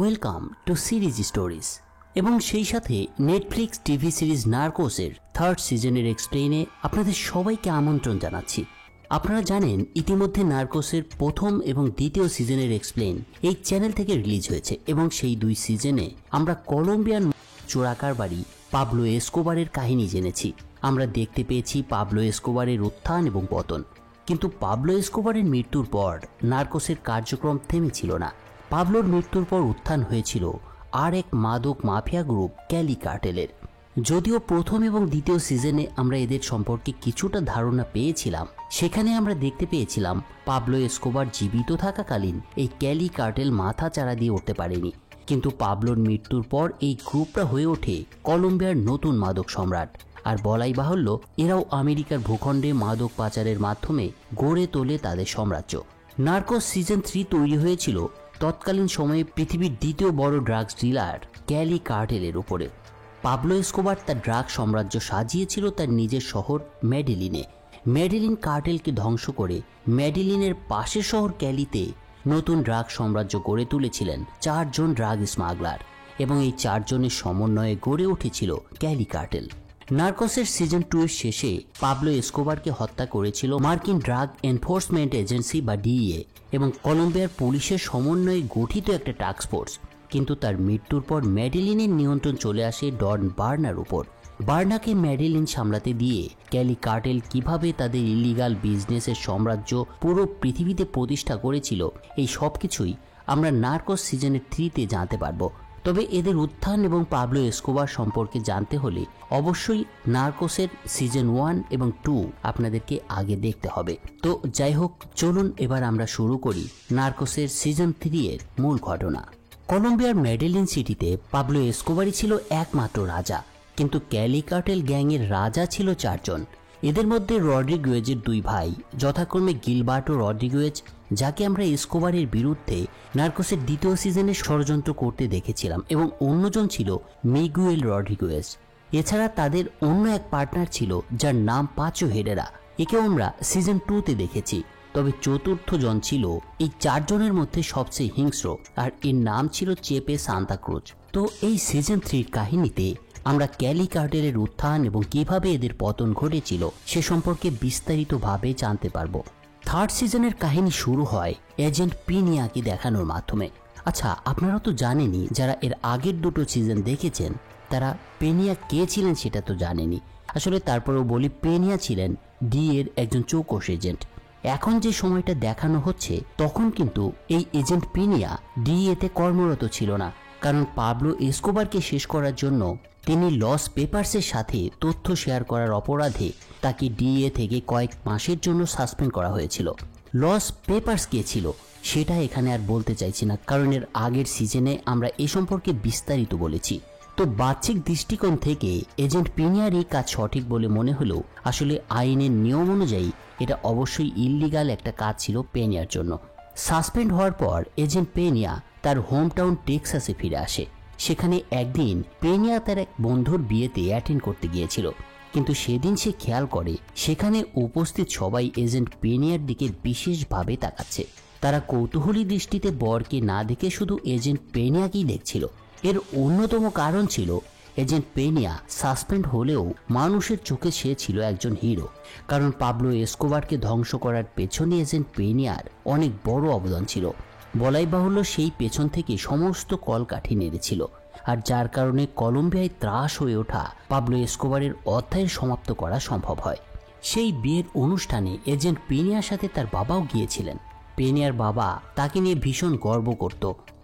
Welcome to series stories এবং সেই সাথে নেটফ্লিক্স টিভি সিরিজ নার্কোসের থার্ড সিজনের এক্সপ্লেইনে আপনাদের সবাইকে আমন্ত্রণ জানাচ্ছি। আপনারা জানেন ইতিমধ্যে নার্কোসের প্রথম এবং দ্বিতীয় সিজনের এক্সপ্লেইন এই চ্যানেল থেকে রিলিজ হয়েছে এবং সেই দুই সিজনে আমরা কলম্বিয়ান চোরাকারবারি পাবলো এসকোবারের কাহিনী জেনেছি। আমরা দেখতে পেয়েছি পাবলো এসকোবারের উত্থান এবং পতন, কিন্তু পাবলো এসকোবারের মৃত্যুর পর নার্কোসের কার্যক্রম থেমেছিল না। পাবলোর মৃত্যুর পর উত্থান হয়েছিল আর এক মাদক মাফিয়া গ্রুপ ক্যালি কার্টেলের। যদিও প্রথম এবং দ্বিতীয় সিজনে আমরা এদের সম্পর্কে কিছুটা ধারণা পেয়েছিলাম, সেখানে আমরা দেখতে পেয়েছিলাম পাবলো এসকোবার জীবিত থাকাকালীন এই ক্যালি কার্টেল মাথা চাড়া দিয়ে উঠতে পারেনি, কিন্তু পাবলোর মৃত্যুর পর এই গ্রুপটা হয়ে ওঠে কলম্বিয়ার নতুন মাদক সম্রাট। আর বলাই বাহুল্য, এরাও আমেরিকার ভূখণ্ডে মাদক পাচারের মাধ্যমে গড়ে তোলে তাদের সাম্রাজ্য। নার্কোস সিজন 3 তৈরি হয়েছিল তৎকালীন সময়ে পৃথিবীর দ্বিতীয় বড় ড্রাগস ডিলার ক্যালি কার্টেলের উপরে। পাবলো এসকোবার তার ড্রাগ সাম্রাজ্য সাজিয়েছিল তার নিজের শহর মেডেলিনে। মেডেলিন কার্টেলকে ধ্বংস করে মেডেলিনের পাশের শহর ক্যালিতে নতুন ড্রাগ সাম্রাজ্য গড়ে তুলেছিলেন 4 জন ড্রাগ স্মাগলার, এবং এই 4 জনের সমন্বয়ে গড়ে উঠেছিল ক্যালি কার্টেল। নার্কোসের সিজন 2 এর শেষে পাবলো এসকোবারকে হত্যা করেছিল মার্কিন ড্রাগ এনফোর্সমেন্ট এজেন্সি বা ডিইএ এবং কলম্বিয়ার পুলিশের সমন্বয়ে গঠিত একটা টাস্ক ফোর্স। কিন্তু তার মৃত্যুর পর মেডেলিনের নিয়ন্ত্রণ চলে আসে ডন বার্নার উপর। বার্নাকে মেডেলিন সামলাতে দিয়ে ক্যালি কার্টেল কিভাবে তাদের ইলিগাল বিজনেসের সাম্রাজ্য পুরো পৃথিবীতে প্রতিষ্ঠা করেছিল, এই সব কিছুই আমরা নার্কোস সিজনের 3-তে জানতে পারবো। তবে এদের উত্থান এবং পাবলো এসকোবার সম্পর্কে জানতে হলে অবশ্যই নার্কোসের সিজন 1 এবং 2 আপনাদেরকে আগে দেখতে হবে। তো যাই হোক, চলুন এবার আমরা শুরু করি নার্কোসের সিজন 3 এর মূল ঘটনা। কলম্বিয়ার মেডেলিন সিটিতে পাবলো এসকোবারই ছিল একমাত্র রাজা, কিন্তু ক্যালি কার্টেল গ্যাংয়ের রাজা ছিল 4 জন। এদের মধ্যে রড্রিগুয়েজের 2 ভাই, যথাক্রমে গিলবার্টো রড্রিগুয়েজ, যাকে আমরা এসকোবারের বিরুদ্ধে নার্কোসের দ্বিতীয় সিজনে ষড়যন্ত্র করতে দেখেছিলাম, এবং অন্যজন ছিল মিগুয়েল রড্রিগুয়েজ। এছাড়া তাদের অন্য এক পার্টনার ছিল যার নাম পাচো হেরেরা, একেও আমরা সিজন 2-তে দেখেছি। তবে চতুর্থ জন ছিল এই 4 জনের মধ্যে সবচেয়ে হিংস্র, আর এর নাম ছিল চেপে সান্তাক্রুজ। তো এই সিজন 3 কাহিনীতে আমরা ক্যালি কার্টেলের উত্থান এবং কিভাবে এদের পতন ঘটেছিল সে সম্পর্কে বিস্তারিতভাবে জানতে পারবো। থার্ড সিজনের কাহিনী শুরু হয় এজেন্ট পিনিয়াকে দেখানোর মাধ্যমে। আচ্ছা, আপনারা তো জানেনই, যারা এর আগের দুটো সিজন দেখেছেন তারা পেনিয়া কে ছিলেন সেটা তো জানেনই। আসলে তারপরেও বলি, পেনিয়া ছিলেন ডি এর একজন চৌকস এজেন্ট। এখন যে সময়টা দেখানো হচ্ছে তখন কিন্তু এই এজেন্ট পিনিয়া ডিএতে কর্মরত ছিল না, কারণ পাবলো এসকোবারকে শেষ করার জন্য তিনি লস পেপারসের সাথে তথ্য শেয়ার করার অপরাধে তাকে ডিএ থেকে কয়েক মাসের জন্য সাসপেন্ড করা হয়েছিল। লস পেপারস কে ছিল সেটা এখানে আর বলতে চাইছি না, কারণ এর আগের সিজনে আমরা এ সম্পর্কে বিস্তারিত বলেছি। তো বাহ্যিক দৃষ্টিকোণ থেকে এজেন্ট পিনিয়ার এই কাজ সঠিক বলে মনে হলেও আসলে আইনের নিয়ম অনুযায়ী এটা অবশ্যই ইললিগাল একটা কাজ ছিল পেনিয়ার জন্য। সাসপেন্ড হওয়ার পর এজেন্ট পেনিয়া তার হোম টাউন টেক্সাসে ফিরে আসে। সেখানে একদিন পেনিয়া তার এক বন্ধুর বিয়েতে অ্যাটেন্ড করতে গিয়েছিল, কিন্তু সেদিন সে খেয়াল করে সেখানে উপস্থিত সবাই এজেন্ট পেনিয়ার দিকে বিশেষভাবে তাকাচ্ছে। তারা কৌতূহলী দৃষ্টিতে বরকে না দেখে শুধু এজেন্ট পেনিয়াকেই দেখছিল। এর অন্যতম কারণ ছিল এজেন্ট পেনিয়া সাসপেন্ড হলেও মানুষের চোখে সে ছিল একজন হিরো, কারণ পাবলো এসকোবারকে ধ্বংস করার পেছনে এজেন্ট পেনিয়ার অনেক বড় অবদান ছিল। বলাই বাহুল্য, সেই পেছন থেকে সমস্ত কলকাঠি নেড়েছিল, আর যার কারণে কলম্বিয়ায় ত্রাস হয়ে ওঠা পাবলো এসকোবারের অধ্যায়ের সমাপ্ত করা সম্ভব হয়। সেই বিয়ের অনুষ্ঠানে এজেন্ট পেনিয়ার সাথে তার বাবাও গিয়েছিলেন। পেনিয়ার বাবা তাকে নিয়ে ভীষণ গর্ব করত।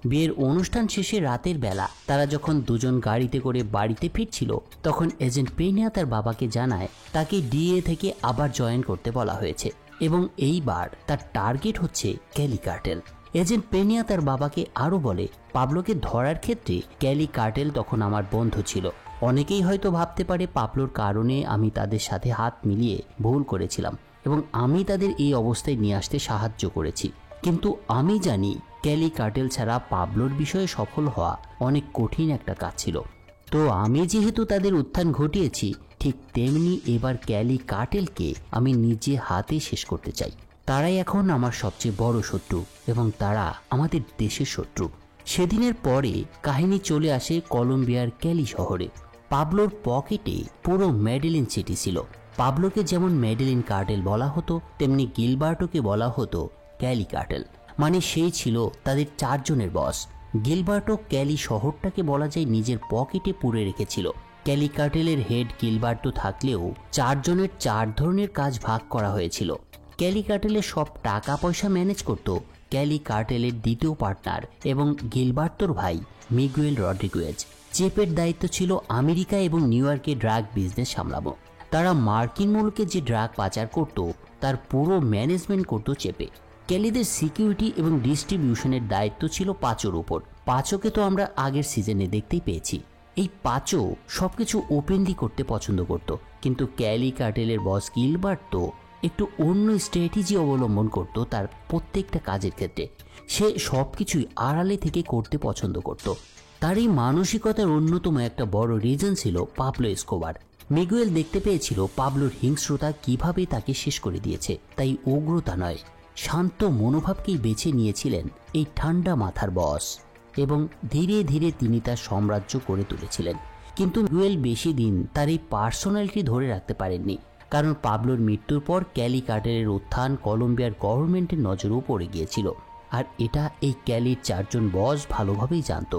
বিয়ের অনুষ্ঠান শেষে রাতের বেলা তারা যখন দুজন গাড়িতে করে বাড়িতে ফিরছিল, তখন এজেন্ট পেনিয়া তার বাবাকে জানায় তাকে ডিএ থেকে আবার জয়েন করতে বলা হয়েছে, এবং এইবার তার টার্গেট হচ্ছে ক্যালি কার্টেল। এজেন্ট পেনিয়া তার বাবাকে আরও বলে, পাবলোকে ধরার ক্ষেত্রে ক্যালি কার্টেল তখন আমার বন্ধু ছিল। অনেকেই হয়তো ভাবতে পারে পাবলোর কারণে আমি তাদের সাথে হাত মিলিয়ে ভুল করেছিলাম এবং আমি তাদের এই অবস্থায় নিয়ে আসতে সাহায্য করেছি, কিন্তু আমি জানি ক্যালি কার্টেল ছাড়া পাবলোর বিষয়ে সফল হওয়া অনেক কঠিন একটা কাজ ছিল। তো আমি যেহেতু তাদের উত্থান ঘটিয়েছি, ঠিক তেমনি এবার ক্যালি কার্টেলকে আমি নিজে হাতে শেষ করতে চাই। তারাই এখন আমার সবচেয়ে বড় শত্রু এবং তারা আমাদের দেশের শত্রু। সেদিনের পরে কাহিনী চলে আসে কলম্বিয়ার ক্যালি শহরে। পাবলোর পকেটে পুরো মেডেলিন সিটি ছিল। পাবলোকে যেমন মেডেলিন কার্টেল বলা হতো, তেমনি গিলবার্টোকে বলা হতো ক্যালি কার্টেল। মানে সেই ছিল তাদের 4 জনের বস। গিলবার্টো ক্যালি শহরটাকে বলা যায় নিজের পকেটে পুরে রেখেছিল। ক্যালি কার্টেলের হেড গিলবার্টো থাকলেও 4 জনের 4 ধরনের কাজ ভাগ করা হয়েছিল। ক্যালি কার্টেলের সব টাকা পয়সা ম্যানেজ করত ক্যালি কার্টেলের দ্বিতীয় পার্টনার এবং গিলবার্টোর ভাই মিগুয়েল রড্রিগুয়েজ। চেপের দায়িত্ব ছিল আমেরিকা এবং নিউ ইয়র্কে ড্রাগ বিজনেস সামলানো। তারা মার্কিন মুলুকে যে ড্রাগ পাচার করত তার পুরো ম্যানেজমেন্ট করত চেপে। ক্যালিদের সিকিউরিটি এবং ডিস্ট্রিবিউশনের দায়িত্ব ছিল পাঁচোর উপর। পাঁচোকে তো আমরা আগের সিজনে দেখতেই পেয়েছি। এই পাঁচো সবকিছু ওপেনলি করতে পছন্দ করত, কিন্তু ক্যালি কার্টেলের বস গিলবার্টো একটু অন্য স্ট্র্যাটেজি অবলম্বন করত তার প্রত্যেকটা কাজের ক্ষেত্রে। সে সবকিছুই আড়ালে থেকে করতে পছন্দ করত। তার এই মানসিকতার অন্যতম একটা বড় রিজন ছিল পাবলো এসকোবার। মিগুয়েল দেখতে পেয়েছিল পাবলোর হিংস্রতা কিভাবে তাকে শেষ করে দিয়েছে, তাই উগ্রতা নয়, শান্ত মনোভাবকেই বেছে নিয়েছিলেন এই ঠান্ডা মাথার বস, এবং ধীরে ধীরে তিনি তার সাম্রাজ্য করে তুলেছিলেন। কিন্তু মিগুয়েল বেশি দিন তার এই পার্সোনালিটি ধরে রাখতে পারেননি, কারণ পাবলোর মৃত্যুর পর ক্যালি কার্টেলের উত্থান কলম্বিয়ার গভর্নমেন্টের নজরেও পড়ে গিয়েছিল, আর এটা এই ক্যালির 4 জন বস ভালোভাবেই জানত।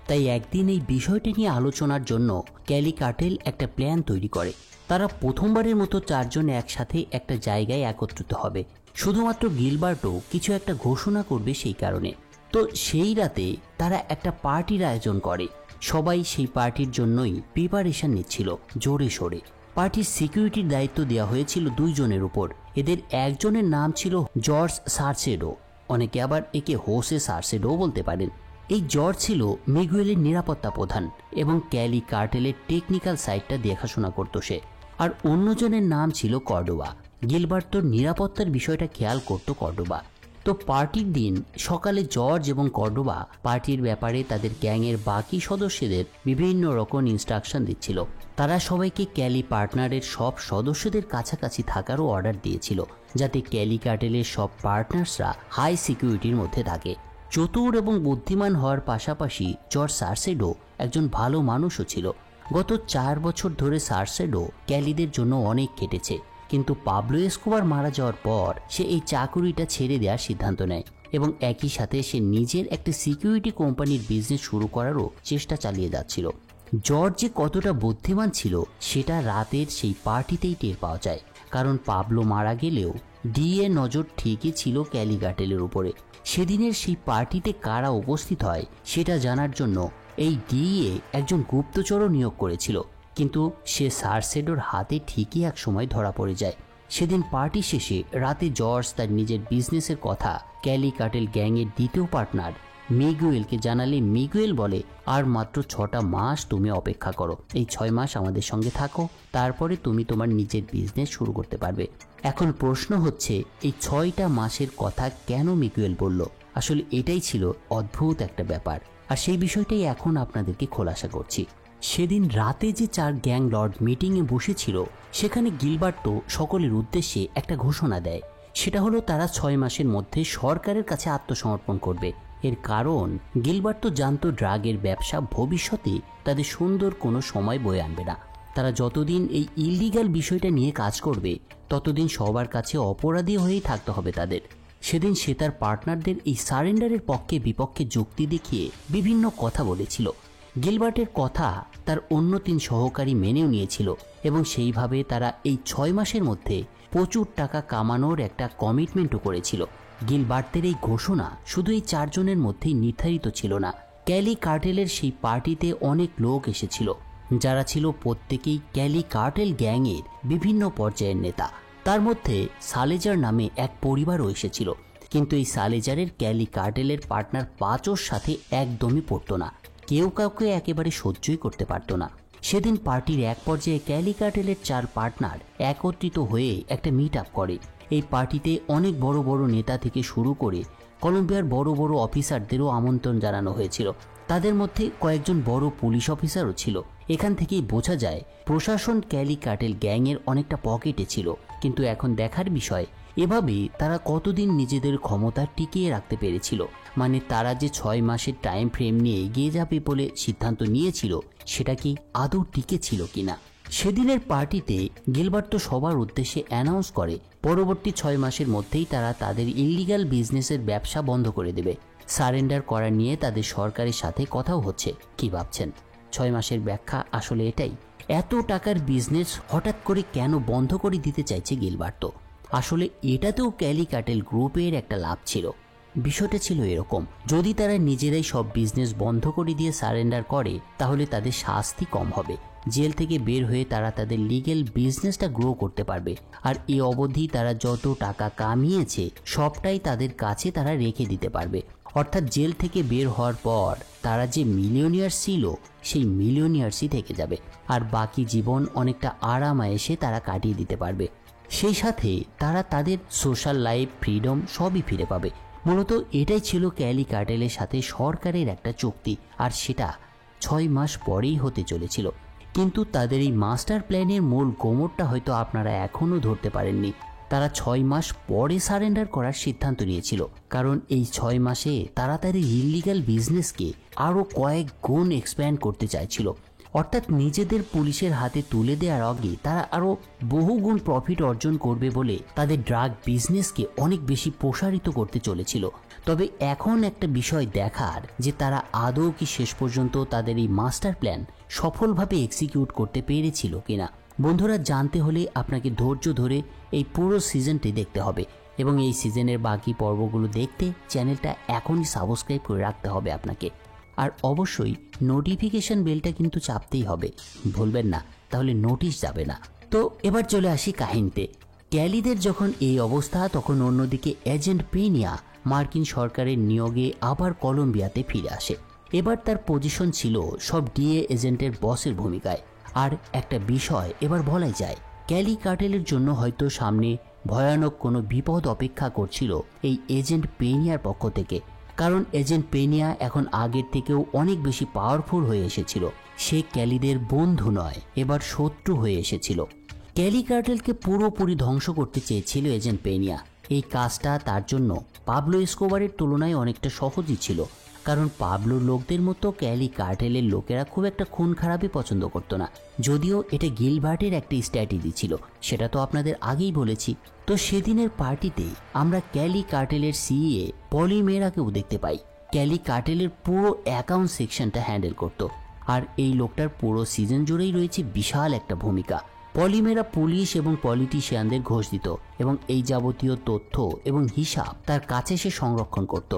তাই একদিন এই বিষয়টি নিয়ে আলোচনার জন্য ক্যালি কার্টেল একটা প্ল্যান তৈরি করে। তারা প্রথমবারের মতো 4 জন একসাথে একটা জায়গায় একত্রিত হবে, শুধুমাত্র গিলবার্টো কিছু একটা ঘোষণা করবে সেই কারণে। তো সেই রাতে তারা একটা পার্টির আয়োজন করে। সবাই সেই পার্টির জন্যই প্রিপারেশন নিচ্ছিল জোরে সোরে। পার্টির সিকিউরিটির দায়িত্ব দেওয়া হয়েছিল 2 জনের উপর। এদের একজনের নাম ছিল জর্জ সার্সেডো, অনেকে আবার একে হোসে সার্সেডো বলতে পারেন। এই জর্জ ছিল মিগুয়েলের নিরাপত্তা প্রধান এবং ক্যালি কার্টেলের টেকনিক্যাল সাইডটা দেখাশোনা করত সে। আর অন্যজনের নাম ছিল কর্ডোবা। গিলবার্টোর নিরাপত্তার বিষয়টা খেয়াল করত কর্ডোবা। তো পার্টির দিন সকালে জর্জ এবং কর্ডোবা পার্টির ব্যাপারে তাদের গ্যাংয়ের বাকি সদস্যদের বিভিন্ন রকম ইনস্ট্রাকশন দিচ্ছিল। তারা সবাইকে ক্যালি পার্টনারের সব সদস্যদের কাছাকাছি থাকারও অর্ডার দিয়েছিল, যাতে ক্যালি কার্টেলের সব পার্টনার্সরা হাই সিকিউরিটির মধ্যে থাকে। চতুর এবং বুদ্ধিমান হওয়ার পাশাপাশি জর্জ সার্সেডো একজন ভালো মানুষও ছিল। গত 4 বছর ধরে সার্সেডো ক্যালিদের জন্য অনেক কেটেছে, কিন্তু পাবলো এসকোবার মারা যাওয়ার পর সে এই চাকুরিটা ছেড়ে দেওয়ার সিদ্ধান্ত নেয় এবং একই সাথে সে নিজের একটা সিকিউরিটি কোম্পানির বিজনেস শুরু করারও চেষ্টা চালিয়ে যাচ্ছিল। জর্জ যে কতটা বুদ্ধিমান ছিল সেটা রাতের সেই পার্টিতেই টের পাওয়া যায়, কারণ পাবলো মারা গেলেও ডিএ নজর ঠিকই ছিল ক্যালি কার্টেলের উপরে। সেদিনের সেই পার্টিতে কারা উপস্থিত হয় সেটা জানার জন্য এই ডিএ একজন গুপ্তচরও নিয়োগ করেছিল, কিন্তু সে সার্সেডোর হাতে ঠিকই এক সময় ধরা পড়ে যায়। সেদিন পার্টি শেষে রাতে জর্জ তার নিজের বিজনেসের কথা ক্যালি কার্টেল গ্যাংয়ের দ্বিতীয় পার্টনার মিগুয়েলকে জানালে মিগুয়েল বলে, আর মাত্র 6টা মাস তুমি অপেক্ষা করো, এই 6 মাস আমাদের সঙ্গে থাকো, তারপরে তুমি তোমার নিজের বিজনেস শুরু করতে পারবে। এখন প্রশ্ন হচ্ছে এই 6টা মাসের কথা কেন মিগুয়েল বলল? আসলে এটাই ছিল অদ্ভুত একটা ব্যাপার, আর সেই বিষয়টাই এখন আপনাদেরকে খোলাসা করছি। সেদিন রাতে যে 4 গ্যাং লর্ড মিটিংয়ে বসেছিল সেখানে গিলবার্টো সকলের উদ্দেশ্যে একটা ঘোষণা দেয়। সেটা হলো তারা 6 মাসের মধ্যে সরকারের কাছে আত্মসমর্পণ করবে। এর কারণ গিলবার্টো জানতো ড্রাগের ব্যবসা ভবিষ্যতে তাদের সুন্দর কোনো সময় বয়ে আনবে না। তারা যতদিন এই ইলিগাল বিষয়টা নিয়ে কাজ করবে ততদিন সবার কাছে অপরাধী হয়েই থাকতে হবে তাদের। সেদিন সে তার পার্টনারদের এই সারেন্ডারের পক্ষে বিপক্ষে যুক্তি দেখিয়ে বিভিন্ন কথা বলেছিল। গিলবার্টের কথা তার অন্য 3 সহকারী মেনেও নিয়েছিল এবং সেইভাবে তারা এই 6 মাসের মধ্যে প্রচুর টাকা কামানোর একটা কমিটমেন্টও করেছিল। গিলবার্টের এই ঘোষণা শুধু এই 4 জনের মধ্যেই নির্ধারিত ছিল না। ক্যালি কার্টেলের সেই পার্টিতে অনেক লোক এসেছিল, যারা ছিল প্রত্যেকেই ক্যালি কার্টেল গ্যাংয়ের বিভিন্ন পর্যায়ের নেতা। তার মধ্যে সালেজার নামে এক পরিবারও এসেছিল, কিন্তু এই সালেজারের ক্যালি কার্টেলের পার্টনার পাঁচোর সাথে একদমই পড়তো না। কেউ কাউকে একেবারে সহ্যই করতে পারত না। সেদিন পার্টির এক পর্যায়ে ক্যালি কার্টেলের 4 পার্টনার একত্রিত হয়ে একটা মিট আপ করে। এই পার্টিতে অনেক বড় বড় নেতা থেকে শুরু করে কলম্বিয়ার বড় বড় অফিসারদেরও আমন্ত্রণ জানানো হয়েছিল। তাদের মধ্যে কয়েকজন বড় পুলিশ অফিসারও ছিল। এখান থেকেই বোঝা যায় প্রশাসন ক্যালি কার্টেল গ্যাংয়ের অনেকটা পকেটে ছিল। কিন্তু এখন দেখার বিষয় এভাবে তারা কতদিন নিজেদের ক্ষমতা টিকিয়ে রাখতে পেরেছিল, মানে তারা যে 6 মাসের টাইম ফ্রেম নিয়ে এগিয়ে যাবে বলে সিদ্ধান্ত নিয়েছিল সেটা কি আদৌ টিকেছিল কিনা। সেদিনের পার্টিতে গিলবার্তো সবার উদ্দেশ্যে অ্যানাউন্স করে পরবর্তী 6 মাসের মধ্যেই তারা তাদের ইলিগাল বিজনেসের ব্যবসা বন্ধ করে দেবে। সারেন্ডার করা নিয়ে তাদের সরকারের সাথে কথাও হচ্ছে। কি ভাবছেন? 6 মাসের ব্যাখ্যা আসলে এটাই। এত টাকার বিজনেস হঠাৎ করে কেন বন্ধ করে দিতে চাইছে গিলবার্তো? আসলে এটাতেও ক্যালি কার্টেল গ্রুপের একটা লাভ ছিল। বিষয়টা ছিল এরকম, যদি তারা নিজেরাই সব বিজনেস বন্ধ করে দিয়ে সারেন্ডার করে তাহলে তাদের শাস্তি কম হবে, জেল থেকে বের হয়ে তারা তাদের লিগ্যাল বিজনেসটা গ্রো করতে পারবে। আর এই অবধি তারা যত টাকা কামিয়েছে সবটাই তাদের কাছে তারা রেখে দিতে পারবে। অর্থাৎ জেল থেকে বের হওয়ার পর তারা যে মিলিয়নিয়ার ছিল সেই মিলিয়নিয়ার্সই থেকে যাবে, আর বাকি জীবন অনেকটা আরামায়েশে তারা কাটিয়ে দিতে পারবে। সেই সাথে তারা তাদের সোশ্যাল লাইফ, ফ্রিডম সবই ফিরে পাবে। মূলত এটাই ছিল ক্যালি কার্টেলের সাথে সরকারের একটা চুক্তি, আর সেটা 6 মাস পরেই হতে চলেছিল। কিন্তু তাদের এই মাস্টার প্ল্যানের মূল গোমরটা হয়তো আপনারা এখনও ধরতে পারেননি। তারা 6 মাস পরে সারেন্ডার করার সিদ্ধান্ত নিয়েছিল, কারণ এই 6 মাসে তারা তাদের ইলিগাল বিজনেসকে আরও কয়েক গুণ এক্সপ্যান্ড করতে চাইছিল। অর্থাৎ নিজেদের পুলিশের হাতে তুলে দেওয়ার আগে তারা আরও বহুগুণ প্রফিট অর্জন করবে বলে তাদের ড্রাগ বিজনেসকে অনেক বেশি প্রসারিত করতে চলেছিল। তবে এখন একটা বিষয় দেখার যে তারা আদৌ কি শেষ পর্যন্ত তাদের এই মাস্টার প্ল্যান সফলভাবে এক্সিকিউট করতে পেরেছিল কিনা। বন্ধুরা, জানতে হলে আপনাকে ধৈর্য ধরে এই পুরো সিজনটি দেখতে হবে, এবং এই সিজনের বাকি পর্বগুলো দেখতে চ্যানেলটা এখনই সাবস্ক্রাইব করে রাখতে হবে আপনাকে। আর অবশ্যই নোটিফিকেশন বেলটা কিন্তু চাপতেই হবে, ভুলবেন না, তাহলে নোটিশ যাবে না। তো এবার চলে আসি কাহিনীতে। ক্যালিদের যখন এই অবস্থা, তখন অন্যদিকে এজেন্ট পেনিয়া মার্কিন সরকারের নিয়োগে আবার কলম্বিয়াতে ফিরে আসে। এবার তার পজিশন ছিল সব ডিএ এজেন্টের বসের ভূমিকায়। আর একটা বিষয় এবার বলাই যায়, ক্যালি কার্টেলের জন্য হয়তো সামনে ভয়ানক কোনো বিপদ অপেক্ষা করছিল এই এজেন্ট পেনিয়ার পক্ষ থেকে। কারণ এজেন্ট পেনিয়া এখন আগের থেকেও অনেক বেশি পাওয়ারফুল হয়ে এসেছিল। সে ক্যালিদের বন্ধু নয়, এবার শত্রু হয়ে এসেছিল। ক্যালি কার্টেলকে পুরোপুরি ধ্বংস করতে চেয়েছিল এজেন্ট পেনিয়া। এই কাজটা তার জন্য পাবলো এসকোবারের তুলনায় অনেকটা সহজই ছিল, কারণ পাবলোর লোকদের মতো ক্যালি কার্টেলের লোকেরা খুব একটা খুন খারাপই পছন্দ করতো না। যদিও এটা গিলবার্টের একটা স্ট্র্যাটেজি ছিল, সেটা তো আপনাদের আগেই বলেছি। তো সেদিনের পার্টিতে আমরা ক্যালি কার্টেলের সিইএ পলিমেরাকেও দেখতে পাই। ক্যালি কার্টেলের পুরো অ্যাকাউন্ট সেকশনটা হ্যান্ডেল করত, আর এই লোকটার পুরো সিজন জুড়েই রয়েছে বিশাল একটা ভূমিকা। পলিমেরা পুলিশ এবং পলিটিশিয়ানদের ঘোষ দিত, এবং এই যাবতীয় তথ্য এবং হিসাব তার কাছে সে সংরক্ষণ করত।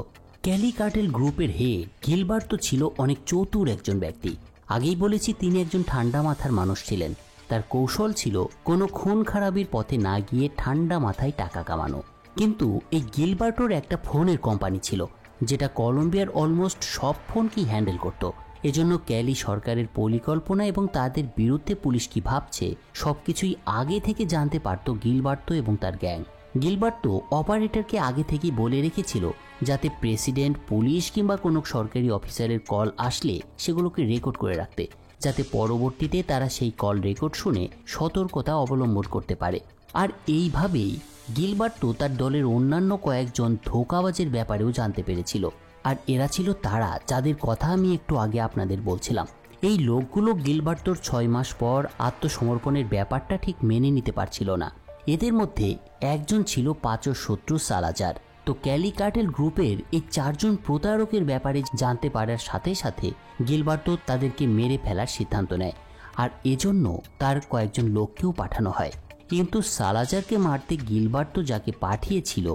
ক্যালি কার্টেল গ্রুপের হেড গিলবার্তো ছিল অনেক চতুর একজন ব্যক্তি। আগেই বলেছি তিনি একজন ঠান্ডা মাথার মানুষ ছিলেন। তার কৌশল ছিল কোনো খুন খারাপির পথে না গিয়ে ঠান্ডা মাথায় টাকা কামানো। কিন্তু এই গিলবার্টোর একটা ফোনের কোম্পানি ছিল, যেটা কলম্বিয়ার অলমোস্ট সব ফোনকেই হ্যান্ডেল করত। এজন্য ক্যালি সরকারের পরিকল্পনা এবং তাদের বিরুদ্ধে পুলিশ কি ভাবছে সবকিছুই আগে থেকে জানতে পারত গিলবার্তো এবং তার গ্যাং। গিলবার্তো অপারেটরকে আগে থেকেই বলে রেখেছিল যাতে প্রেসিডেন্ট, পুলিশ কিংবা কোনো সরকারি অফিসারের কল আসলে সেগুলোকে রেকর্ড করে রাখতে, যাতে পরবর্তীতে তারা সেই কল রেকর্ড শুনে সতর্কতা অবলম্বন করতে পারে। আর এইভাবেই গিলবার্তো তার দলের অন্যান্য কয়েকজন ধোঁকাবাজের ব্যাপারেও জানতে পেরেছিল। আর এরা ছিল তারা যাদের কথা আমি একটু আগে আপনাদের বলছিলাম। এই লোকগুলো গিলবার্তোর 6 মাস পর আত্মসমর্পণের ব্যাপারটা ঠিক মেনে নিতে পারছিল না। এদের মধ্যে একজন ছিল পাঁচর শত্রু সালাজার। তো ক্যালি কার্টেল গ্রুপের এই 4 জন প্রতারকের ব্যাপারে জানতে পারার সাথে সাথে গিলবার্তো তাদেরকে মেরে ফেলার সিদ্ধান্ত নেয়, আর এজন্য তার কয়েকজন লোককেও পাঠানো হয়। কিন্তু সালাজারকে মারতে গিলবার্তো যাকে পাঠিয়েছিল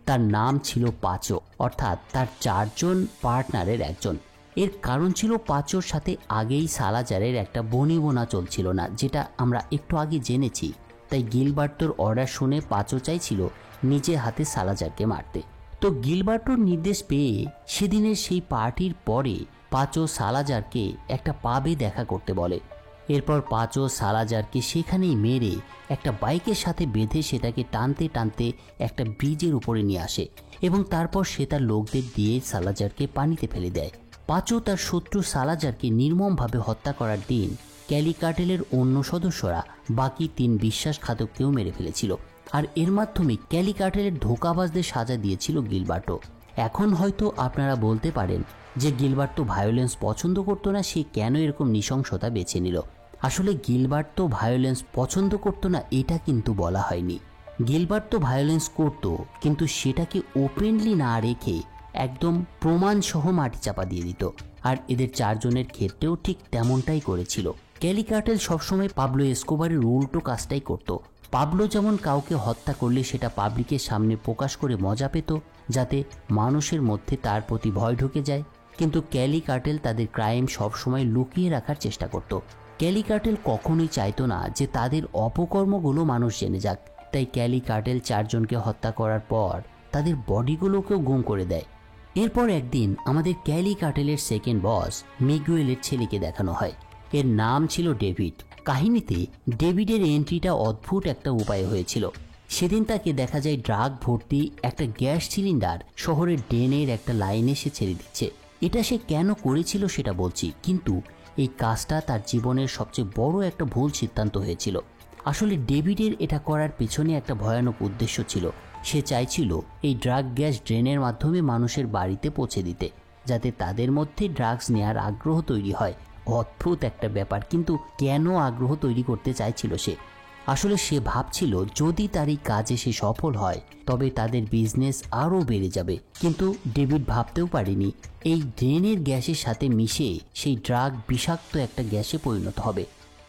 তার নাম ছিল পাঁচো, অর্থাৎ তার 4 জন পার্টনারের একজন। এর কারণ ছিল পাঁচোর সাথে আগেই সালাজারের একটা বনিবনা চলছিল না, যেটা আমরা একটু আগে জেনেছি। তাই গিলবার্টোর অর্ডার শুনে পাঁচো চাইছিল নিজের হাতে সালাজারকে মারতে। তো গিলবার্টোর নির্দেশ পেয়ে সেদিনের সেই পার্টির পরে পাঁচো সালাজারকে একটা পাবে দেখা করতে বলে। এরপর পাঁচো সালাজারকে সেখানেই মেরে একটা বাইকের সাথে বেঁধে সেটাকে টানতে টানতে একটা ব্রিজের উপরে নিয়ে আসে, এবং তারপর সে তার লোকদের দিয়ে সালাজারকে পানিতে ফেলে দেয়। পাঁচো তার শত্রু সালাজারকে নির্মমভাবে হত্যা করার দিন ক্যালি কার্টেলের অন্য সদস্যরা বাকি 3 বিশ্বাসঘাতককেও মেরে ফেলেছিল। আর এর মাধ্যমে ক্যালি কার্টেলের ধোঁকাবাজদের সাজা দিয়েছিল গিলবার্টো। এখন হয়তো আপনারা বলতে পারেন যে গিলবার্টো ভায়োলেন্স পছন্দ করতো না, সে কেন এরকম নৃশংসতা বেছে নিল। আসলে গিলবার্টো ভায়োলেন্স পছন্দ করতো না এটা কিন্তু বলা হয়নি। গিলবার্টো ভায়োলেন্স করতো, কিন্তু সেটাকে ওপেনলি না রেখে একদম প্রমাণ সহ মাটি চাপা দিয়ে দিত। আর এদের চারজনের ক্ষেত্রেও ঠিক তেমনটাই করেছিল। ক্যালি কার্টেল সবসময় পাবলো এসকোবারের উল্টো কাজটাই করত। পাবলো যেমন কাউকে হত্যা করলে সেটা পাবলিকের সামনে প্রকাশ করে মজা পেত, যাতে মানুষের মধ্যে তার প্রতি ভয় ঢুকে যায়, কিন্তু ক্যালি কার্টেল তাদের ক্রাইম সবসময় লুকিয়ে রাখার চেষ্টা করত। ক্যালি কার্টেল কখনোই চাইতো না যে তাদের অপকর্মগুলো মানুষ জেনে যাক। তাই ক্যালি কার্টেল চারজনকে হত্যা করার পর তাদের বডিগুলোকেও গুম করে দেয়। এরপর একদিন আমাদের ক্যালি কার্টেলের সেকেন্ড বস মিগুয়েলের ছেলেকে দেখানো হয়। এর নাম ছিল ডেভিড। কাহিনীতে ডেভিডের এন্ট্রিটা অদ্ভুত একটা উপায়ে হয়েছিল। সেদিন তাকে দেখা যায় ড্রাগ ভর্তি একটা গ্যাস সিলিন্ডার শহরের ড্রেনের একটা লাইনে সে ছেড়ে দিচ্ছে। এটা সে কেন করেছিল সেটা বলছি, কিন্তু এই কাজটা তার জীবনের সবচেয়ে বড় একটা ভুল সিদ্ধান্ত হয়েছিল। আসলে ডেভিডের এটা করার পেছনে একটা ভয়ানক উদ্দেশ্য ছিল। সে চাইছিল এই ড্রাগ গ্যাস ড্রেনের মাধ্যমে মানুষের বাড়িতে পৌঁছে দিতে, যাতে তাদের মধ্যে ড্রাগস নেওয়ার আগ্রহ তৈরি হয়। অদ্ভুত একটা ব্যাপার, কিন্তু কেন আগ্রহ তৈরি করতে চাইছিল সে? আসলে সে ভাবছিল যদি তার এই কাজে সে সফল হয় তবে তাদের বিজনেস আরও বেড়ে যাবে। কিন্তু ডেভিড ভাবতেও পারেনি এই ড্রেনের গ্যাসের সাথে মিশে সেই ড্রাগ বিষাক্ত একটা গ্যাসে পরিণত হবে।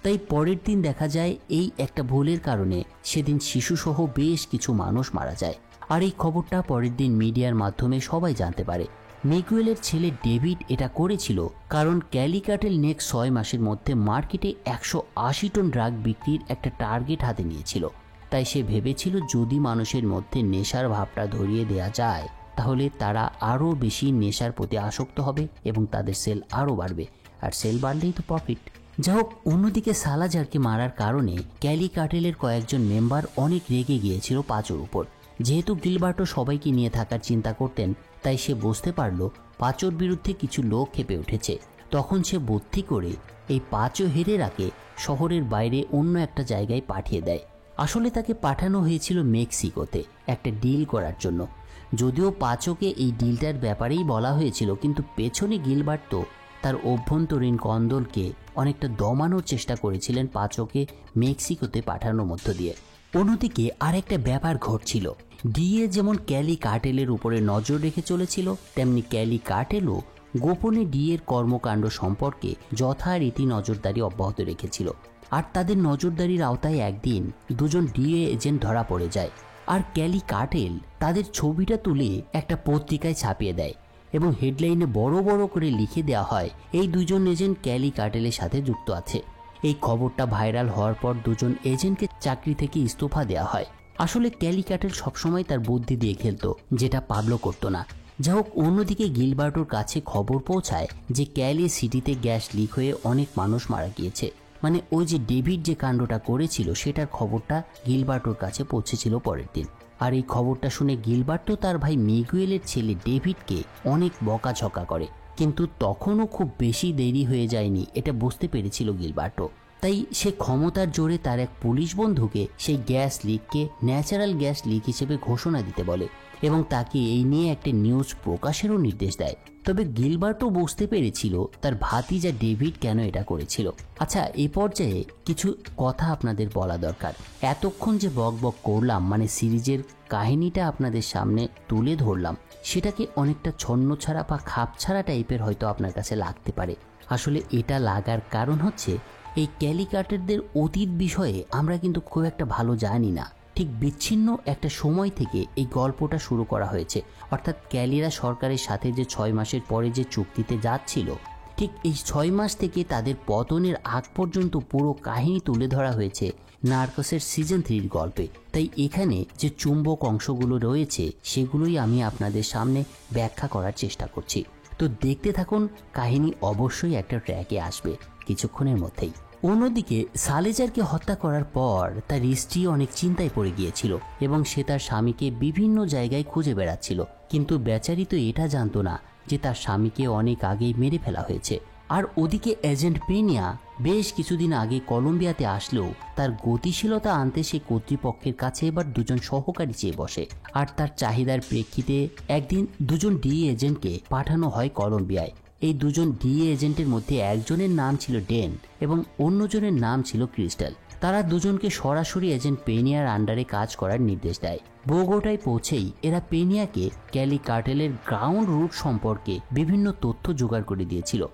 তাই পরের দিন দেখা যায় এই একটা ভুলের কারণে সেদিন শিশুসহ বেশ কিছু মানুষ মারা যায়। আর এই খবরটা পরের দিন মিডিয়ার মাধ্যমে সবাই জানতে পারে। মিগুয়েলের ছেলে ডেভিড এটা করেছিল কারণ ক্যালি কার্টেল নেক্সট 6 মাসের মধ্যে মার্কেটে 180 টন ড্রাগ বিক্রির একটা টার্গেট হাতে নিয়েছিল। তাই সে ভেবেছিল যদি মানুষের মধ্যে নেশার ভাবটা ধরিয়ে দেয়া যায় তাহলে তারা আরও বেশি নেশার প্রতি আসক্ত হবে এবং তাদের সেল আরও বাড়বে, আর সেল বাড়লেই তো প্রফিট। যা হোক, অন্যদিকে সালাজারকে মারার কারণে ক্যালি কার্টেলের কয়েকজন মেম্বার অনেক রেগে গিয়েছিল পাঁচোর উপর। যেহেতু গিলবার্টো সবাইকে নিয়ে থাকার চিন্তা করতেন, তাই সে বুঝতে পারল পাঁচোর বিরুদ্ধে কিছু লোক ক্ষেপে উঠেছে। তখন সে বুদ্ধি করে এই পাঁচো হেরেরাকে শহরের বাইরে অন্য একটা জায়গায় পাঠিয়ে দেয়। আসলে তাকে পাঠানো হয়েছিল মেক্সিকোতে একটা ডিল করার জন্য। যদিও পাঁচোকে এই ডিলটার ব্যাপারেই বলা হয়েছিল, কিন্তু পেছনে গিলবার্টো তার অভ্যন্তরীণ কন্দলকে অনেকটা দমানোর চেষ্টা করেছিলেন পাঁচোকে মেক্সিকোতে পাঠানোর মধ্য দিয়ে। অন্যদিকে আরেকটা ব্যাপার ঘটছিল। ডিএ যেমন ক্যালি কার্টেলের উপরে নজর রেখে চলেছিল, তেমনি ক্যালি কার্টেলও গোপনে ডিএর কর্মকাণ্ড সম্পর্কে যথারীতি নজরদারি অব্যাহত রেখেছিল। আর তাদের নজরদারির আওতায় একদিন দুজন ডিএ এজেন্ট ধরা পড়ে যায়। আর ক্যালি কার্টেল তাদের ছবিটা তুলে একটা পত্রিকায় ছাপিয়ে দেয় এবং হেডলাইনে বড় বড় করে লিখে দেওয়া হয় এই দুজন এজেন্ট ক্যালি কার্টেলের সাথে যুক্ত আছে। এই খবরটা ভাইরাল হওয়ার পর দুজন এজেন্টকে চাকরি থেকে ইস্তফা দেওয়া হয়। আসলে ক্যালি কার্টেল সবসময় তার বুদ্ধি দিয়ে খেলতো, যেটা পাবলো করতো না। যা হোক, অন্যদিকে গিলবার্টোর কাছে খবর পৌঁছায় যে ক্যালি সিটিতে গ্যাস লিক হয়ে অনেক মানুষ মারা গিয়েছে। মানে ওই যে ডেভিড যে কাণ্ডটা করেছিল সেটার খবরটা গিলবার্টোর কাছে পৌঁছেছিল পরের দিন। আর এই খবরটা শুনে গিলবার্টো তার ভাই মিগুয়েলের ছেলে ডেভিডকে অনেক বকাঝকা করে, কিন্তু তখনও খুব বেশি দেরি হয়ে যায়নি এটা বুঝতে পেরেছিল গিলবার্টো। তাই সে ক্ষমতার জোরে তার এক পুলিশ বন্ধুকে সেই গ্যাস লিককে ন্যাচারাল গ্যাস লিক হিসেবে ঘোষণা দিতে বলে এবং তাকে এই নিয়ে একটা নিউজ প্রকাশেরও নির্দেশ দেয়। তবে গিলবার্টো বুঝতে পেরেছিল তার ভাতিজা ডেভিড কেন এটা করেছিল। আচ্ছা, এই পর্যায়ে কিছু কথা আপনাদের বলা দরকার। এতক্ষণ যে বক বক করলাম, মানে সিরিজের কাহিনীটা আপনাদের সামনে তুলে ধরলাম, সেটাকে অনেকটা ছন্নছাড়া বা খাপছাড়া টাইপের হয়তো আপনার কাছে লাগতে পারে। আসলে এটা লাগার কারণ হচ্ছে এই ক্যালি কার্টেলদের অতীত বিষয়ে আমরা কিন্তু খুব একটা ভালো জানি না। ঠিক বিচ্ছিন্ন একটা সময় থেকে এই গল্পটা শুরু করা হয়েছে, অর্থাৎ ক্যালিরা সরকারের সাথে যে 6 মাসের পরে যে চুক্তিতে যাচ্ছিল, ঠিক এই 6 মাস থেকে তাদের পতনের আগ পর্যন্ত পুরো কাহিনী তুলে ধরা হয়েছে নার্কোসের সিজন 3 গল্পে। তাই এখানে যে চুম্বক অংশগুলো রয়েছে সেগুলোই আমি আপনাদের সামনে ব্যাখ্যা করার চেষ্টা করছি। তো দেখতে থাকুন, কাহিনী অবশ্যই একটা ট্র্যাকে আসবে কিছুক্ষণের মধ্যেই। অন্যদিকে সালেজারকে হত্যা করার পর তার স্ত্রী অনেক চিন্তায় পড়ে গিয়েছিল এবং সে তার স্বামীকে বিভিন্ন জায়গায় খুঁজে বেড়াচ্ছিল, কিন্তু বেচারি তো এটা জানতো না যে তার স্বামীকে অনেক আগেই মেরে ফেলা হয়েছে। আর ওদিকে এজেন্ট পেনিয়া বেশ কিছুদিন আগে কলম্বিয়াতে আসলেও তার গতিশীলতা আনতে সে কর্তৃপক্ষের কাছে এবার দুজন সহকারী চেয়ে বসে। আর তার চাহিদার প্রেক্ষিতে একদিন দুজন ডিএ এজেন্টকে পাঠানো হয় কলম্বিয়ায়। এই দুজন ডিএ এজেন্টের মধ্যে একজনের নাম ছিল ডেন এবং অন্যজনের নাম ছিল ক্রিস্টাল। তারা দুজনকে সরাসরি এজেন্ট পেনিয়ার আন্ডারে কাজ করার নির্দেশ দেয়। বোগোটায় পৌঁছেই এরা পেনিয়াকে ক্যালি কার্টেলের গ্রাউন্ড রুট সম্পর্কে বিভিন্ন তথ্য জোগাড় করে দিয়েছিল।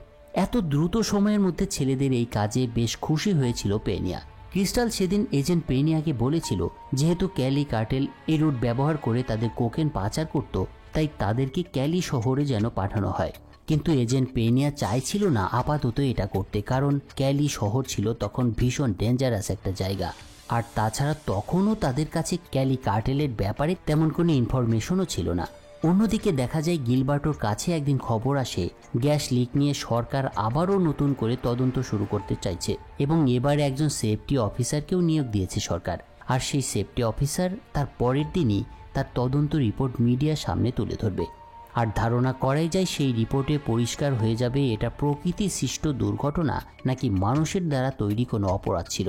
এত দ্রুত সময়ের মধ্যে ছেলেদের এই কাজে বেশ খুশি হয়েছিল পেনিয়া। ক্রিস্টাল সেদিন এজেন্ট পেনিয়াকে বলেছিল যেহেতু ক্যালি কার্টেল এই রুট ব্যবহার করে তাদের কোকেন পাচার করত, তাই তাদেরকে ক্যালি শহরে যেন পাঠানো হয়। কিন্তু এজেন্ট পেনিয়া চাইছিল না আপাতত এটা করতে, কারণ ক্যালি শহর ছিল তখন ভীষণ ডেঞ্জারাস একটা জায়গা। আর তাছাড়া তখনও তাদের কাছে ক্যালি কার্টেলের ব্যাপারে তেমন কোনো ইনফরমেশনও ছিল না। অন্যদিকে দেখা যায় গিলবার্টোর কাছে একদিন খবর আসে গ্যাস লিক নিয়ে সরকার আবারও নতুন করে তদন্ত শুরু করতে চাইছে এবং এবার একজন সেফটি অফিসারকেও নিয়োগ দিয়েছে সরকার। আর সেই সেফটি অফিসার তার পরের দিনই তার তদন্ত রিপোর্ট মিডিয়ার সামনে তুলে ধরবে। আর ধারণা করাই যায় সেই রিপোর্টে পরিষ্কার হয়ে যাবে এটা প্রকৃতি সৃষ্ট দুর্ঘটনা নাকি মানুষের দ্বারা তৈরি কোনো অপরাধ ছিল।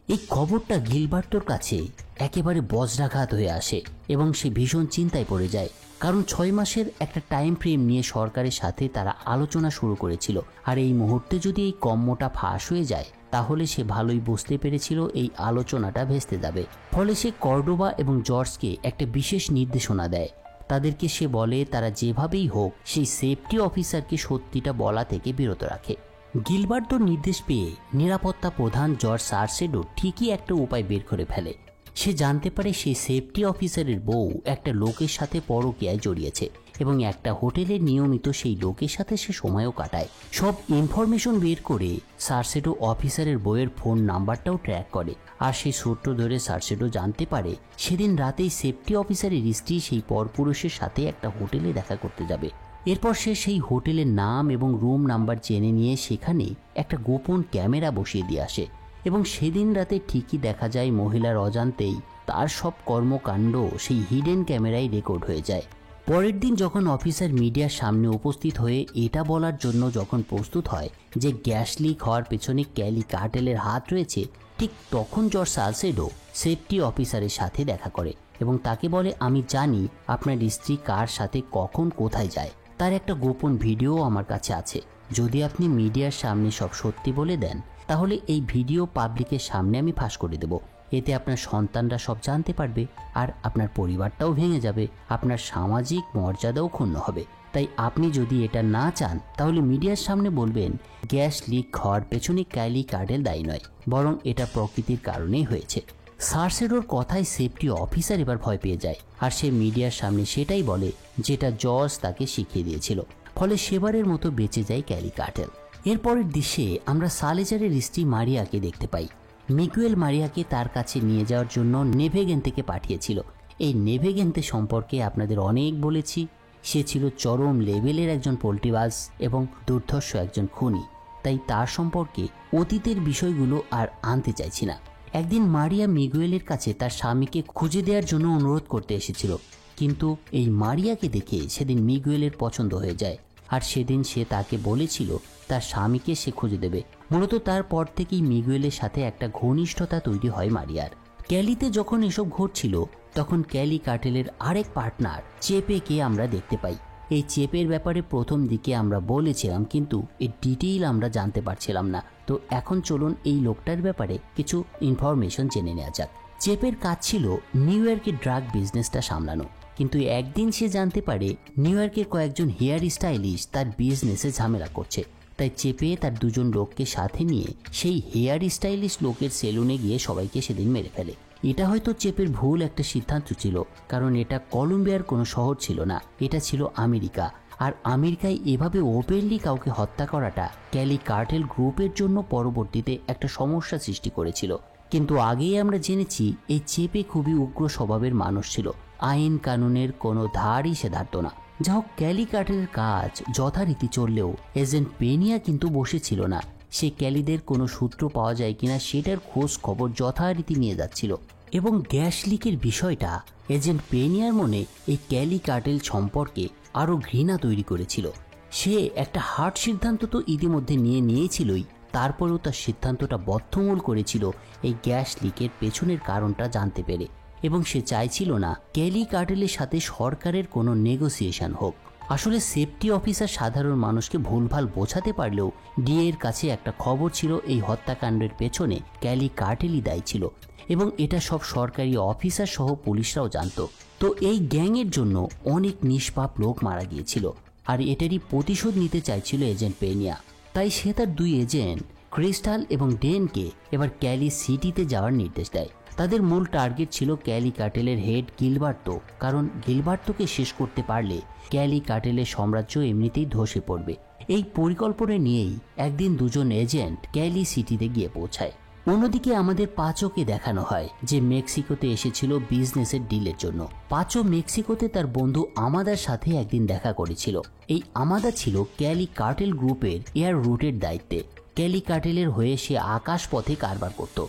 এই খবরটা গিলবার্টোর কাছে একেবারে বজ্রাঘাত হয়ে আসে এবং সে ভীষণ চিন্তায় পড়ে যায়, কারণ 6 মাসের একটা টাইম ফ্রেম নিয়ে সরকারের সাথে তারা আলোচনা শুরু করেছিল। আর এই মুহূর্তে যদি এই কম্মটা ফাঁস হয়ে যায় তাহলে সে ভালোই বুঝতে পেরেছিল এই আলোচনাটা ভেস্তে যাবে। ফলে সে কর্ডোবা এবং জর্জকে একটা বিশেষ নির্দেশনা দেয়। তাদেরকে সে বলে তারা যেভাবেই হোক সেই সেফটি অফিসারকে সত্যিটা বলা থেকে বিরত রাখে। গিলবার্টোর নির্দেশ পেয়ে নিরাপত্তা প্রধান জর্জ সারসেডো ঠিকই একটা উপায় বের করে ফেলে। সে জানতে পারে সেই সেফটি অফিসারের বউ একটা লোকের সাথে পরকীয়ায় জড়িয়েছে এবং একটা হোটেলে নিয়মিত সেই লোকের সাথে সে সময়ও কাটায়। সব ইনফরমেশন বের করে সারসেডো অফিসারের বউয়ের ফোন নাম্বারটাও ট্র্যাক করে। আর সেই সূত্র ধরে সারসেডো জানতে পারে সেদিন রাতেই সেফটি অফিসারের স্ত্রী সেই পরপুরুষের সাথে একটা হোটেলে দেখা করতে যাবে। এরপর সে সেই হোটেলের নাম এবং রুম নাম্বার জেনে নিয়ে সেখানে একটা গোপন ক্যামেরা বসিয়ে দিয়ে আসে এবং সেদিন রাতে ঠিকই দেখা যায় মহিলার অজান্তেই তার সব কর্মকাণ্ড সেই হিডেন ক্যামেরায় রেকর্ড হয়ে যায়। পরের দিন যখন অফিসার মিডিয়ার সামনে উপস্থিত হয়ে এটা বলার জন্য যখন প্রস্তুত হয় যে গ্যাস লিক হওয়ার পেছনে ক্যালি কার্টেলের হাত রয়েছে, ঠিক তখন জর্জ সালসেডো সেফটি অফিসারের সাথে দেখা করে এবং তাকে বলে আমি জানি আপনার স্ত্রী কার সাথে কখন কোথায় যায়, তার একটা গোপন ভিডিও আমার কাছে আছে। যদি আপনি মিডিয়ার সামনে সব সত্যি বলে দেন তাহলে এই ভিডিও পাবলিকের সামনে আমি ফাঁস করে দেব। এতে আপনার সন্তানরা সব জানতে পারবে আর আপনার পরিবারটাও ভেঙে যাবে, আপনার সামাজিক মর্যাদাও ক্ষুণ্ণ হবে। তাই আপনি যদি এটা না চান তাহলে মিডিয়ার সামনে বলবেন গ্যাস লিক হওয়ার পেছনে ক্যালি কার্টেল দায়ী নয়, বরং এটা প্রকৃতির কারণেই হয়েছে। সারসেডোর কথায় সেফটি অফিসার এবার ভয় পেয়ে যায় আর সে মিডিয়ার সামনে সেটাই বলে যেটা জর্জ তাকে শিখিয়ে দিয়েছিল। ফলে সেবারের মতো বেঁচে যায় ক্যালি কার্টেল। এরপরের দৃশ্যে আমরা সালেজারের স্ত্রী মারিয়াকে দেখতে পাই। মিগুয়েল মারিয়াকে তার কাছে নিয়ে যাওয়ার জন্য নেভেগেন্তেকে পাঠিয়েছিল। এই নেভেগেন্তে সম্পর্কে আপনাদের অনেক বলেছি। সে ছিল চরম লেভেলের একজন পোল্ট্রিবাজ এবং দুর্ধর্ষ একজন খুনি, তাই তার সম্পর্কে অতীতের বিষয়গুলো আর আনতে চাইছি না। একদিন মারিয়া মিগুয়েলের কাছে তার স্বামীকে খুঁজে দেওয়ার জন্য অনুরোধ করতে এসেছিল, কিন্তু এই মারিয়াকে দেখে সেদিন মিগুয়েলের পছন্দ হয়ে যায় আর সেদিন সে তাকে বলেছিল তার স্বামীকে সে খুঁজে দেবে। মূলত তারপর থেকেই মিগুয়েলের সাথে একটা ঘনিষ্ঠতা তৈরি হয় মারিয়ার। ক্যালিতে যখন এসব ঘটছিল তখন ক্যালি কার্টেলের আরেক পার্টনার চেপেকে আমরা দেখতে পাই। এই চেপের ব্যাপারে প্রথম দিকে আমরা বলেছিলাম, কিন্তু এর ডিটেইল আমরা জানতে পারছিলাম না। তো এখন চলুন এই লোকটার ব্যাপারে কিছু ইনফরমেশন জেনে নেওয়া যাক। চেপের কাজ ছিল নিউ ইয়র্কের ড্রাগ বিজনেসটা সামলানো, কিন্তু একদিন সে জানতে পারে নিউ ইয়র্কের কয়েকজন হেয়ার স্টাইলিস্ট তার বিজনেসে ঝামেলা করছে। তাই চেপে তার দুজন লোককে সাথে নিয়ে সেই হেয়ার স্টাইলিস্ট লোকের সেলুনে গিয়ে সবাইকে সেদিন মেরে ফেলে। এটা হয়তো চেপের ভুল একটা সিদ্ধান্ত ছিল, কারণ এটা কলম্বিয়ার কোনো শহর ছিল না, এটা ছিল আমেরিকা। আর আমেরিকায় এভাবে ওপেনলি কাউকে হত্যা করাটা ক্যালি কার্টেল গ্রুপের জন্য পরবর্তীতে একটা সমস্যা সৃষ্টি করেছিল। কিন্তু আগেই আমরা জেনেছি এই চেপে খুবই উগ্র স্বভাবের মানুষ ছিল, আইন কানুনের কোনো ধারই সে ধারত না। যা হোক, ক্যালি কার্টেলের কাজ যথারীতি চললেও এজেন্ট পেনিয়া কিন্তু বসেছিল না। সে ক্যালিদের কোনো সূত্র পাওয়া যায় কিনা সেটার খোঁজ খবর যথারীতি নিয়ে যাচ্ছিল এবং গ্যাস লিকের বিষয়টা এজেন্ট পেনিয়ার মনে এই ক্যালি কার্টেল সম্পর্কে আরও ঘৃণা তৈরি করেছিল। সে একটা হার্ড সিদ্ধান্ত তো ইতিমধ্যে নিয়েছিলই, তারপরেও তার সিদ্ধান্তটা বদ্ধমূল করেছিল এই গ্যাস লিকের পেছনের কারণটা জানতে পেরে, এবং সে চাইছিল না ক্যালি কার্টেলের সাথে সরকারের কোনো নেগোসিয়েশন হোক। আসলে সেফটি অফিসার সাধারণ মানুষকে ভুলভাল বোঝাতে পারলেও ডিএ এর কাছে একটা খবর ছিল এই হত্যাকাণ্ডের পেছনে ক্যালি কার্টেলই দায়ী ছিল, এবং এটা সব সরকারি অফিসার সহ পুলিশরাও জানত। তো এই গ্যাংয়ের জন্য অনেক নিষ্পাপ লোক মারা গিয়েছিল, আর এটারই প্রতিশোধ নিতে চাইছিল এজেন্ট পেনিয়া। তাই সে তার 2 এজেন্ট ক্রিস্টাল এবং ডেনকে এবার ক্যালি সিটিতে যাওয়ার নির্দেশ দেয়। তাদের মূল টার্গেট ছিল ক্যালি কার্টেলের হেড গিলবার্তো, কারণ গিলবার্তোকে শেষ করতে পারলে ক্যালি কার্টেলের সাম্রাজ্য এমনিতেই ধসে পড়বে। এই পরিকল্পনা নিয়েই একদিন দুজন এজেন্ট ক্যালি সিটিতে গিয়ে পৌঁছায়। অন্যদিকে আমাদের পাঁচোকে দেখানো হয় যে মেক্সিকোতে এসেছিল বিজনেসের ডিলের জন্য। পাঁচো মেক্সিকোতে তার বন্ধু আমাদার সাথে একদিন দেখা করেছিল। এই আমাদা ছিল ক্যালি কার্টেল গ্রুপের এয়ার রুটের দায়িত্বে। ক্যালি কার্টেলের হয়ে সে আকাশ পথে কারবার করত।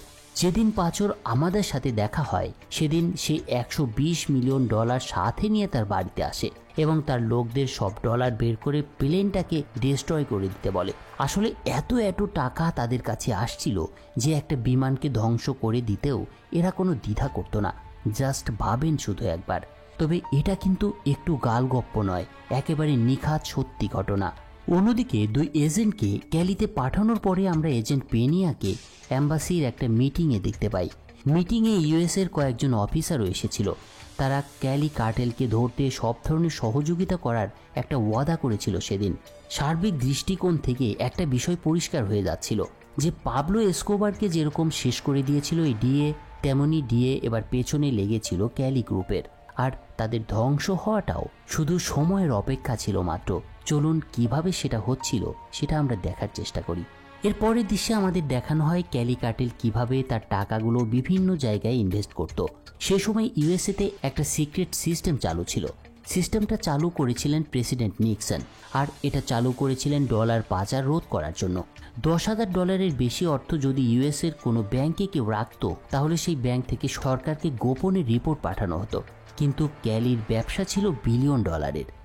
যেদিন পাঁচোর আমাদের সাথে দেখা হয় সেদিন সে $120 মিলিয়ন সাথে নিয়ে তার বাড়িতে আসে এবং তার লোকদের সব ডলার বের করে প্লেনটাকে ডিস্ট্রয় করে দিতে বলে। আসলে এত টাকা তাদের কাছে আসছিল যে একটা বিমানকে ধ্বংস করে দিতেও এরা কোনো দ্বিধা করতো না। জাস্ট ভাবেন শুধু একবার। তবে এটা কিন্তু একটু গালগপ্প নয়, একেবারে নিখাত সত্যি ঘটনা। অন্যদিকে 2 এজেন্টকে ক্যালিতে পাঠানোর পরে আমরা এজেন্ট পেনিয়াকে অ্যাম্বাসির একটা মিটিংয়ে দেখতে পাই। মিটিংয়ে ইউএস এর কয়েকজন অফিসারও এসেছিল। তারা ক্যালি কার্টেলকে ধরতে সব ধরনের সহযোগিতা করার একটা ওয়াদা করেছিল সেদিন। সার্বিক দৃষ্টিকোণ থেকে একটা বিষয় পরিষ্কার হয়ে যাচ্ছিল যে পাবলো এসকোবারকে যেরকম শেষ করে দিয়েছিল এই ডিএ, তেমনি ডিএ এবার পেছনে লেগেছিল ক্যালি গ্রুপের, আর তাদের ধ্বংস হওয়াটাও শুধু সময়ের অপেক্ষা ছিল মাত্র। চলুন কিভাবে সেটা হচ্ছিল সেটা আমরা দেখার চেষ্টা করি। এর পরের দৃশ্যে আমাদের দেখানো হয় ক্যালি কার্টেল কিভাবে তার টাকাগুলো বিভিন্ন জায়গায় ইনভেস্ট করত। সে সময় ইউএসএতে একটা সিক্রেট সিস্টেম চালু ছিল। সিস্টেমটা চালু করেছিলেন প্রেসিডেন্ট নিক্সন, আর এটা চালু করেছিলেন ডলার পাচার রোধ করার জন্য। $10,000 বেশি অর্থ যদি ইউএস এর কোনো ব্যাংকে কেউ রাখতো তাহলে সেই ব্যাংক থেকে সরকারকে গোপনে রিপোর্ট পাঠানো হতো। কিন্তু ক্যালির ব্যবসা ছিল $1 বিলিয়ন,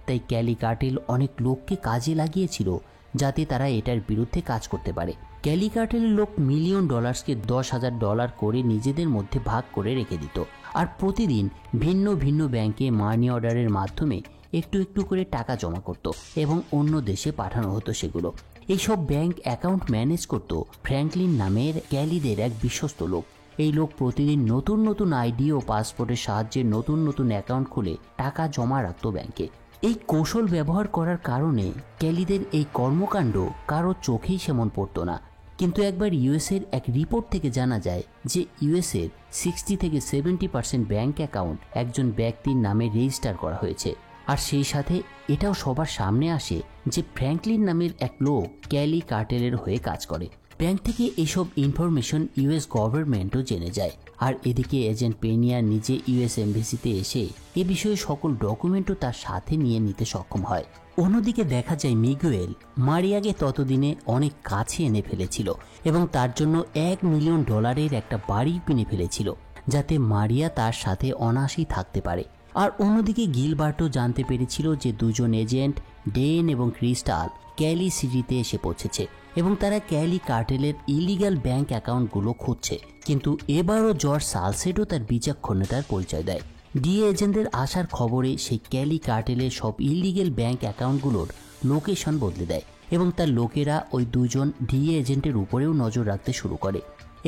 তাই ক্যালি কার্টেল অনেক লোককে কাজে লাগিয়েছিল যাতে তারা এটার বিরুদ্ধে কাজ করতে পারে। ক্যালি কার্টেলের লোক $1 মিলিয়ন $10,000 করে নিজেদের মধ্যে ভাগ করে রেখে দিত, আর প্রতিদিন ভিন্ন ভিন্ন ব্যাংকে মানি অর্ডারের মাধ্যমে একটু একটু করে টাকা জমা করত এবং অন্য দেশে পাঠানো হতো সেগুলো। এইসব ব্যাংক অ্যাকাউন্ট ম্যানেজ করত ফ্র্যাঙ্কলিন নামের ক্যালিদের এক বিশ্বস্ত লোক। এই লোক প্রতিদিন নতুন নতুন আইডি ও পাসপোর্টের সাহায্যে নতুন নতুন অ্যাকাউন্ট খুলে টাকা জমা রাখত ব্যাংকে। এই কৌশল ব্যবহার করার কারণে ক্যালিদের এই কর্মকাণ্ড কারো চোখেই সেমন পড়তো না। কিন্তু একবার ইউএসএর এক রিপোর্ট থেকে জানা যায় যে ইউএসএর 60 থেকে 70% ব্যাংক অ্যাকাউন্ট একজন ব্যক্তির নামে রেজিস্টার করা হয়েছে। আর সেই সাথে এটাও সবার সামনে আসে যে ফ্র্যাঙ্কলিন নামের এক লোক ক্যালি কার্টেলের হয়ে কাজ করে। ব্যাংক থেকে এসব ইনফরমেশন ইউএস গভর্নমেন্টও জেনে যায়, আর এদিকে এজেন্ট পেনিয়া নিজে ইউএস এমবেসিতে এসে এ বিষয়ে সকল ডকুমেন্টও তার সাথে নিয়ে নিতে সক্ষম হয়। অন্যদিকে দেখা যায় মিগুয়েল মারিয়াকে ততদিনে অনেক কাছে এনে ফেলেছিল এবং তার জন্য $1 মিলিয়ন একটা বাড়ি কিনে ফেলেছিল যাতে মারিয়া তার সাথে অনায়াসেই থাকতে পারে। আর অন্যদিকে গিলবার্টো জানতে পেরেছিল যে দুজন এজেন্ট ডেন এবং ক্রিস্টাল ক্যালি সিটিতে এসে পৌঁছেছে এবং তারা ক্যালি কার্টেলের ইলিগাল ব্যাংক অ্যাকাউন্টগুলো খুঁজছে। কিন্তু এবারও জর্জ সালসেডও তার বিচক্ষণতার পরিচয় দেয়। ডিএ এজেন্টদের আসার খবরে সেই ক্যালি কার্টেলের সব ইলিগেল ব্যাংক অ্যাকাউন্টগুলোর লোকেশন বদলে দেয় এবং তার লোকেরা ওই দুজন ডিএ এজেন্টের উপরেও নজর রাখতে শুরু করে।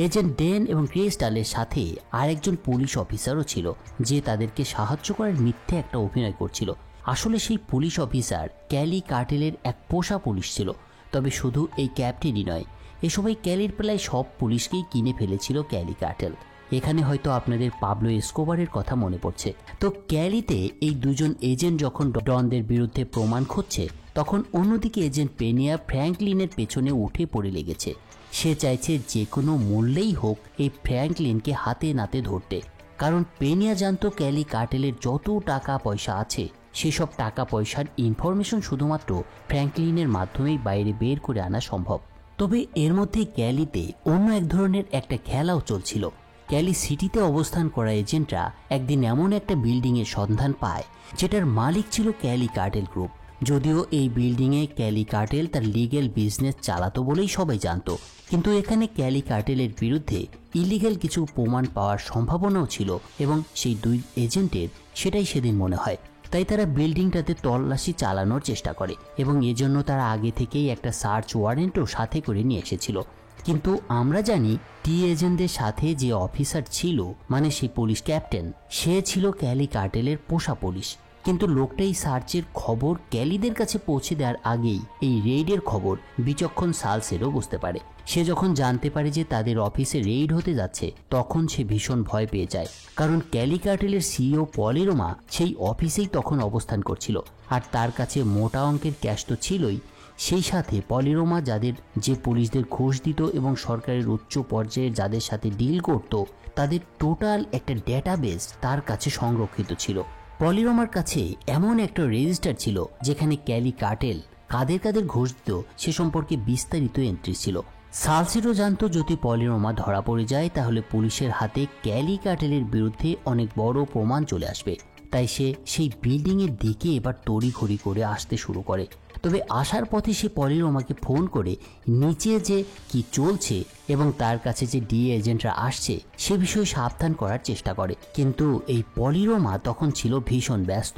এজেন্ট ডেন এবং ক্রিস্টালের সাথে আরেকজন পুলিশ অফিসারও ছিল যে তাদেরকে সাহায্য করার মিথ্যে একটা অভিনয় করছিল। আসলে সেই পুলিশ অফিসার ক্যালি কার্টেলের এক পোষা পুলিশ ছিল। তবে শুধু এই ক্যাপ্টেনই নয়, এ সময় ক্যালির প্রায় সব পুলিশকেই কিনে ফেলেছিল ক্যালি কার্টেল। এখানে হয়তো আপনাদের পাবলো এসকোবারের কথা মনে পড়ছে। তো ক্যালিতে এই দুজন এজেন্ট যখন ডনদের বিরুদ্ধে প্রমাণ খুঁজছে, তখন অন্যদিকে এজেন্ট পেনিয়া ফ্র্যাঙ্কলিনের পেছনে উঠে পড়ে লেগেছে। সে চাইছে যে কোনো মূল্যেই হোক এই ফ্র্যাঙ্কলিনকে হাতে নাতে ধরতে, কারণ পেনিয়া জানতো ক্যালি কার্টেলের যত টাকা পয়সা আছে সেসব টাকা পয়সার ইনফরমেশন শুধুমাত্র ফ্র্যাঙ্কলিনের মাধ্যমেই বাইরে বের করে আনা সম্ভব। তবে এর মধ্যে ক্যালিতে অন্য এক ধরনের একটা খেলাও চলছিল। ক্যালি সিটিতে অবস্থান করা এজেন্টরা একদিন এমন একটা বিল্ডিংয়ের সন্ধান পায় যেটার মালিক ছিল ক্যালি কার্টেল গ্রুপ। যদিও এই বিল্ডিংয়ে ক্যালি কার্টেল তার লিগ্যাল বিজনেস চালাতো বলেই সবাই জানতো, কিন্তু এখানে ক্যালি কার্টেলের বিরুদ্ধে ইলিগ্যাল কিছু প্রমাণ পাওয়ার সম্ভাবনাও ছিল এবং সেই দুই এজেন্টের সেটাই সেদিন মনে হয়। তাই তারা বিল্ডিংটাতে তল্লাশি চালানোর চেষ্টা করে এবং এজন্য তারা আগে থেকেই একটা সার্চ ওয়ারেন্টও সাথে করে নিয়ে এসেছিল। কিন্তু আমরা জানি টি এজেন্টদের সাথে যে অফিসার ছিল, মানে সেই পুলিশ ক্যাপ্টেন, সে ছিল ক্যালি কার্টেলের পোষা পুলিশ। কিন্তু লোকটা এই সার্চের খবর ক্যালিদের কাছে পৌঁছে দেওয়ার আগেই এই রেইডের খবর বিচক্ষণ সালসেরও বুঝতে পারে। সে যখন জানতে পারে যে তাদের অফিসে রেইড হতে যাচ্ছে, তখন সে ভীষণ ভয় পেয়ে যায়, কারণ ক্যালি কার্টেলের সিইও পলিরোমা সেই অফিসেই তখন অবস্থান করছিল আর তার কাছে মোটা অঙ্কের ক্যাশ তো ছিলই। সেই সাথে পলিরোমা যাদের যে পুলিশদের ঘুষ দিত এবং সরকারের উচ্চ পর্যায়ে যাদের সাথে ডিল করত, তাদের টোটাল একটা ডেটাবেস তার কাছে সংরক্ষিত ছিল। পলিরোমার কাছে এমন একটা রেজিস্টার ছিল যেখানে ক্যালি কার্টেল কাদের কাদের ঘুষ দিত সে সম্পর্কে বিস্তারিত এন্ট্রি ছিল। সালসেরও জানতো যদি পলিরোমা ধরা পড়ে যায় তাহলে পুলিশের হাতে ক্যালি কার্টেলের বিরুদ্ধে অনেক বড় প্রমাণ চলে আসবে। তাই সে সেই বিল্ডিংয়ের দিকে এবার তড়িঘড়ি করে আসতে শুরু করে। তবে আসার পথে সে পলিরোমাকে ফোন করে নিচে যে কি চলছে এবং তার কাছে যে ডিএ এজেন্টরা আসছে সে বিষয়ে সাবধান করার চেষ্টা করে। কিন্তু এই পলিরোমা তখন ছিল ভীষণ ব্যস্ত,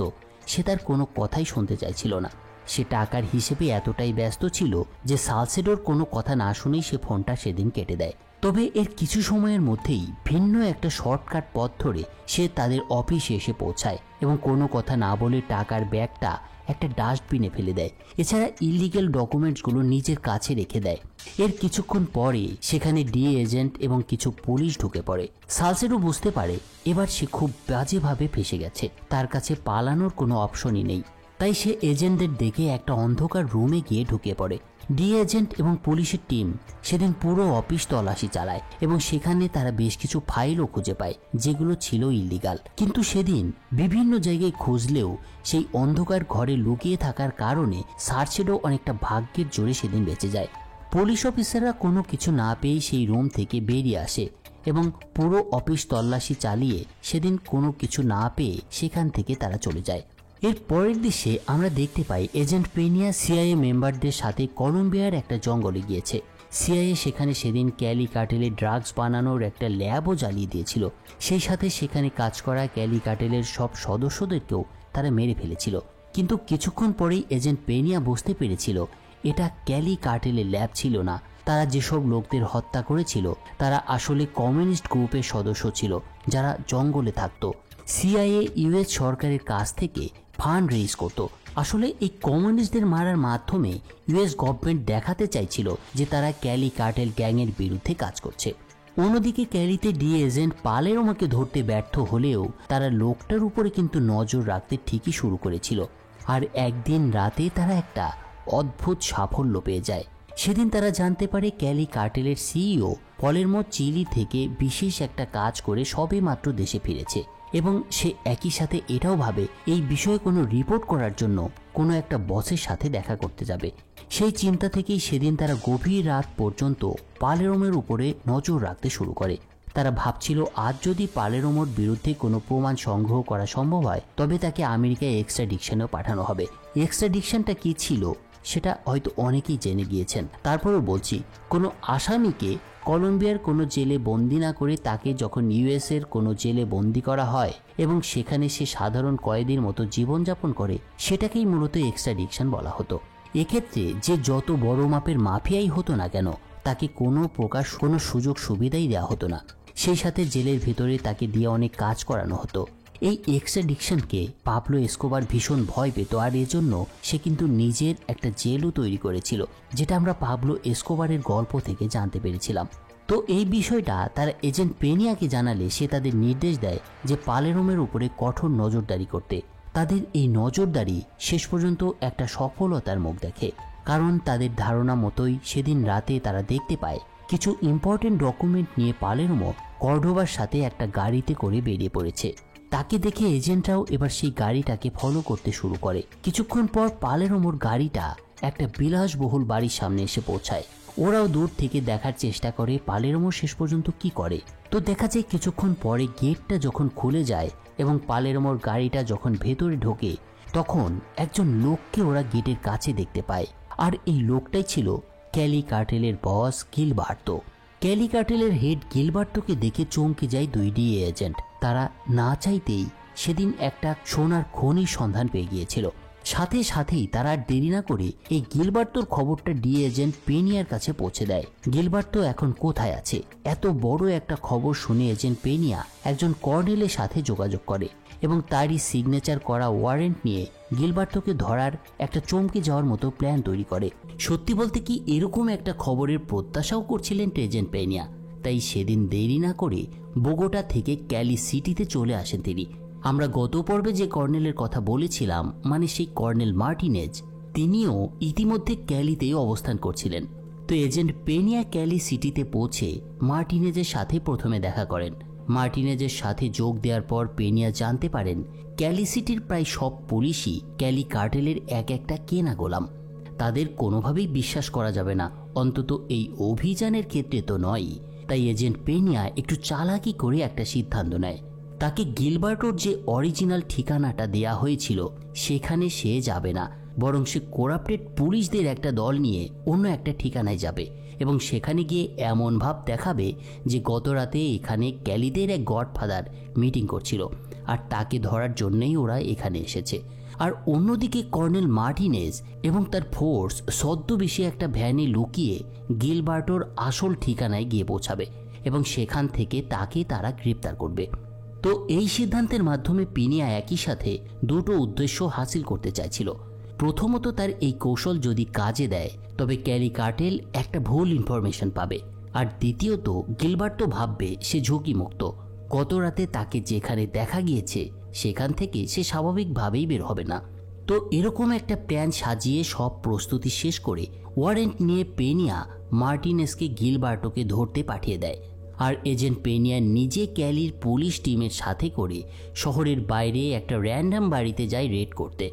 সে তার কোনো কথাই শুনতে চাইছিল না। সে টাকার হিসেবে এতটাই ব্যস্ত ছিল যে সালসেডোর কোনো কথা না শুনেই সে ফোনটা সেদিন কেটে দেয়। তবে এর কিছু সময়ের মধ্যেই ভিন্ন একটা শর্টকাট পথ ধরে সে তাদের অফিসে এসে পৌঁছায় এবং কোনো কথা না বলে টাকার ব্যাগটা একটা ডাস্টবিনে ফেলে দেয়। এছাড়া ইলিগ্যাল ডকুমেন্টসগুলো নিজের কাছে রেখে দেয়। এর কিছুক্ষণ পরে সেখানে ডিএ এজেন্ট এবং কিছু পুলিশ ঢুকে পড়ে। সালসেডো বুঝতে পারে এবার সে খুব বাজেভাবে ফেসে গেছে, তার কাছে পালানোর কোনো অপশনই নেই। তাই সে এজেন্টদের দেখে একটা অন্ধকার রুমে গিয়ে ঢুকে পড়ে। ডিএ এজেন্ট এবং পুলিশের টিম সেদিন পুরো অফিস তল্লাশি চালায় এবং সেখানে তারা বেশ কিছু ফাইলও খুঁজে পায় যেগুলো ছিল ইলিগাল। কিন্তু সেদিন বিভিন্ন জায়গায় খুঁজলেও সেই অন্ধকার ঘরে লুকিয়ে থাকার কারণে সার্চেডও অনেকটা ভাগ্যের জোরে সেদিন বেঁচে যায়। পুলিশ অফিসাররা কোনো কিছু না পেয়ে সেই রুম থেকে বেরিয়ে আসে এবং পুরো অফিস তল্লাশি চালিয়ে সেদিন কোনো কিছু না পেয়ে সেখান থেকে তারা চলে যায়। এর পরের দৃশ্যে আমরা দেখতে পাই এজেন্ট পেনিয়া সিআইএ মেম্বারদের সাথে কলম্বিয়ার একটা জঙ্গলে গিয়েছে। সিআইএ সেখানে সেদিন ক্যালি কার্টেলের ড্রাগস বানানোর একটা ল্যাবও জ্বালিয়ে দিয়েছিল। সেই সাথে সেখানে কাজ করা ক্যালি কার্টেলের সব সদস্যদেরকেও তারা মেরে ফেলেছিল। কিন্তু কিছুক্ষণ পরেই এজেন্ট পেনিয়া বুঝতে পেরেছিল এটা ক্যালি কার্টেলের ল্যাব ছিল না। তারা যেসব লোকদের হত্যা করেছিল তারা আসলে কমিউনিস্ট গ্রুপের সদস্য ছিল যারা জঙ্গলে থাকতো। সিআইএ ইউএস সরকারের কাছ থেকে ফান্ড রেজ করত। আসলে এই কমিউনিস্টদের মারার মাধ্যমে ইউএস গভর্নমেন্ট দেখাতে চাইছিল যে তারা ক্যালি কার্টেল গ্যাংয়ের বিরুদ্ধে কাজ করছে। অন্যদিকে ক্যালিতে ডিএ এজেন্ট পালেরোমাকে ধরতে ব্যর্থ হলেও তারা লোকটার উপরে কিন্তু নজর রাখতে ঠিকই শুরু করেছিল। আর একদিন রাতে তারা একটা অদ্ভুত সাফল্য পেয়ে যায়। সেদিন তারা জানতে পারে ক্যালি কার্টেলের সিইও পলেরমো চিলি থেকে বিশেষ একটা কাজ করে সবে মাত্র দেশে ফিরেছে এবং সে একই সাথে এটাও ভাবে এই বিষয়ে কোনো রিপোর্ট করার জন্য কোনো একটা বসের সাথে দেখা করতে যাবে। সেই চিন্তা থেকেই সেদিন তারা গভীর রাত পর্যন্ত পালেরোমের উপরে নজর রাখতে শুরু করে। তারা ভাবছিল আজ যদি পালেরোমোর বিরুদ্ধে কোনো প্রমাণ সংগ্রহ করা সম্ভব হয় তবে তাকে আমেরিকায় এক্সট্রাডিকশনেও পাঠানো হবে। এক্সট্রাডিকশনটা কি ছিল সেটা হয়তো অনেকেই জেনে গিয়েছেন, তারপরও বলছি, কোনো আসামিকে কলম্বিয়ার কোনো জেলে বন্দি না করে তাকে যখন ইউএসের কোনো জেলে বন্দি করা হয় এবং সেখানে সে সাধারণ কয়েদির মতো জীবনযাপন করে, সেটাকেই মূলত এক্সট্রাডিকশন বলা হতো। এক্ষেত্রে যে যত বড় মাপের মাফিয়াই হতো না কেন তাকে কোনো প্রকার কোনো সুযোগ সুবিধাই দেওয়া হতো না। সেই সাথে জেলের ভেতরে তাকে দিয়ে অনেক কাজ করানো হতো। এই এক্সট্রাডিকশনকে পাবলো এসকোবার ভীষণ ভয় পেত আর এজন্য সে কিন্তু নিজের একটা জেলও তৈরি করেছিল, যেটা আমরা পাবলো এসকোবারের গল্প থেকে জানতে পেরেছিলাম। তো এই বিষয়টা তারা এজেন্ট পেনিয়াকে জানালে সে তাদের নির্দেশ দেয় যে পালেরোমের উপরে কঠোর নজরদারি করতে। তাদের এই নজরদারি শেষ পর্যন্ত একটা সফলতার মুখ দেখে, কারণ তাদের ধারণা মতোই সেদিন রাতে তারা দেখতে পায় কিছু ইম্পর্টেন্ট ডকুমেন্ট নিয়ে পালেরোমো কর্ডোবার সাথে একটা গাড়িতে করে বেরিয়ে পড়েছে। তাকে দেখে এজেন্টরাও এবার সেই গাড়িটাকে ফলো করতে শুরু করে। কিছুক্ষণ পর পালেরোমোর গাড়িটা একটা বিলাসবহুল বাড়ির সামনে এসে পৌঁছায়। ওরাও দূর থেকে দেখার চেষ্টা করে পালেরোমো শেষ পর্যন্ত কি করে। তো দেখা যায় কিছুক্ষণ পরে গেটটা যখন খুলে যায় এবং পালেরোমোর গাড়িটা যখন ভেতরে ঢোকে তখন একজন লোককে ওরা গেটের কাছে দেখতে পায়, আর এই লোকটাই ছিল ক্যালি কার্টেলের বস গিলবার্তো। ক্যালি কার্টেলের হেড গিলবার্তোকে দেখে চমকে যায় দুই ডিএ এজেন্ট। তারা না চাইতেই সেদিন একটা সোনার খনির সন্ধান পেয়ে গিয়েছিল। সাথে সাথেই তারা আর দেরি না করে এই গিলবার্তোর খবরটা ডিএ এজেন্ট পেনিয়ার কাছে পৌঁছে দেয়। গিলবার্তো এখন কোথায় আছে এত বড় একটা খবর শুনে এজেন্ট পেনিয়া একজন কর্নেলের সাথে যোগাযোগ করে এবং তারই সিগনেচার করা ওয়ারেন্ট নিয়ে গিলবার্তোকে ধরার একটা চমকে যাওয়ার মতো প্ল্যান তৈরি করে। সত্যি বলতে কি এরকম একটা খবরের প্রত্যাশাও করছিলেন এজেন্ট পেনিয়া। তাই সেদিন দেরি না করে বোগোটা থেকে ক্যালি সিটিতে চলে আসেন তিনি। আমরা গত পর্বে যে কর্নেলের কথা বলেছিলাম, মানে সেই কর্নেল মার্টিনেজ, তিনিও ইতিমধ্যে ক্যালিতেই অবস্থান করছিলেন। তো এজেন্ট পেনিয়া ক্যালি সিটিতে পৌঁছে মার্টিনেজের সাথে প্রথমে দেখা করেন। মার্টিনেজের সাথে যোগ দেওয়ার পর পেনিয়া জানতে পারেন ক্যালি সিটির প্রায় সব পুলিশই ক্যালি কার্টেলের এক একটা কেনা গোলাম। তাদের কোনোভাবেই বিশ্বাস করা যাবে না, অন্তত এই অভিযানের ক্ষেত্রে তো নয়। তাই এজেন্ট পেনিয়া একটু চালাকি করে একটা সিদ্ধান্ত নেয়। তাকে গিলবার্টোর যে অরিজিনাল ঠিকানাটা দেয়া হয়েছিল সেখানে সে যাবে না, বরং সে করাপ্টেড পুলিশদের একটা দল নিয়ে অন্য একটা ঠিকানায় যাবে এবং সেখানে গিয়ে এমন ভাব দেখাবে যে গত রাতে এখানে ক্যালিদের এক গডফাদার মিটিং করছিল আর তাকে ধরার জন্যই ওরা এখানে এসেছে। আর অন্যদিকে কর্নেল মার্টিনেজ এবং তার ফোর্স ছদ্মবেশে একটা ভ্যানে লুকিয়ে গিলবার্টোর আসল ঠিকানায় গিয়ে পৌঁছাবে এবং সেখান থেকে তাকে তারা গ্রেপ্তার করবে। তো এই সিদ্ধান্তের মাধ্যমে পেনিয়া একই সাথে দুটো উদ্দেশ্য হাসিল করতে চাইছিল। প্রথমত, তার এই কৌশল যদি কাজে দেয় তবে ক্যালি কার্টেল একটা ভুল ইনফরমেশন পাবে, আর দ্বিতীয়ত গিলবার্তো ভাববে সে ঝুঁকিমুক্ত। গত রাতে তাকে যেখানে দেখা গিয়েছে সেখান থেকে সে স্বাভাবিকভাবেই বের হবে না। তো এরকম একটা প্ল্যান সাজিয়ে সব প্রস্তুতি শেষ করে ওয়ারেন্ট নিয়ে পেনিয়া মার্টিনেজকে গিলবার্টোকে ধরতে পাঠিয়ে দেয়। আর এজেন্ট পেনিয়া নিজে ক্যালির পুলিশ টিমের সাথে করে শহরের বাইরে একটা র্যান্ডাম বাড়িতে যায় রেড করতে।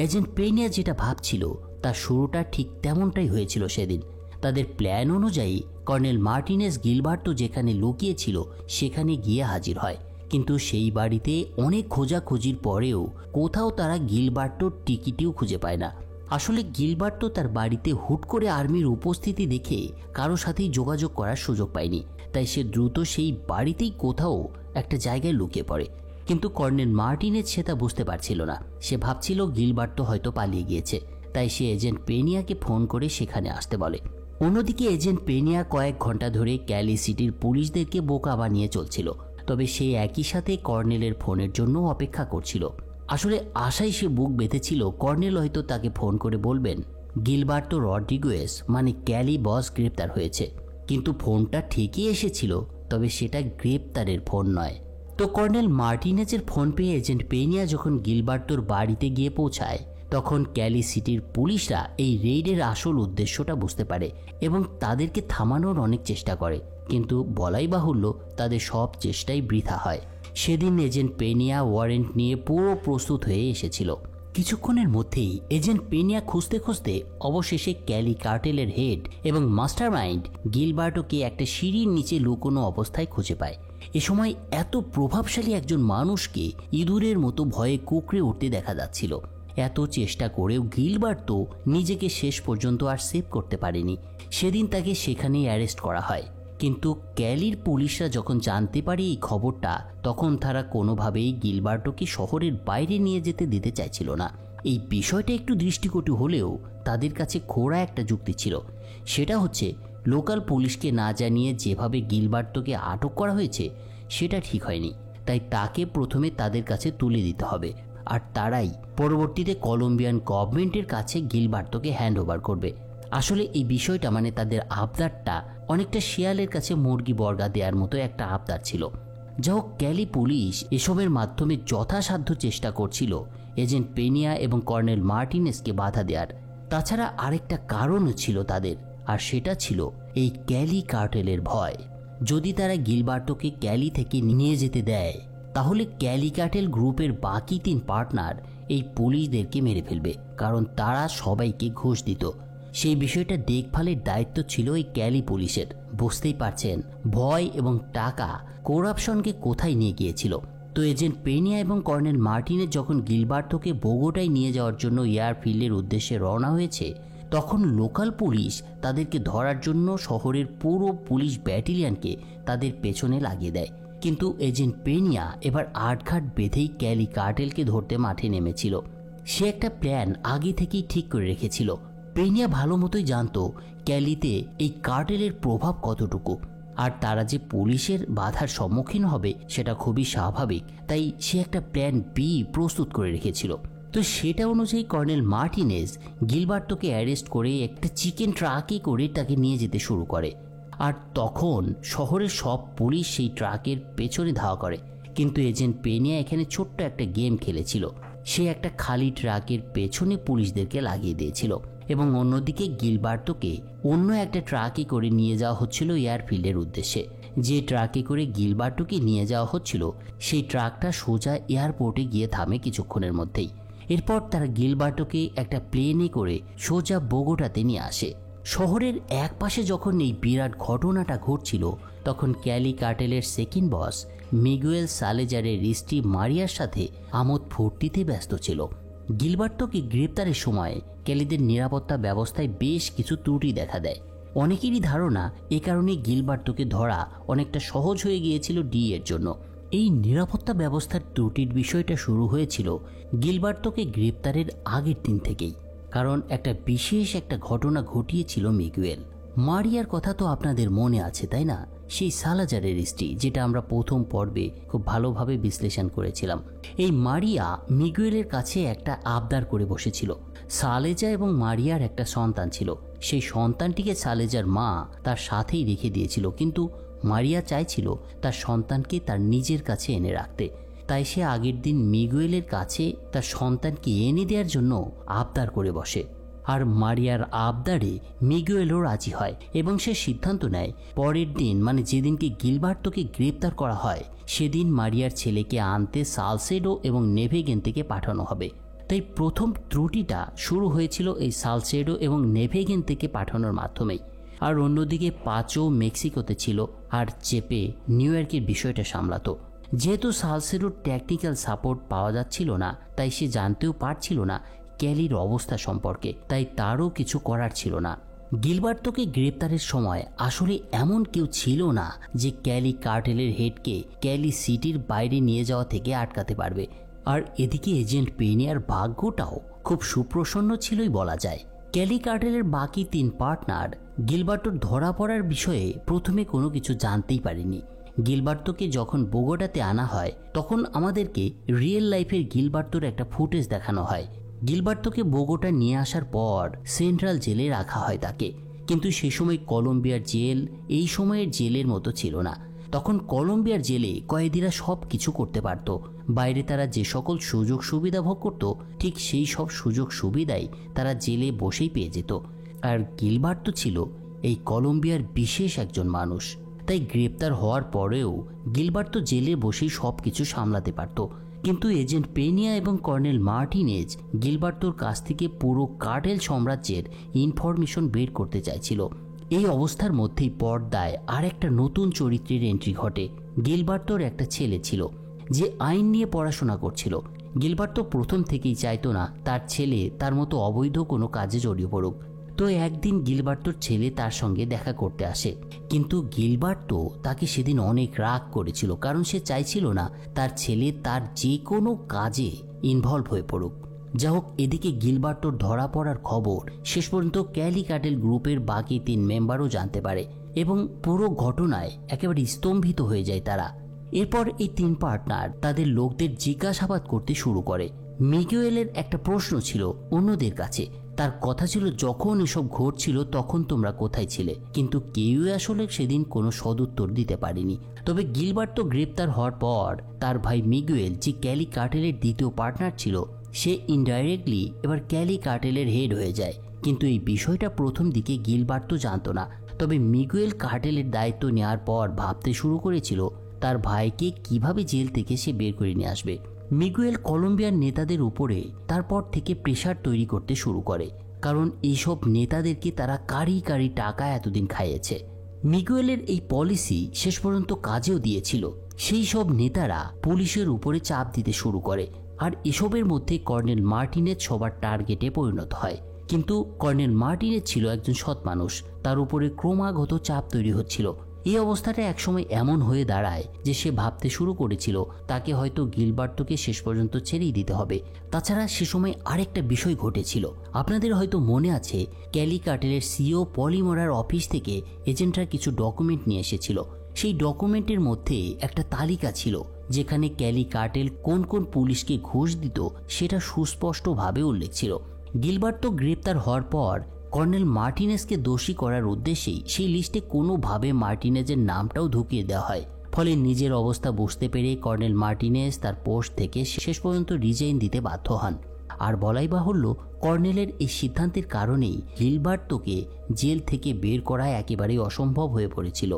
এজেন্ট পেনিয়া যেটা ভাবছিল তার শুরুটা ঠিক তেমনটাই হয়েছিল সেদিন। তাদের প্ল্যান অনুযায়ী কর্নেল মার্টিনেজ গিলবার্তো যেখানে লুকিয়েছিল সেখানে গিয়ে হাজির হয়, কিন্তু সেই বাড়িতে অনেক খোঁজাখুঁজির পরেও কোথাও তারা গিলবার্টোর টিকিটিও খুঁজে পায় না। আসলে গিলবার্তো তার বাড়িতে হুট করে আর্মির উপস্থিতি দেখে কারো সাথেই যোগাযোগ করার সুযোগ পায়নি, তাই সে দ্রুত সেই বাড়িতেই কোথাও একটা জায়গায় লুকিয়ে পড়ে। কিন্তু কর্নেল মার্টিনেজ সেটা বুঝতে পারছিল না। সে ভাবছিল গিলবার্তো হয়তো পালিয়ে গিয়েছে, তাই সে এজেন্ট পেনিয়াকে ফোন করে সেখানে আসতে বলে। অন্যদিকে এজেন্ট পেনিয়া কয়েক ঘন্টা ধরে ক্যালি সিটির পুলিশদেরকে বোকা বানিয়ে চলছিল, তবে সে একই সাথে কর্নেলের ফোনের জন্য অপেক্ষা করছিল। আসলে আশায় সে বুক বেঁধেছিল কর্নেল হয়তো তাকে ফোন করে বলবেন গিলবার্তো রড্রিগুয়েজ মানে ক্যালি বস গ্রেপ্তার হয়েছে। কিন্তু ফোনটা ঠিকই এসেছিল, তবে সেটা গ্রেপ্তারের ফোন নয়। তো কর্নেল মার্টিনেজের ফোন পেয়ে এজেন্ট পেনিয়া যখন গিলবার্তোর বাড়িতে গিয়ে পৌঁছায় তখন ক্যালি সিটির পুলিশরা এই রেইডের আসল উদ্দেশ্যটা বুঝতে পারে এবং তাদেরকে থামানোর অনেক চেষ্টা করে, কিন্তু বলাই বাহুল্য তাদের সব চেষ্টাই বৃথা হয়। সেদিন এজেন্ট পেনিয়া ওয়ারেন্ট নিয়ে পুরো প্রস্তুত হয়ে এসেছিল। কিছুক্ষণের মধ্যেই এজেন্ট পেনিয়া খুঁজতে খুঁজতে অবশেষে ক্যালি কার্টেলের হেড এবং মাস্টারমাইন্ড গিলবার্টোকে একটা সিঁড়ির নিচে লুকোনো অবস্থায় খুঁজে পায়। এ সময় এত প্রভাবশালী একজন মানুষকে ইঁদুরের মতো ভয়ে কুঁকড়ে উঠতে দেখা যাচ্ছিল। এত চেষ্টা করেও গিলবার্তো নিজেকে শেষ পর্যন্ত আর সেভ করতে পারেনি। সেদিন তাকে সেখানেই অ্যারেস্ট করা হয়। কিন্তু ক্যালির পুলিশরা যখন জানতে পারে এই খবরটা, তখন তারা কোনোভাবেই গিলবার্টোকে শহরের বাইরে নিয়ে যেতে দিতে চাইছিল না। এই বিষয়টা একটু দৃষ্টিকটু হলেও তাদের কাছে খোঁড়া একটা যুক্তি ছিল। সেটা হচ্ছে লোকাল পুলিশকে না জানিয়ে যেভাবে গিলবার্টোকে আটক করা হয়েছে সেটা ঠিক হয়নি, তাই তাকে প্রথমে তাদের কাছে তুলে দিতে হবে, আর তারাই পরবর্তীতে কলম্বিয়ান গভর্নমেন্টের কাছে গিলবার্টোকে হ্যান্ড ওভার করবে। আসলে এই বিষয়টা মানে তাদের আবদারটা অনেকটা শিয়ালের কাছে মুরগি বর্গা দেওয়ার মতো একটা আবদার ছিল। যা হোক, ক্যালি পুলিশ এসবের মাধ্যমে যথাসাধ্য চেষ্টা করছিল এজেন্ট পেনিয়া এবং কর্নেল মার্টিনেজকে বাধা দেওয়ার। তাছাড়া আরেকটা কারণও ছিল তাদের, আর সেটা ছিল এই ক্যালি কার্টেলের ভয়। যদি তারা গিলবার্টোকে ক্যালি থেকে নিয়ে যেতে দেয় তাহলে ক্যালি কার্টেল গ্রুপের বাকি 3 পার্টনার এই পুলিশদেরকে মেরে ফেলবে, কারণ তারা সবাইকে ঘুষ দিত। সেই বিষয়টা দেখভালের দায়িত্ব ছিল এই ক্যালি পুলিশের। বুঝতেই পারছেন ভয় এবং টাকা করাপশনকে কোথায় নিয়ে গিয়েছিল। তো এজেন্ট পেনিয়া এবং কর্নেল মার্টিনেজ যখন গিলবার্তোকে বোগোটায় নিয়ে যাওয়ার জন্য এয়ারফিল্ডের উদ্দেশ্যে রওনা হয়েছে, তখন লোকাল পুলিশ তাদেরকে ধরার জন্য শহরের পুরো পুলিশ ব্যাটালিয়নকে তাদের পেছনে লাগিয়ে দেয়। কিন্তু এজেন্ট পেনিয়া এবার আটঘাট বেঁধেই ক্যালি কার্টেলকে ধরতে মাঠে নেমেছিল। সে একটা প্ল্যান আগে থেকেই ঠিক করে রেখেছিল। পেনিয়া ভালো মতোই জানতো ক্যালিতে এই কার্টেলের প্রভাব কতটুকু, আর তারা যে পুলিশের বাধার সম্মুখীন হবে সেটা খুবই স্বাভাবিক। তাই সে একটা প্ল্যান বি প্রস্তুত করে রেখেছিল। তো সেটা অনুযায়ী কর্নেল মার্টিনেজ গিলবার্তোকে অ্যারেস্ট করে একটা চিকেন ট্রাকে করে তাকে নিয়ে যেতে শুরু করে। আর তখন শহরের সব পুলিশ সেই ট্রাকের পেছনে ধাওয়া করে। কিন্তু এজেন্ট পেনিয়া এখানে ছোট্ট একটা গেম খেলেছিল। সে একটা খালি ট্রাকের পেছনে পুলিশদেরকে লাগিয়ে দিয়েছিল এবং অন্যদিকে গিলবার্তোকে অন্য একটা ট্রাকে করে নিয়ে যাওয়া হচ্ছিল এয়ারফিল্ডের উদ্দেশ্যে। যে ট্রাকে করে গিলবার্তোকে নিয়ে যাওয়া হচ্ছিল সেই ট্রাকটা সোজা এয়ারপোর্টে গিয়ে থামে কিছুক্ষণের মধ্যেই। এরপর তারা গিলবার্তোকে একটা প্লেনে করে সোজা বোগোটাতে নিয়ে আসে। শহরের এক পাশে যখন এই বিরাট ঘটনাটা ঘটছিল, তখন ক্যালি কার্টেলের সেকেন্ড বস মিগুয়েল সালেজারের স্ত্রী মারিয়ার সাথে আমোদ ফুর্তিতে ব্যস্ত ছিল। গিলবার্তোকে গ্রেপ্তারের সময় ক্যালিদের নিরাপত্তা ব্যবস্থায় বেশ কিছু ত্রুটি দেখা দেয়। অনেকেরই ধারণা এ কারণে গিলবার্তোকে ধরা অনেকটা সহজ হয়ে গিয়েছিল ডি এর জন্য। এই নিরাপত্তা ব্যবস্থার ত্রুটির বিষয়টা শুরু হয়েছিল গিলবার্তোকে গ্রেপ্তারের আগের দিন থেকেই, কারণ একটা বিশেষ একটা ঘটনা ঘটিয়েছিল মিগুয়েল। মারিয়ার কথা তো আপনাদের মনে আছে, তাই না? সেই সালাজারের স্ত্রী, যেটা আমরা প্রথম পর্বে খুব ভালোভাবে বিশ্লেষণ করেছিলাম। এই মারিয়া মিগুয়েলের কাছে একটা আবদার করে বসেছিল। সালেজা এবং মারিয়ার একটা সন্তান ছিল। সেই সন্তানটিকে সালেজার মা তার সাথেই রেখে দিয়েছিল, কিন্তু মারিয়া চাইছিল তার সন্তানকে তার নিজের কাছে এনে রাখতে। তাই সে আগের দিন মিগুয়েলের কাছে তার সন্তানকে এনে দেওয়ার জন্য আবদার করে বসে। আর মারিয়ার আবদারে মিগুয়েলও রাজি হয় এবং সে সিদ্ধান্ত নেয় পরের দিন, মানে যেদিনকে গিলবার্তোকে গ্রেপ্তার করা হয়, সেদিন মারিয়ার ছেলেকে আনতে সালসেডো এবং নেভেগেন থেকে পাঠানো হবে। তাই প্রথম ত্রুটিটা শুরু হয়েছিল এই সালসেডো এবং নেভেগেন থেকে পাঠানোর মাধ্যমেই। আর অন্যদিকে পাচো মেক্সিকোতে ছিল আর চেপে নিউ ইয়র্কের বিষয়টা সামলাতো। যেহেতু সালসেডোর টেকনিক্যাল সাপোর্ট পাওয়া যাচ্ছিল না, তাই সে জানতেও পারছিল না ক্যালির অবস্থা সম্পর্কে, তাই তারও কিছু করার ছিল না। গিলবার্তোকে গ্রেপ্তারের সময় আসলে এমন কেউ ছিল না যে ক্যালি কার্টেলের হেডকে ক্যালি সিটির বাইরে নিয়ে যাওয়া থেকে আটকাতে পারবে। আর এদিকে এজেন্ট পেনিয়ার ভাগ্যটাও খুব সুপ্রসন্ন ছিলই বলা যায়। ক্যালি কার্টেলের বাকি 3 পার্টনার গিলবার্তোর ধরা পড়ার বিষয়ে প্রথমে কোনো কিছু জানতেই পারেনি। গিলবার্তোকে যখন বোগোটাতে আনা হয়, তখন আমাদেরকে রিয়েল লাইফের গিলবার্তোর একটা ফুটেজ দেখানো হয়। গিলবার্তোকে বোগোটা নিয়ে আসার পর সেন্ট্রাল জেলে রাখা হয় তাকে। কিন্তু সে সময় কলম্বিয়ার জেল এই সময়ের জেলের মতো ছিল না। তখন কলম্বিয়ার জেলে কয়েদিরা সব কিছু করতে পারত। বাইরে তারা যে সকল সুযোগ সুবিধা ভোগ করত, ঠিক সেই সব সুযোগ সুবিধাই তারা জেলে বসেই পেয়ে যেত। আর গিলবার্তো ছিল এই কলম্বিয়ার বিশেষ একজন মানুষ। তাই গ্রেপ্তার হওয়ার পরেও গিলবার্তো জেলে বসেই সব কিছু সামলাতে পারত। কিন্তু এজেন্ট পেনিয়া এবং কর্নেল মার্টিনেজ গিলবার্তোর কাছ থেকে পুরো কার্টেল সাম্রাজ্যের ইনফরমেশন বের করতে চাইছিল। এই অবস্থার মধ্যেই পর্দায় আর একটা নতুন চরিত্রের এন্ট্রি ঘটে। গিলবার্তোর একটা ছেলে ছিল যে আইন নিয়ে পড়াশোনা করছিল। গিলবার্তো প্রথম থেকেই চাইতো না তার ছেলে তার মতো অবৈধ কোনো কাজে জড়িয়ে পড়ুক। তো একদিন গিলবার্তোর ছেলে তার সঙ্গে দেখা করতে আসে, কিন্তু গিলবার্তো তাকে সেদিন অনেক রাগ করেছিল, কারণ সে চাইছিল না তার ছেলে তার যে কোনো কাজে ইনভলভ হয়ে পড়ুক। যা হোক, এদিকে গিলবার্তোর ধরা পড়ার খবর শেষ পর্যন্ত ক্যালি কার্টেল গ্রুপের বাকি 3 মেম্বারও জানতে পারে এবং পুরো ঘটনায় একেবারে স্তম্ভিত হয়ে যায় তারা। এরপর এই 3 পার্টনার তাদের লোকদের জিজ্ঞাসাবাদ করতে শুরু করে। মিগুয়েলের একটা প্রশ্ন ছিল অন্যদের কাছে। তার কথা ছিল, যখন এসব ঘটছিল তখন তোমরা কোথায় ছিলে? কিন্তু কেউই আসলে সেদিন কোনো সদুত্তর দিতে পারেনি। তবে গিলবার্তো গ্রেপ্তার হওয়ার পর তার ভাই মিগুয়েল, যে ক্যালি কার্টেলের দ্বিতীয় পার্টনার ছিল, সে ইনডাইরেক্টলি এবার ক্যালি কার্টেলের হেড হয়ে যায়। কিন্তু এই বিষয়টা প্রথম দিকে গিলবার্তো জানতো না। তবে মিগুয়েল কার্টেলের দায়িত্ব নেওয়ার পর ভাবতে শুরু করেছিল তার ভাইকে কিভাবে জেল থেকে সে বের করে নিয়ে আসবে। মিগুয়েল কলম্বিয়ার নেতাদের উপরে তারপর থেকে প্রেশার তৈরি করতে শুরু করে, কারণ এইসব নেতাদেরকে তারা কারি কারি টাকা এতদিন খাইয়েছে। মিগুয়েলের এই পলিসি শেষ পর্যন্ত কাজেও দিয়েছিল। সেই সব নেতারা পুলিশের উপরে চাপ দিতে শুরু করে, আর এসবের মধ্যে কর্নেল মার্টিনেজ সবার টার্গেটে পরিণত হয়। কিন্তু কর্নেল মার্টিনেজ ছিল একজন সৎ মানুষ, তার উপরে ক্রমাগত চাপ তৈরি হচ্ছিল। এই অবস্থাটা একসময় এমন হয়ে দাঁড়ায় যে সে ভাবতে শুরু করেছিল তাকে হয়তো গিলবার্টোকে শেষ পর্যন্ত ছেড়েই দিতে হবে। তাছাড়া সে সময় আরেকটা বিষয় ঘটেছিল, আপনাদের হয়তো মনে আছে, ক্যালি কার্টেলের সিও পলিমোরার অফিস থেকে এজেন্টরা কিছু ডকুমেন্ট নিয়ে এসেছিল। সেই ডকুমেন্টের মধ্যে একটা তালিকা ছিল যেখানে ক্যালি কার্টেল কোন কোন পুলিশকে ঘুষ দিত সেটা সুস্পষ্টভাবে উল্লেখ ছিল। গিলবার্টো গ্রেপ্তার হওয়ার পর কর্নেল মার্টিনেজকে দোষী করার উদ্দেশ্যেই সেই লিস্টে কোনোভাবে মার্টিনেজের নামটাও ঢুকিয়ে দেওয়া হয়। ফলে নিজের অবস্থা বুঝতে পেরে কর্নেল মার্টিনেজ তার পোস্ট থেকে শেষ পর্যন্ত রিজাইন দিতে বাধ্য হন। আর বলাই বাহুল্য, কর্নেলের এই সিদ্ধান্তের কারণেই গিলবার্টোকে জেল থেকে বের করা একেবারেই অসম্ভব হয়ে পড়েছিল।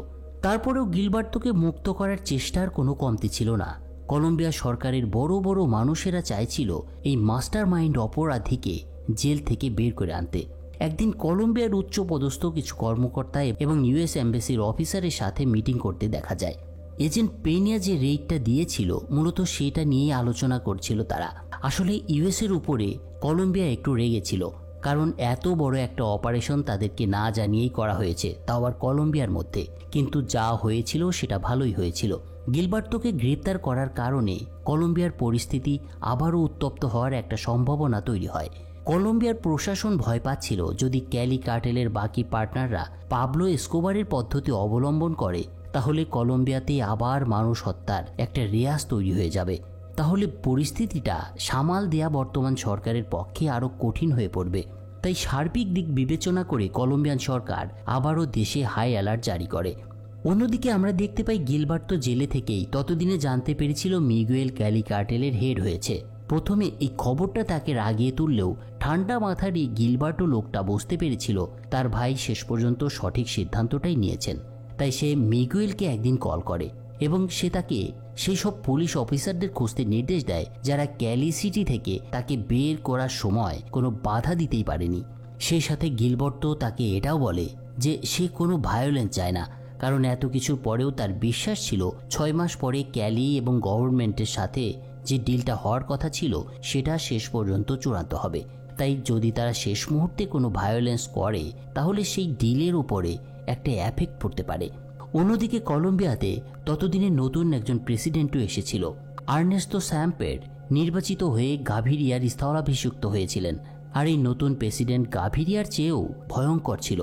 তারপরেও গিলবার্টোকে মুক্ত করার চেষ্টার কোনো কমতি ছিল না। কলম্বিয়া সরকারের বড় বড় মানুষেরা চাইছিল এই মাস্টার মাইন্ড অপরাধীকে জেল থেকে বের করে আনতে। একদিন কলম্বিয়ার উচ্চ পদস্থ কিছু কর্মকর্তা এবং ইউএস এম্বাসির অফিসারের সাথে মিটিং করতে দেখা যায়। এজেন্ট পেনিয়া যে রেইডটা দিয়েছিল মূলত সেটা নিয়েই আলোচনা করছিল তারা। আসলে ইউএসের উপরে কলম্বিয়া একটু রেগেছিল, কারণ এত বড় একটা অপারেশন তাদেরকে না জানিয়েই করা হয়েছে, তাও আবার কলম্বিয়ার মধ্যে। কিন্তু যা হয়েছিল সেটা ভালোই হয়েছিল। গিলবার্টোকে গ্রেপ্তার করার কারণে কলম্বিয়ার পরিস্থিতি আবারও উত্তপ্ত হওয়ার একটা সম্ভাবনা তৈরি হয়। কলম্বিয়ার প্রশাসন ভয় পাচ্ছিল যদি ক্যালি কার্টেলের বাকি পার্টনাররা পাবলো এসকোবারের পদ্ধতি অবলম্বন করে তাহলে কলম্বিয়াতে আবার মানুষ হত্যার একটা রেয়াজ তৈরি হয়ে যাবে। তাহলে পরিস্থিতিটা সামাল দেয়া বর্তমান সরকারের পক্ষে আরও কঠিন হয়ে পড়বে। তাই সার্বিক দিক বিবেচনা করে কলম্বিয়ান সরকার আবারও দেশে হাই অ্যালার্ট জারি করে। অন্যদিকে আমরা দেখতে পাই গিলবার্টো জেলে থেকেই ততদিনে জানতে পেরেছিল মিগুয়েল ক্যালি কার্টেলের হেড হয়েছে। প্রথমে এই খবরটা তাকে রাগিয়ে তুললেও ঠান্ডা মাথারই গিলবার্টো লোকটা বুঝতে পেরেছিল তার ভাই শেষ পর্যন্ত সঠিক সিদ্ধান্তটাই নিয়েছেন। তাই সে মিগুয়েলকে একদিন কল করে এবং সে তাকে সেই সব পুলিশ অফিসারদের খুঁজতে নির্দেশ দেয় যারা ক্যালি সিটি থেকে তাকে বের করার সময় কোনো বাধা দিতেই পারেনি। সেই সাথে গিলবার্টো তাকে এটাও বলে যে সে কোনো ভায়োলেন্স চায় না, কারণ এত কিছুর পরেও তার বিশ্বাস ছিল 6 মাস পরে ক্যালি এবং গভর্নমেন্টের সাথে যে ডিলটা হওয়ার কথা ছিল সেটা শেষ পর্যন্ত চূড়ান্ত হবে। তাই যদি তারা শেষ মুহূর্তে কোনো ভায়োলেন্স করে তাহলে সেই ডিলের উপরে একটা এফেক্ট পড়তে পারে। অন্যদিকে কলম্বিয়াতে ততদিনে নতুন একজন প্রেসিডেন্টও এসেছিল। আর্নেস্তো স্যাম্পের নির্বাচিত হয়ে গাভিরিয়ার স্থলাভিষিক্ত হয়েছিলেন। আর এই নতুন প্রেসিডেন্ট গাভিরিয়ার চেয়েও ভয়ঙ্কর ছিল।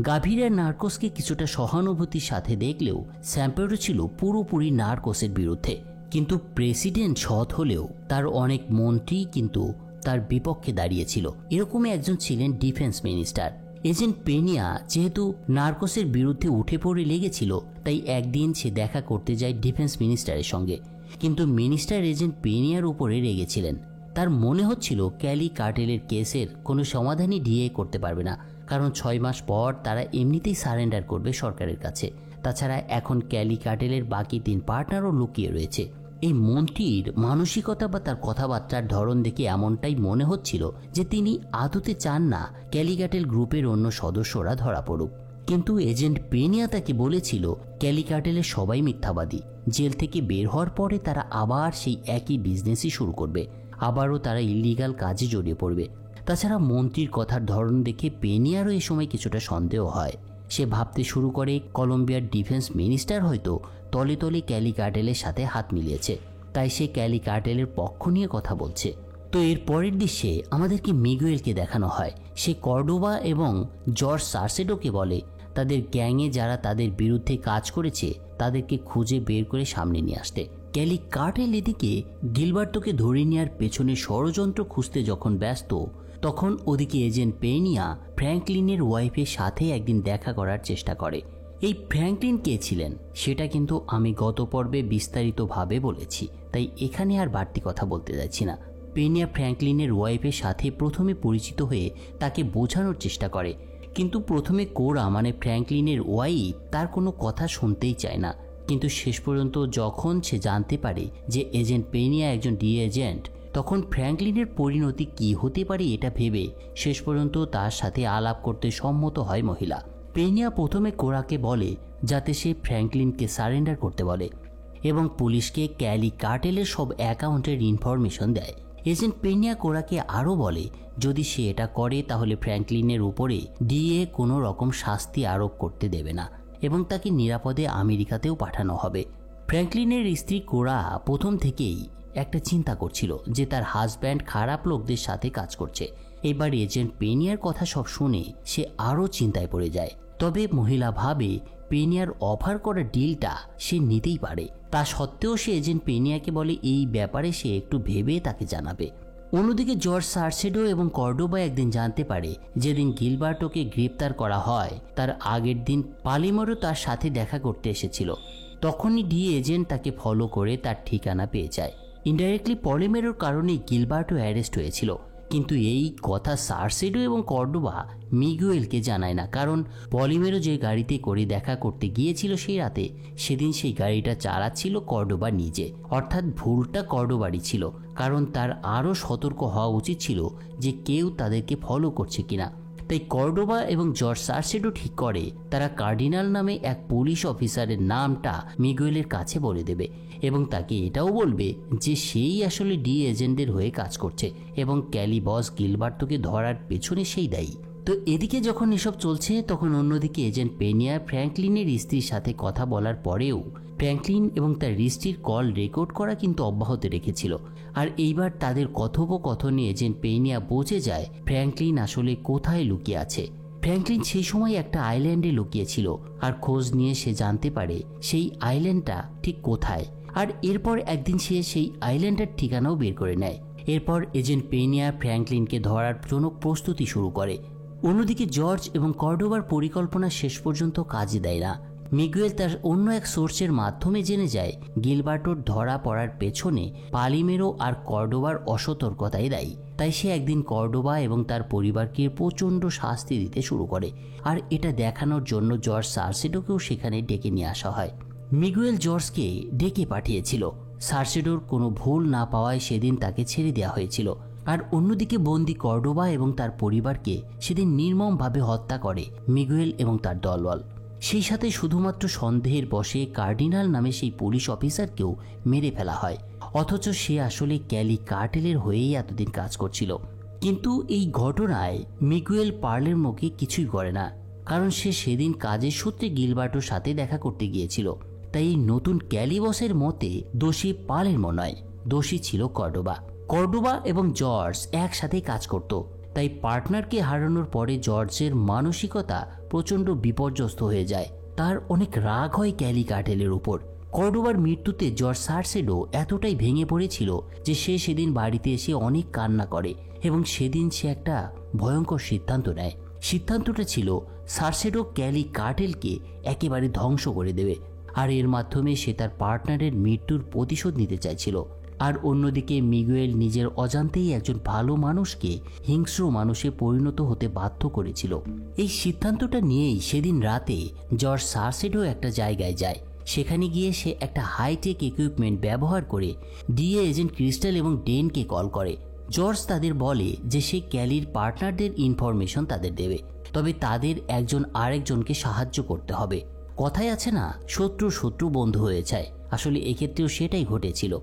গাভিরিয়ার নার্কোসকে কিছুটা সহানুভূতির সাথে দেখলেও স্যাম্পেরও ছিল পুরোপুরি নার্কোসের বিরুদ্ধে। কিন্তু প্রেসিডেন্ট সৎ হলেও তার অনেক মন্ত্রী কিন্তু তার বিপক্ষে দাঁড়িয়েছিল। এরকমই একজন ছিলেন ডিফেন্স মিনিস্টার। এজেন্ট পেনিয়া যেহেতু নার্কোসের বিরুদ্ধে উঠে পড়ে লেগেছিল, তাই একদিন সে দেখা করতে যায় ডিফেন্স মিনিস্টারের সঙ্গে। কিন্তু মিনিস্টার এজেন্ট পেনিয়ার উপরে রেগেছিলেন। তার মনে হচ্ছিল ক্যালি কার্টেলের কেসের কোনো সমাধানই ডিএ করতে পারবে না, কারণ 6 মাস পর তারা এমনিতেই সারেন্ডার করবে সরকারের কাছে। তাছাড়া এখন ক্যালি কার্টেলের বাকি 3 পার্টনারও লুকিয়ে রয়েছে। এই মন্ত্রীর মানসিকতা বা তার কথাবার্তার ধরন দেখে এমনটাই মনে হচ্ছিল যে তিনি আদতে চান না ক্যালি কার্টেল গ্রুপের অন্য সদস্যরা ধরা পড়ুক। কিন্তু এজেন্ট পেনিয়া তাকে বলেছিল ক্যালি কার্টেলের সবাই মিথ্যাবাদী, জেল থেকে বের হওয়ার পরে তারা আবার সেই একই বিজনেসই শুরু করবে, আবারও তারা ইলিগাল কাজে জড়িয়ে পড়বে। তাছাড়া মন্ত্রীর কথার ধরন দেখে পেনিয়ারও এ সময় কিছুটা সন্দেহ হয়। সে ভাবতে শুরু করে কলম্বিয়ার ডিফেন্স মিনিস্টার হয়তো তলে তলে ক্যালি কার্টেলের সাথে হাত মিলিয়েছে, তাই সে ক্যালি কার্টেলের পক্ষ নিয়ে কথা বলছে। তো এর পরের দৃশ্যে আমাদেরকে মিগুয়েলকে দেখানো হয়। সে কর্ডোবা এবং জর্জ সার্সেডোকে বলে তাদের গ্যাংয়ে যারা তাদের বিরুদ্ধে কাজ করেছে তাদেরকে খুঁজে বের করে সামনে নিয়ে আসতে। ক্যালি কার্টেল এদিকে গিলবার্টোকে ধরে নেওয়ার পেছনে ষড়যন্ত্র খুঁজতে যখন ব্যস্ত, তখন ওদিকে এজেন্ট পেনিয়া ফ্র্যাঙ্কলিনের ওয়াইফের সাথে একদিন দেখা করার চেষ্টা করে। এই ফ্র্যাঙ্কলিন কে ছিলেন সেটা কিন্তু আমি গত পর্বে বিস্তারিতভাবে বলেছি, তাই এখানে আর বাড়তি কথা বলতে যাচ্ছি না। পেনিয়া ফ্র্যাঙ্কলিনের ওয়াইফের সাথে প্রথমে পরিচিত হয়ে তাকে বোঝানোর চেষ্টা করে, কিন্তু প্রথমে কোরা মানে ফ্র্যাঙ্কলিনের ওয়াইফ তার কোনো কথা শুনতেই চায় না। কিন্তু শেষ পর্যন্ত যখন সে জানতে পারে যে এজেন্ট পেনিয়া একজন ডি এজেন্ট, তখন ফ্র্যাঙ্কলিনের পরিণতি কি হতে পারে এটা ভেবে শেষ পর্যন্ত তার সাথে আলাপ করতে সম্মত হয় মহিলা। পেনিয়া প্রথমে কোরাকে বলে যাতে সে ফ্র্যাঙ্কলিনকে সারেন্ডার করতে বলে এবং পুলিশকে ক্যালি কার্টেলের সব অ্যাকাউন্টের ইনফরমেশন দেয়। এজেন্ট পেনিয়া কোরাকে আরও বলে যদি সে এটা করে তাহলে ফ্র্যাঙ্কলিনের উপরে ডিএ কোনো রকম শাস্তি আরোপ করতে দেবে না এবং তাকে নিরাপদে আমেরিকাতেও পাঠানো হবে। ফ্র্যাঙ্কলিনের স্ত্রী কোরা প্রথম থেকেই একটা চিন্তা করছিল যে তার হাজব্যান্ড খারাপ লোকদের সাথে কাজ করছে। এবার এজেন্ট পেনিয়ার কথা সব শুনে সে আরও চিন্তায় পড়ে যায়। তবে মহিলা ভাবে পেনিয়ার অফার করা ডিলটা সে নিতেই পারে। তা সত্ত্বেও সে এজেন্ট পেনিয়াকে বলে এই ব্যাপারে সে একটু ভেবে তাকে জানাবে। অন্যদিকে জর্জ সার্সেডো এবং কর্ডোবা একদিন জানতে পারে যেদিন গিলবার্টোকে গ্রেপ্তার করা হয় তার আগের দিন পালিমেরো তার সাথে দেখা করতে এসেছিল। তখনই ডি এজেন্ট তাকে ফলো করে তার ঠিকানা পেয়ে যায়। ইনডাইরেক্টলি পলিমেরোর কারণে গিলবার্টো অ্যারেস্ট হয়েছিল, কিন্তু এই কথা সার্সেডো এবং কর্ডোবা মিগুয়েলকে জানায় না, কারণ পলিমেরো যে গাড়িতে করে দেখা করতে গিয়েছিল সেই রাতে, সেদিন সেই গাড়িটা চালাচ্ছিল কর্ডোবা নিজে। অর্থাৎ ভুলটা কর্ডোবারই ছিল, কারণ তার আরও সতর্ক হওয়া উচিত ছিল যে কেউ তাদেরকে ফলো করছে কিনা। তাই কর্ডোবা এবং জর্জ সার্সেডো ঠিক করে তারা কার্ডিনাল নামে এক পুলিশ অফিসারের নামটা মিগুয়েলের কাছে বলে দেবে এবং তাকে এটাও বলবে যে সেই আসলে ডি এজেন্টদের হয়ে কাজ করছে এবং ক্যালি বস গিলবার্টোকে ধরার পেছনে সেই দায়ী। তো এদিকে যখন এসব চলছে তখন অন্যদিকে এজেন্ট পেনিয়া ফ্র্যাঙ্কলিনের স্ত্রীর সাথে কথা বলার পরেও ফ্র্যাঙ্কলিন এবং তার স্ত্রীর কল রেকর্ড করা কিন্তু অব্যাহত রেখেছিল। আর এইবার তাদের কথোপকথনে এজেন্ট পেনিয়া বুঝে যায় ফ্র্যাঙ্কলিন আসলে কোথায় লুকিয়ে আছে। ফ্র্যাঙ্কলিন সেই সময় একটা আইল্যান্ডে লুকিয়েছিল আর খোঁজ নিয়ে সে জানতে পারে সেই আইল্যান্ডটা ঠিক কোথায়। আর এরপর একদিন সে সেই আইল্যান্ডের ঠিকানাও বের করে নেয়। এরপর এজেন্ট পেনিয়া ফ্র্যাঙ্কলিনকে ধরার জন্য প্রস্তুতি শুরু করে। অন্যদিকে জর্জ এবং কর্ডোবার পরিকল্পনা শেষ পর্যন্ত কাজে দেয় না। মিগুয়েল তার অন্য এক সোর্সের মাধ্যমে জেনে যায় গিলবার্টোর ধরা পড়ার পেছনে পালিমেরো আর কর্ডোবার অসতর্কতাই দায়ী। তাই সে একদিন কর্ডোবা এবং তার পরিবারকে প্রচণ্ড শাস্তি দিতে শুরু করে, আর এটা দেখানোর জন্য জর্জ সার্সেডোকেও সেখানে ডেকে নিয়ে আসা হয়। মিগুয়েল জর্জকে ডেকে পাঠিয়েছিল। সার্সেডোর কোনো ভুল না পাওয়ায় সেদিন তাকে ছেড়ে দেওয়া হয়েছিল। আর অন্যদিকে বন্দি কর্ডোবা এবং তার পরিবারকে সেদিন নির্মমভাবে হত্যা করে মিগুয়েল এবং তার দলবল। সেই সাথে শুধুমাত্র সন্দেহের বশে কার্ডিনাল নামে সেই পুলিশ অফিসারকেও মেরে ফেলা হয়, অথচ সে আসলে ক্যালি কার্টেলের হয়েই এতদিন কাজ করছিল। কিন্তু এই ঘটনায় মিগুয়েল পার্লেমোকে কিছুই করে না, কারণ সে সেদিন কাজের সূত্রে গিলবার্টোর সাথে দেখা করতে গিয়েছিল। তাই এই নতুন ক্যালি বসের মতে দোষী পালেরমো নয়, দোষী ছিল কর্ডোবা। কর্ডোবা এবং জর্জ একসাথে কাজ করত, তাই পার্টনারকে হারানোর পরে জর্জের মানসিকতা প্রচণ্ড বিপর্যস্ত হয়ে যায়। তার অনেক রাগ হয় ক্যালি কার্টেলের উপর। কর্ডোবার মৃত্যুতে জর্জ সার্সেডো এতটাই ভেঙে পড়েছিল যে সে সেদিন বাড়িতে এসে অনেক কান্না করে এবং সেদিন সে একটা ভয়ঙ্কর সিদ্ধান্ত নেয়। সিদ্ধান্তটা ছিল সার্সেডো ক্যালি কার্টেলকে একেবারে ধ্বংস করে দেবে, আর এর মাধ্যমে সে তার পার্টনারের মৃত্যুর প্রতিশোধ নিতে চাইছিল। আর অন্যদিকে মিগুয়েল নিজের অজান্তেই একজন ভালো মানুষকে হিংস্র মানুষে পরিণত হতে বাধ্য করেছিল। এই সিদ্ধান্তটা নিয়েই সেদিন রাতে জর্জ সার্সেডো একটা জায়গায় যায়। সেখানে গিয়ে সে একটা হাইটেক ইকুইপমেন্ট ব্যবহার করে ডিএ এজেন্ট ক্রিস্টাল এবং ডেনকে কল করে। জর্জ তাদের বলে যে সে ক্যালির পার্টনারদের ইনফরমেশন তাদের দেবে, তবে তাদের একজন আরেকজনকে সাহায্য করতে হবে। কথায় আছে না, শত্রু শত্রু বন্ধু হয়ে যায়। আসলে এক্ষেত্রেও সেটাই ঘটেছিল।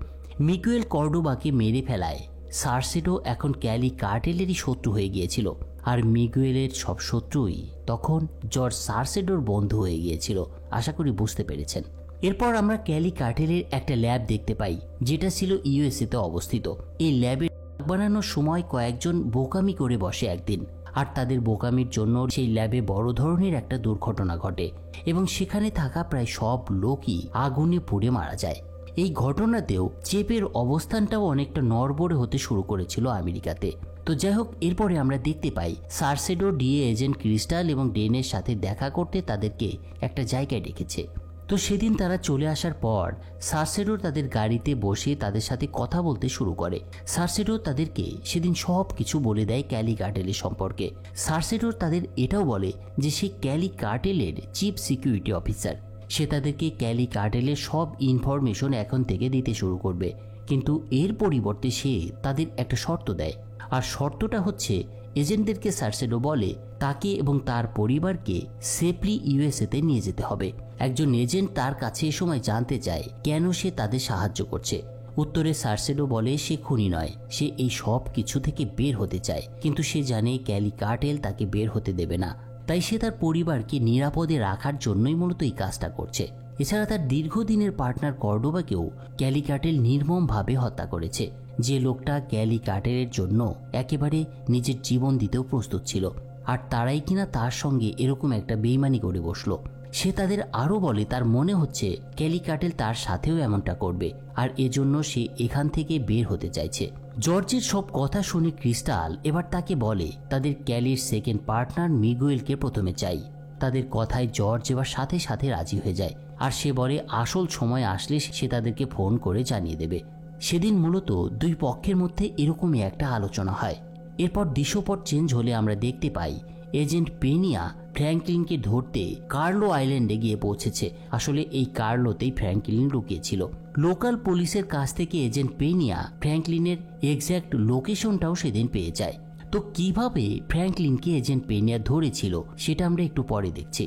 মিগুয়েল কর্ডোবাকে মেরে ফেলায় সার্সেডো এখন ক্যালি কার্টেলেরই শত্রু হয়ে গিয়েছিল, আর মিগুয়েলের সব শত্রুই তখন জর্জ সার্সেডোর বন্ধু হয়ে গিয়েছিল। আশা করি বুঝতে পেরেছেন। এরপর আমরা ক্যালি কার্টেলের একটা ল্যাব দেখতে পাই, যেটা ছিল ইউএসএতে অবস্থিত। এই ল্যাবে বানানোর সময় কয়েকজন বোকামি করে বসে একদিন, আর তাদের বোকামির জন্য সেই ল্যাবে বড় ধরনের একটা দুর্ঘটনা ঘটে এবং সেখানে থাকা প্রায় সব লোকই আগুনে পুড়ে মারা যায়। এই ঘটনাতেও চেপের অবস্থানটাও অনেকটা নড়বড়ে হতে শুরু করেছিল আমেরিকাতে। তো যাই হোক, এরপরে আমরা দেখতে পাই সার্সেডো ডিএ এজেন্ট ক্রিস্টাল এবং ডেনের সাথে দেখা করতে তাদেরকে একটা জায়গায় ডেকেছে। তো সেদিন তারা চলে আসার পর সার্সেডো তাদের গাড়িতে বসে তাদের সাথে কথা বলতে শুরু করে। সার্সেডো তাদেরকে সেদিন সব কিছু বলে দেয় ক্যালি কার্টেলের সম্পর্কে। সার্সেডো তাদের এটাও বলে যে সে ক্যালি কার্টেলের চিফ সিকিউরিটি অফিসার। সে তাদেরকে ক্যালি কার্টেলের সব ইনফরমেশন এখন থেকে দিতে শুরু করবে, কিন্তু এর পরিবর্তে সে তাদের একটা শর্ত দেয়। আর শর্তটা হচ্ছে এজেন্টদেরকে সার্সেডো বলে তাকে এবং তার পরিবারকে সেফলি ইউএসএতে নিয়ে যেতে হবে। একজন এজেন্ট তার কাছে এ সময় জানতে চায় কেন সে তাদের সাহায্য করছে। উত্তরে সার্সেডো বলে সে খুনি নয়, সে এই সব কিছু থেকে বের হতে চায়, কিন্তু সে জানে ক্যালি কার্টেল তাকে বের হতে দেবে না, তাই সে তার পরিবারকে নিরাপদে রাখার জন্যই মূলত এই কাজটা করছে। এছাড়া তার দীর্ঘদিনের পার্টনার কর্ডোবাকেও ক্যালি কার্টেল নির্মমভাবে হত্যা করেছে, যে লোকটা ক্যালি কার্টেলের জন্য একেবারে নিজের জীবন দিতেও প্রস্তুত ছিল, আর তারাই কিনা তার সঙ্গে এরকম একটা বেইমানি করে বসলো। সে তাদের আরও বলে তার মনে হচ্ছে ক্যালি কার্টেল তার সাথেও এমনটা করবে, আর এজন্য সে এখান থেকে বের হতে চাইছে। জর্জের সব কথা শুনে ক্রিস্টাল এবার তাকে বলে তাদের ক্যালির সেকেন্ড পার্টনার মিগুয়েলকে প্রথমে চাই। তাদের কথায় জর্জ এবার সাথে সাথে রাজি হয়ে যায়, আর সে বলে আসল সময় আসলে সে তাদেরকে ফোন করে জানিয়ে দেবে। সেদিন মূলত দুই পক্ষের মধ্যে এরকমই একটা আলোচনা হয়। এরপর দৃশ্যপট চেঞ্জ হলে আমরা দেখতে পাই এজেন্ট পেনিয়া ফ্র্যাঙ্কলিনকে ধরতে কার্লো আইল্যান্ডে গিয়ে পৌঁছেছে। আসলে এই কার্লোতেই ফ্র্যাঙ্কলিন লুকিয়েছিল। লোকাল পুলিশের কাছ থেকে এজেন্ট পেনিয়া ফ্র্যাঙ্কলিনের এক্স্যাক্ট লোকেশনটাও সেদিন পেয়ে যায়। তো কিভাবে ফ্র্যাঙ্কলিনকে এজেন্ট পেনিয়া ধরেছিল সেটা আমরা একটু পরে দেখছি।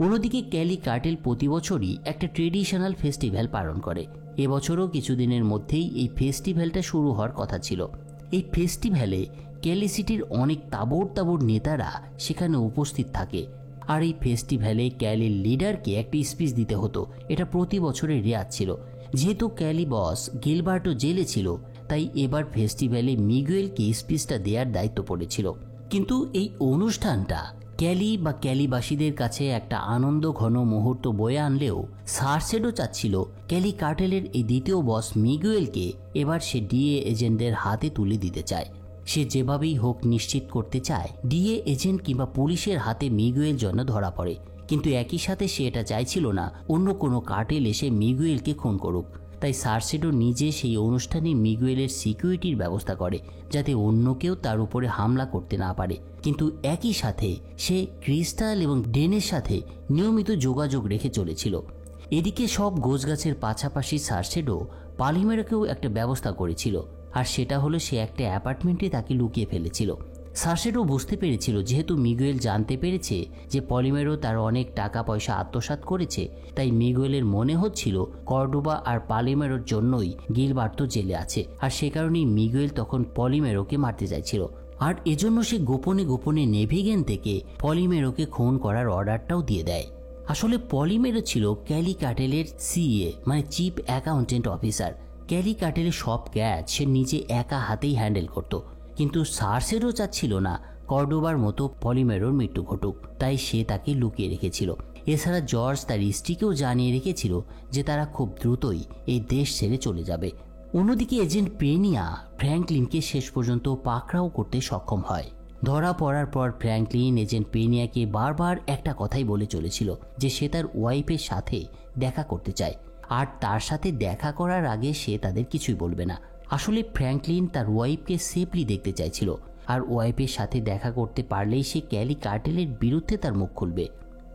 অন্যদিকে ক্যালি কার্টেল প্রতি বছরই একটা ট্রেডিশনাল ফেস্টিভ্যাল পালন করে। এবছরও কিছুদিনের মধ্যেই এই ফেস্টিভ্যালটা শুরু হওয়ার কথা ছিল। এই ফেস্টিভ্যালে ক্যালি সিটির অনেক তাবড় তাবড় নেতারা সেখানে উপস্থিত থাকে, আর এই ফেস্টিভ্যালে ক্যালির লিডারকে একটি স্পিচ দিতে হতো। এটা প্রতি বছরের রেওয়াজ ছিল। যেহেতু ক্যালি বস গিলবার্টো জেলে ছিল, তাই এবার ফেস্টিভ্যালে মিগুয়েলকে স্পিচটা দেওয়ার দায়িত্ব পড়েছিল। কিন্তু এই অনুষ্ঠানটা ক্যালি বা ক্যালিবাসীদের কাছে একটা আনন্দ ঘন মুহূর্ত বয়ে আনলেও সার্সেডো চাচ্ছিল ক্যালি কার্টেলের এই দ্বিতীয় বস মিগুয়েলকে এবার সে ডিএ এজেন্টদের হাতে তুলে দিতে চায়। সে যেভাবেই হোক নিশ্চিত করতে চায় ডিএ এজেন্ট কিংবা পুলিশের হাতে মিগুয়েল যেন ধরা পড়ে, কিন্তু একই সাথে সে এটা চাইছিল না অন্য কোনো কার্টেল এসে মিগুয়েলকে খুন করুক। তাই সার্সেডো নিজে সেই অনুষ্ঠানে মিগুয়েলের সিকিউরিটির ব্যবস্থা করে, যাতে অন্য কেউ তার উপরে হামলা করতে না পারে। কিন্তু একই সাথে সে ক্রিস্টাল এবং ডেনের সাথে নিয়মিত যোগাযোগ রেখে চলেছিল। এদিকে সব গোছগাছের পাশাপাশি সার্সেডো পালিমেরোকেও একটা ব্যবস্থা করেছিল, আর সেটা হলো সে একটা অ্যাপার্টমেন্টে তাকে লুকিয়ে ফেলেছিল। সার্সেডো বুঝতে পেরেছিল যেহেতু মিগুয়েল জানতে পেরেছে যে পলিমেরো তার অনেক টাকা পয়সা আত্মসাৎ করেছে, তাই মিগুয়েলের মনে হচ্ছিল কর্ডোবা আর পালিমেরোর জন্যই গিলবার্তো জেলে আছে, আর সে কারণেই মিগুয়েল তখন পলিমেরোকে মারতে চাইছিল। আর এজন্য সে গোপনে গোপনে নেভিগেন থেকে পলিমেরোকে খুন করার অর্ডারটাও দিয়ে দেয়। আসলে পলিমেরো ছিল ক্যালি কার্টেলের সিএ মানে চিফ অ্যাকাউন্টেন্ট অফিসার। ক্যালি কার্টেলের সব ক্যাচ সে নিজে একা হাতেই হ্যান্ডেল করত, কিন্তু সার্সেডো চাচ্ছিল না কর্ডোবার মতো পলিমেরোর মৃত্যু ঘটুক, তাই সে তাকে লুকিয়ে রেখেছিল। এছাড়া জর্জ তার স্ত্রীকেও জানিয়ে রেখেছিল যে তারা খুব দ্রুতই এই দেশ ছেড়ে চলে যাবে। অন্যদিকে এজেন্ট পেনিয়া ফ্র্যাঙ্কলিনকে শেষ পর্যন্ত পাকড়াও করতে সক্ষম হয়। ধরা পড়ার পর ফ্র্যাঙ্কলিন এজেন্ট পেনিয়াকে বারবার একটা কথাই বলে চলেছিল যে সে তার ওয়াইফের সাথে দেখা করতে চায়, আর তার সাথে দেখা করার আগে সে তাদের কিছুই বলবে না। আসলে ফ্র্যাঙ্কলিন তার ওয়াইফকে সেফলি দেখতে চাইছিল, আর ওয়াইফের সাথে দেখা করতে পারলেই সে ক্যালি কার্টেলের বিরুদ্ধে তার মুখ খুলবে।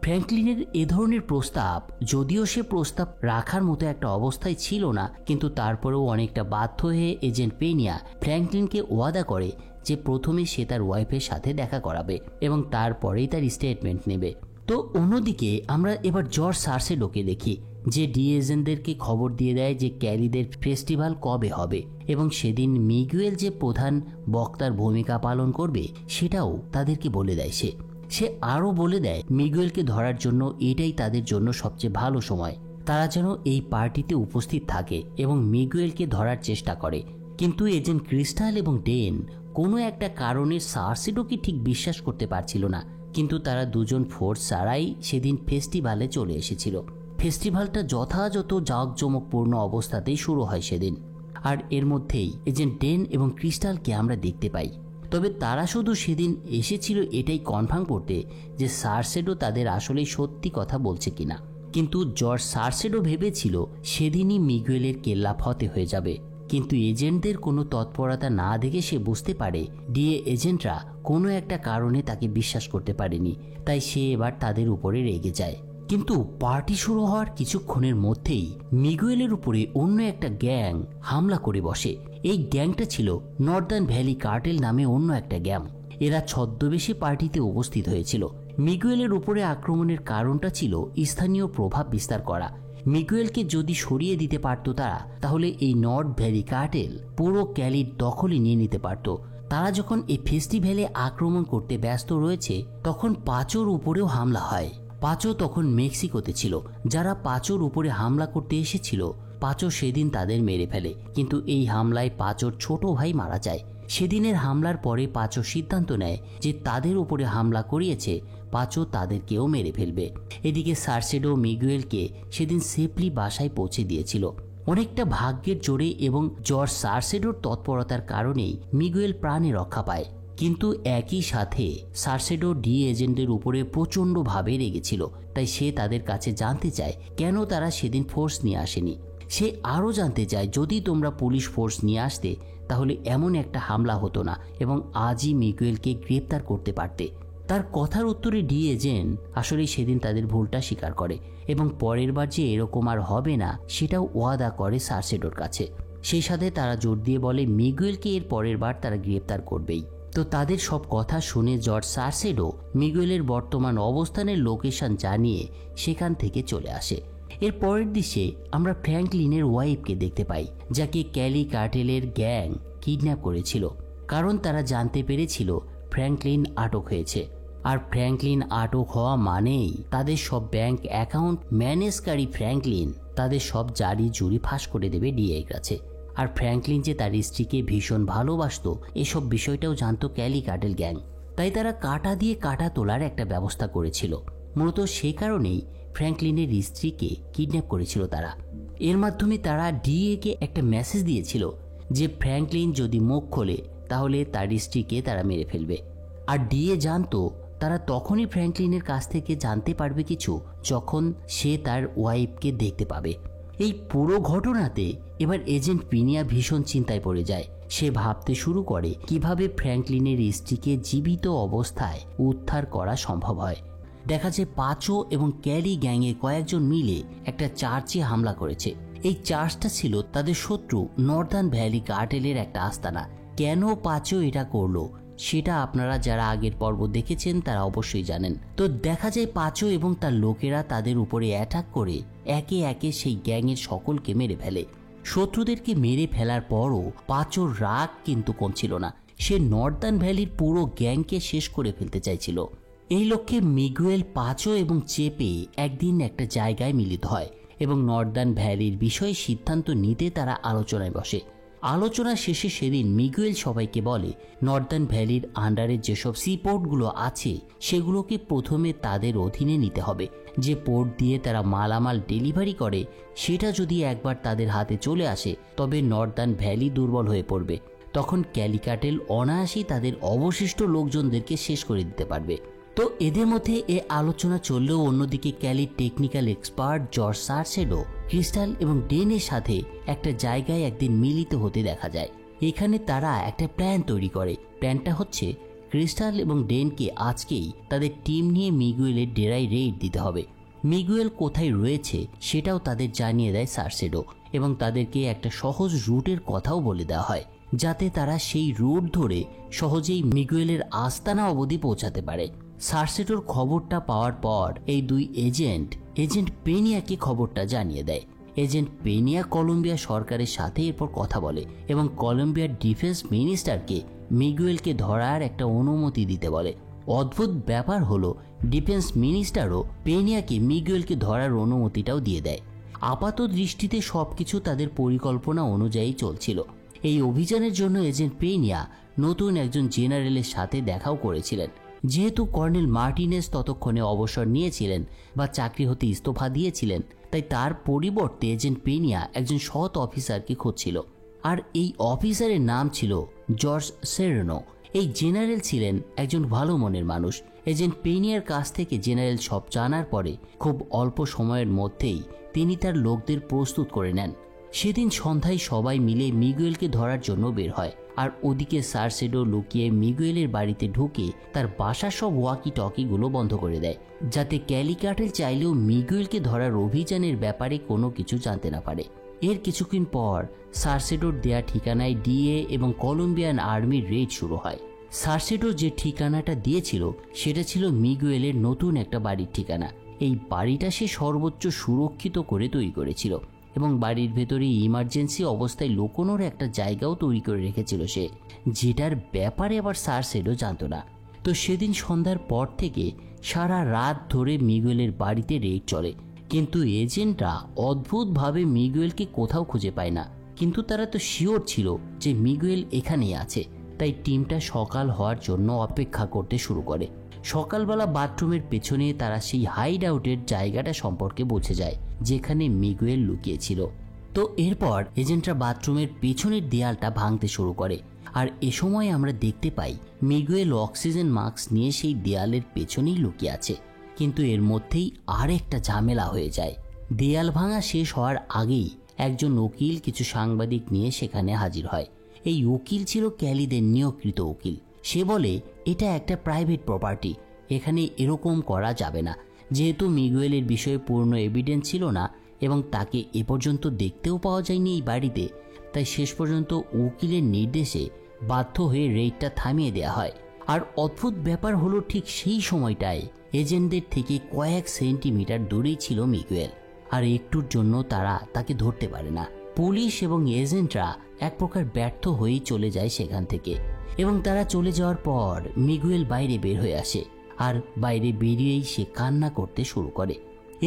ফ্র্যাঙ্কলিনের এ ধরনের প্রস্তাব, যদিও সে প্রস্তাব রাখার মতো একটা অবস্থায় ছিল না, কিন্তু তারপরেও অনেকটা বাধ্য হয়ে এজেন্ট পেনিয়া ফ্র্যাঙ্কলিনকে ওয়াদা করে যে প্রথমে সে তার ওয়াইফের সাথে দেখা করাবে এবং তারপরেই তার স্টেটমেন্ট নেবে। তো অন্যদিকে আমরা এবার জর্জ সার্সেডোকে দেখি, যে ডিএজেন্টদেরকে খবর দিয়ে দেয় যে ক্যালিদের ফেস্টিভ্যাল কবে হবে এবং সেদিন মিগুয়েল যে প্রধান বক্তার ভূমিকা পালন করবে সেটাও তাদেরকে বলে দেয়। সে আরও বলে দেয় মিগুয়েলকে ধরার জন্য এটাই তাদের জন্য সবচেয়ে ভালো সময়। তারা যেন এই পার্টিতে উপস্থিত থাকে এবং মিগুয়েলকে ধরার চেষ্টা করে। কিন্তু এজেন্ট ক্রিস্টাল এবং ডেন কোনো একটা কারণে সার্সেডোকে ঠিক বিশ্বাস করতে পারছিল না, কিন্তু তারা দুজন ফোর্স ছাড়াই সেদিন ফেস্টিভ্যালে চলে এসেছিল। ফেস্টিভ্যালটা যথাযথ জাঁকজমকপূর্ণ অবস্থাতেই শুরু হয় সেদিন, আর এর মধ্যেই এজেন্ট ডেন এবং ক্রিস্টালকে আমরা দেখতে পাই। তবে তারা শুধু সেদিন এসেছিল এটাই কনফার্ম করতে যে সার্সেডো তাদের আসলেই সত্যি কথা বলছে কিনা। কিন্তু জর্জ সার্সেডো ভেবেছিল সেদিনই মিগুয়েলের কেল্লা ফতে হয়ে যাবে, কিন্তু এজেন্টদের কোনো তৎপরতা না দেখে সে বুঝতে পারে ডিএ এজেন্টরা কোনো একটা কারণে তাকে বিশ্বাস করতে পারেনি, তাই সে এবার তাদের উপরে রেগে যায়। কিন্তু পার্টি শুরু হওয়ার কিছুক্ষণের মধ্যেই মিগুয়েলের উপরে অন্য একটা গ্যাং হামলা করে বসে। এই গ্যাংটা ছিল নর্দার্ন ভ্যালি কার্টেল নামে অন্য একটা গ্যাং। এরা ছদ্মবেশী পার্টিতে উপস্থিত হয়েছিল। মিগুয়েলের উপরে আক্রমণের কারণটা ছিল স্থানীয় প্রভাব বিস্তার করা। মিগুয়েলকে যদি সরিয়ে দিতে পারত তারা, তাহলে এই নর্থ ভ্যালি কার্টেল পুরো ক্যালির দখলে নিয়ে নিতে পারত। তারা যখন এই ফেস্টিভ্যালে আক্রমণ করতে ব্যস্ত রয়েছে, তখন পাঁচোর উপরেও হামলা হয়। পাঁচো তখন মেক্সিকোতে ছিল। যারা পাঁচোর উপরে হামলা করতে এসেছিল, পাঁচো সেদিন তাদের মেরে ফেলে। কিন্তু এই হামলায় পাঁচোর ছোট ভাই মারা যায়। সেদিনের হামলার পরে পাঁচো সিদ্ধান্ত নেয় যে তাদের উপরে হামলা করিয়েছে, পাঁচো তাদেরকেও মেরে ফেলবে। এদিকে সার্সেডো মিগুয়েলকে সেদিন সেফলি বাসায় পৌঁছে দিয়েছিল। অনেকটা ভাগ্যের জোরে এবং জর্জ সার্সেডোর তৎপরতার কারণেই মিগুয়েল প্রাণে রক্ষা পায়। কিন্তু একই সাথে সার্সেডো ডি এজেন্টের উপরে প্রচণ্ডভাবে রেগেছিল। তাই সে তাদের কাছে জানতে চায় কেন তারা সেদিন ফোর্স নিয়ে আসেনি। সে আরও জানতে চায় যদি তোমরা পুলিশ ফোর্স নিয়ে আসতে, তাহলে এমন একটা হামলা হতো না এবং আজই মিগুয়েলকে গ্রেপ্তার করতে পারতে। তার কথার উত্তরে ডি এজেন্ট আসলে সেদিন তাদের ভুলটা স্বীকার করে এবং পরের বার যে এরকম আর হবে না সেটাও ওয়াদা করে সার্সেডোর কাছে। সেই সাথে তারা জোর দিয়ে বলে মিগুয়েলকে এর পরের বার তারা গ্রেপ্তার করবেই। তো তাদের সব কথা শুনে জর্জ সার্সেডো মিগুয়েলের বর্তমান অবস্থানের লোকেশন জানিয়ে সেখান থেকে চলে আসে। এর পরের দৃশ্যে আমরা ফ্র্যাঙ্কলিনের ওয়াইফকে দেখতে পাই, যাকে ক্যালি কার্টেলের গ্যাং কিডন্যাপ করেছিল। কারণ তারা জানতে পেরেছিল ফ্র্যাঙ্কলিন আটক হয়েছে। আর ফ্র্যাঙ্কলিন আটক হওয়া মানেই তাদের সব ব্যাংক অ্যাকাউন্ট ম্যানেজকারী ফ্র্যাঙ্কলিন তাদের সব জারি জুরি ফাঁস করে দেবে ডিএর কাছে। আর ফ্র্যাঙ্কলিন যে তার স্ত্রীকে ভীষণ ভালোবাসত, এসব বিষয়টাও জানতো ক্যালি কার্টেল গ্যাং। তাই তারা কাঁটা দিয়ে কাঁটা তোলার একটা ব্যবস্থা করেছিল। মূলত সে কারণেই ফ্র্যাঙ্কলিনের স্ত্রীকে কিডন্যাপ করেছিল তারা। এর মাধ্যমে তারা ডিএকে একটা মেসেজ দিয়েছিল যে ফ্র্যাঙ্কলিন যদি মুখ খোলে তাহলে তার স্ত্রীকে তারা মেরে ফেলবে। আর ডিএ জানতো তারা তখনই ফ্র্যাঙ্কলিনের কাছ থেকে জানতে পারবে কিছু যখন সে তার ওয়াইফকে দেখতে পাবে। এই পুরো ঘটনাতে এবার এজেন্ট পিনিয়া ভীষণ চিন্তায় পড়ে যায়। সে ভাবতে শুরু করে কিভাবে ফ্র্যাঙ্কলিনের স্ত্রীকে জীবিত অবস্থায় উদ্ধার করা সম্ভব হয়। দেখা যায় পাঁচো এবং ক্যালি গ্যাংয়ে কয়েকজন মিলে একটা চার্চে হামলা করেছে। এই চার্চটা ছিল তাদের শত্রু নর্দার্ন ভ্যালি কার্টেলের একটা আস্তানা। কেন পাঁচো এটা করলো সেটা আপনারা যারা আগের পর্ব দেখেছেন তারা অবশ্যই জানেন। তো দেখা যায় পাঁচো এবং তার লোকেরা তাদের উপরে অ্যাটাক করে একে একে সেই গ্যাংয়ের সকলকে মেরে ফেলে। শত্রুদেরকে মেরে ফেলার পরও পাঁচোর রাগ কিন্তু কমছিল না। সে নর্দার্ন ভ্যালির পুরো গ্যাংকে শেষ করে ফেলতে চাইছিল। এই লক্ষ্যে মিগুয়েল, পাঁচো এবং চেপে একদিন একটা জায়গায় মিলিত হয় এবং নর্দার্ন ভ্যালির বিষয়ে সিদ্ধান্ত নিতে তারা আলোচনায় বসে। আলোচনা শেষে সেদিন মিগুয়েল সবাইকে বলে নর্দার্ন ভ্যালির আন্ডারে যেসব সি পোর্টগুলো আছে সেগুলোকে প্রথমে তাদের অধীনে নিতে হবে। যে পোর্ট দিয়ে তারা মালামাল ডেলিভারি করে সেটা যদি একবার তাদের হাতে চলে আসে তবে নর্দার্ন ভ্যালি দুর্বল হয়ে পড়বে। তখন ক্যালি কার্টেল অনায়াসেই তাদের অবশিষ্ট লোকজনদেরকে শেষ করে দিতে পারবে। তো এদের মধ্যে এ আলোচনা চললেও অন্যদিকে ক্যালির technical expert George Salcedo crystal এবং ডেনের সাথে একটা জায়গায় একদিন মিলিত হতে দেখা যায়। এখানে তারা একটা প্ল্যান তৈরি করে। প্ল্যানটা হচ্ছে ক্রিস্টাল এবং ডেনকে আজকেই তাদের টিম নিয়ে মিগুয়েলের ডেরায় রেইড দিতে হবে। মিগুয়েল কোথায় রয়েছে সেটাও তাদের জানিয়ে দেয় সার্সেডো এবং তাদেরকে একটা সহজ রুটের কথাও বলে দেওয়া হয়, যাতে তারা সেই রুট ধরে সহজেই মিগুয়েলের আস্তানা অবধি পৌঁছাতে পারে। সার্সেডোর খবরটা পাওয়ার পর এই দুই এজেন্ট পেনিয়াকে খবরটা জানিয়ে দেয়। এজেন্ট পেনিয়া কলম্বিয়া সরকারের সাথে এরপর কথা বলে এবং কলম্বিয়ার ডিফেন্স মিনিস্টারকে মিগুয়েলকে ধরার একটা অনুমতি দিতে বলে। অদ্ভুত ব্যাপার হলো ডিফেন্স মিনিস্টারও পেনিয়াকে মিগুয়েলকে ধরার অনুমতিটাও দিয়ে দেয়। আপাত দৃষ্টিতে সবকিছু তাদের পরিকল্পনা অনুযায়ী চলছিল। এই অভিযানের জন্য এজেন্ট পেনিয়া নতুন একজন জেনারেলের সাথে দেখাও করেছিলেন। যেহেতু কর্নেল মার্টিনেজ ততক্ষণে অবসর নিয়েছিলেন বা চাকরি হতে ইস্তফা দিয়েছিলেন, তাই তার পরিবর্তে এজেন্ট পেনিয়া একজন সৎ অফিসারকে খুঁজছিল। আর এই অফিসারের নাম ছিল জর্জ সেরেনো। এই জেনারেল ছিলেন একজন ভালো মনের মানুষ। এজেন্ট পেনিয়ার কাছ থেকে জেনারেল সব জানার পরে খুব অল্প সময়ের মধ্যেই তিনি তার লোকদের প্রস্তুত করে নেন। সেদিন সন্ধ্যায় সবাই মিলে মিগুয়েলকে ধরার জন্য বের হয়। আর ওদিকে সার্সেডো লুকিয়ে মিগুয়েলের বাড়িতে ঢুকে তার বাসার সব ওয়াকি টকিগুলো বন্ধ করে দেয়, যাতে ক্যালি কার্টেল চাইলেও মিগুয়েলকে ধরার অভিযানের ব্যাপারে কোনো কিছু জানতে না পারে। এর কিছুক্ষণ পর সার্সেডোর দেয়া ঠিকানায় ডিএ এবং কলম্বিয়ান আর্মির রেড শুরু হয়। সার্সেডো যে ঠিকানাটা দিয়েছিল সেটা ছিল মিগুয়েলের নতুন একটা বাড়ির ঠিকানা। এই বাড়িটা সে সর্বোচ্চ সুরক্ষিত করে তৈরি করেছিল এবং বাড়ির ভেতরে ইমার্জেন্সি অবস্থায় লুকোনোর একটা জায়গাও তৈরি করে রেখেছিল সে, যেটার ব্যাপারে আবার সার্সেডো জানতো না। তো সেদিন সন্ধ্যার পর থেকে সারা রাত ধরে মিগুয়েলের বাড়িতে রেড চলে, কিন্তু এজেন্টরা অদ্ভুতভাবে মিগুয়েলকে কোথাও খুঁজে পায় না। কিন্তু তারা তো শিওর ছিল যে মিগুয়েল এখানেই আছে, তাই টিমটা সকাল হওয়ার জন্য অপেক্ষা করতে শুরু করে। সকালবেলা বাথরুমের পেছনে তারা সেই হাইড আউটের জায়গাটা সম্পর্কে বুঝে যায় যেখানে মিগুয়েল লুকিয়েছিল। তো এরপর এজেন্টরা বাথরুমের পেছনের দেয়ালটা ভাঙতে শুরু করে, আর এ সময় আমরা দেখতে পাই মিগুয়েল অক্সিজেন মাস্ক নিয়ে সেই দেয়ালের পেছনেই লুকিয়ে আছে। কিন্তু এর মধ্যেই আর একটা ঝামেলা হয়ে যায়। দেয়াল ভাঙা শেষ হওয়ার আগেই একজন উকিল কিছু সাংবাদিক নিয়ে সেখানে হাজির হয়। এই উকিল ছিল ক্যালিদের নিয়োগকৃত উকিল। সে বলে এটা একটা প্রাইভেট প্রপার্টি, এখানে এরকম করা যাবে না। যেহেতু মিগুয়েলের বিষয়ে পূর্ণ এভিডেন্স ছিল না এবং তাকে এ পর্যন্ত দেখতেও পাওয়া যায়নি এই বাড়িতে, তাই শেষ পর্যন্ত উকিলের নির্দেশে বাধ্য হয়ে রেইডটা থামিয়ে দেওয়া হয়। আর অদ্ভুত ব্যাপার হলো ঠিক সেই সময়টায় এজেন্টদের থেকে কয়েক সেন্টিমিটার দূরেই ছিল মিগুয়েল, আর একটুর জন্য তারা তাকে ধরতে পারে না। পুলিশ এবং এজেন্টরা এক প্রকার ব্যর্থ হয়েই চলে যায় সেখান থেকে, এবং তারা চলে যাওয়ার পর মিগুয়েল বাইরে বের হয়ে আসে, আর বাইরে বেরিয়েই সে কান্না করতে শুরু করে।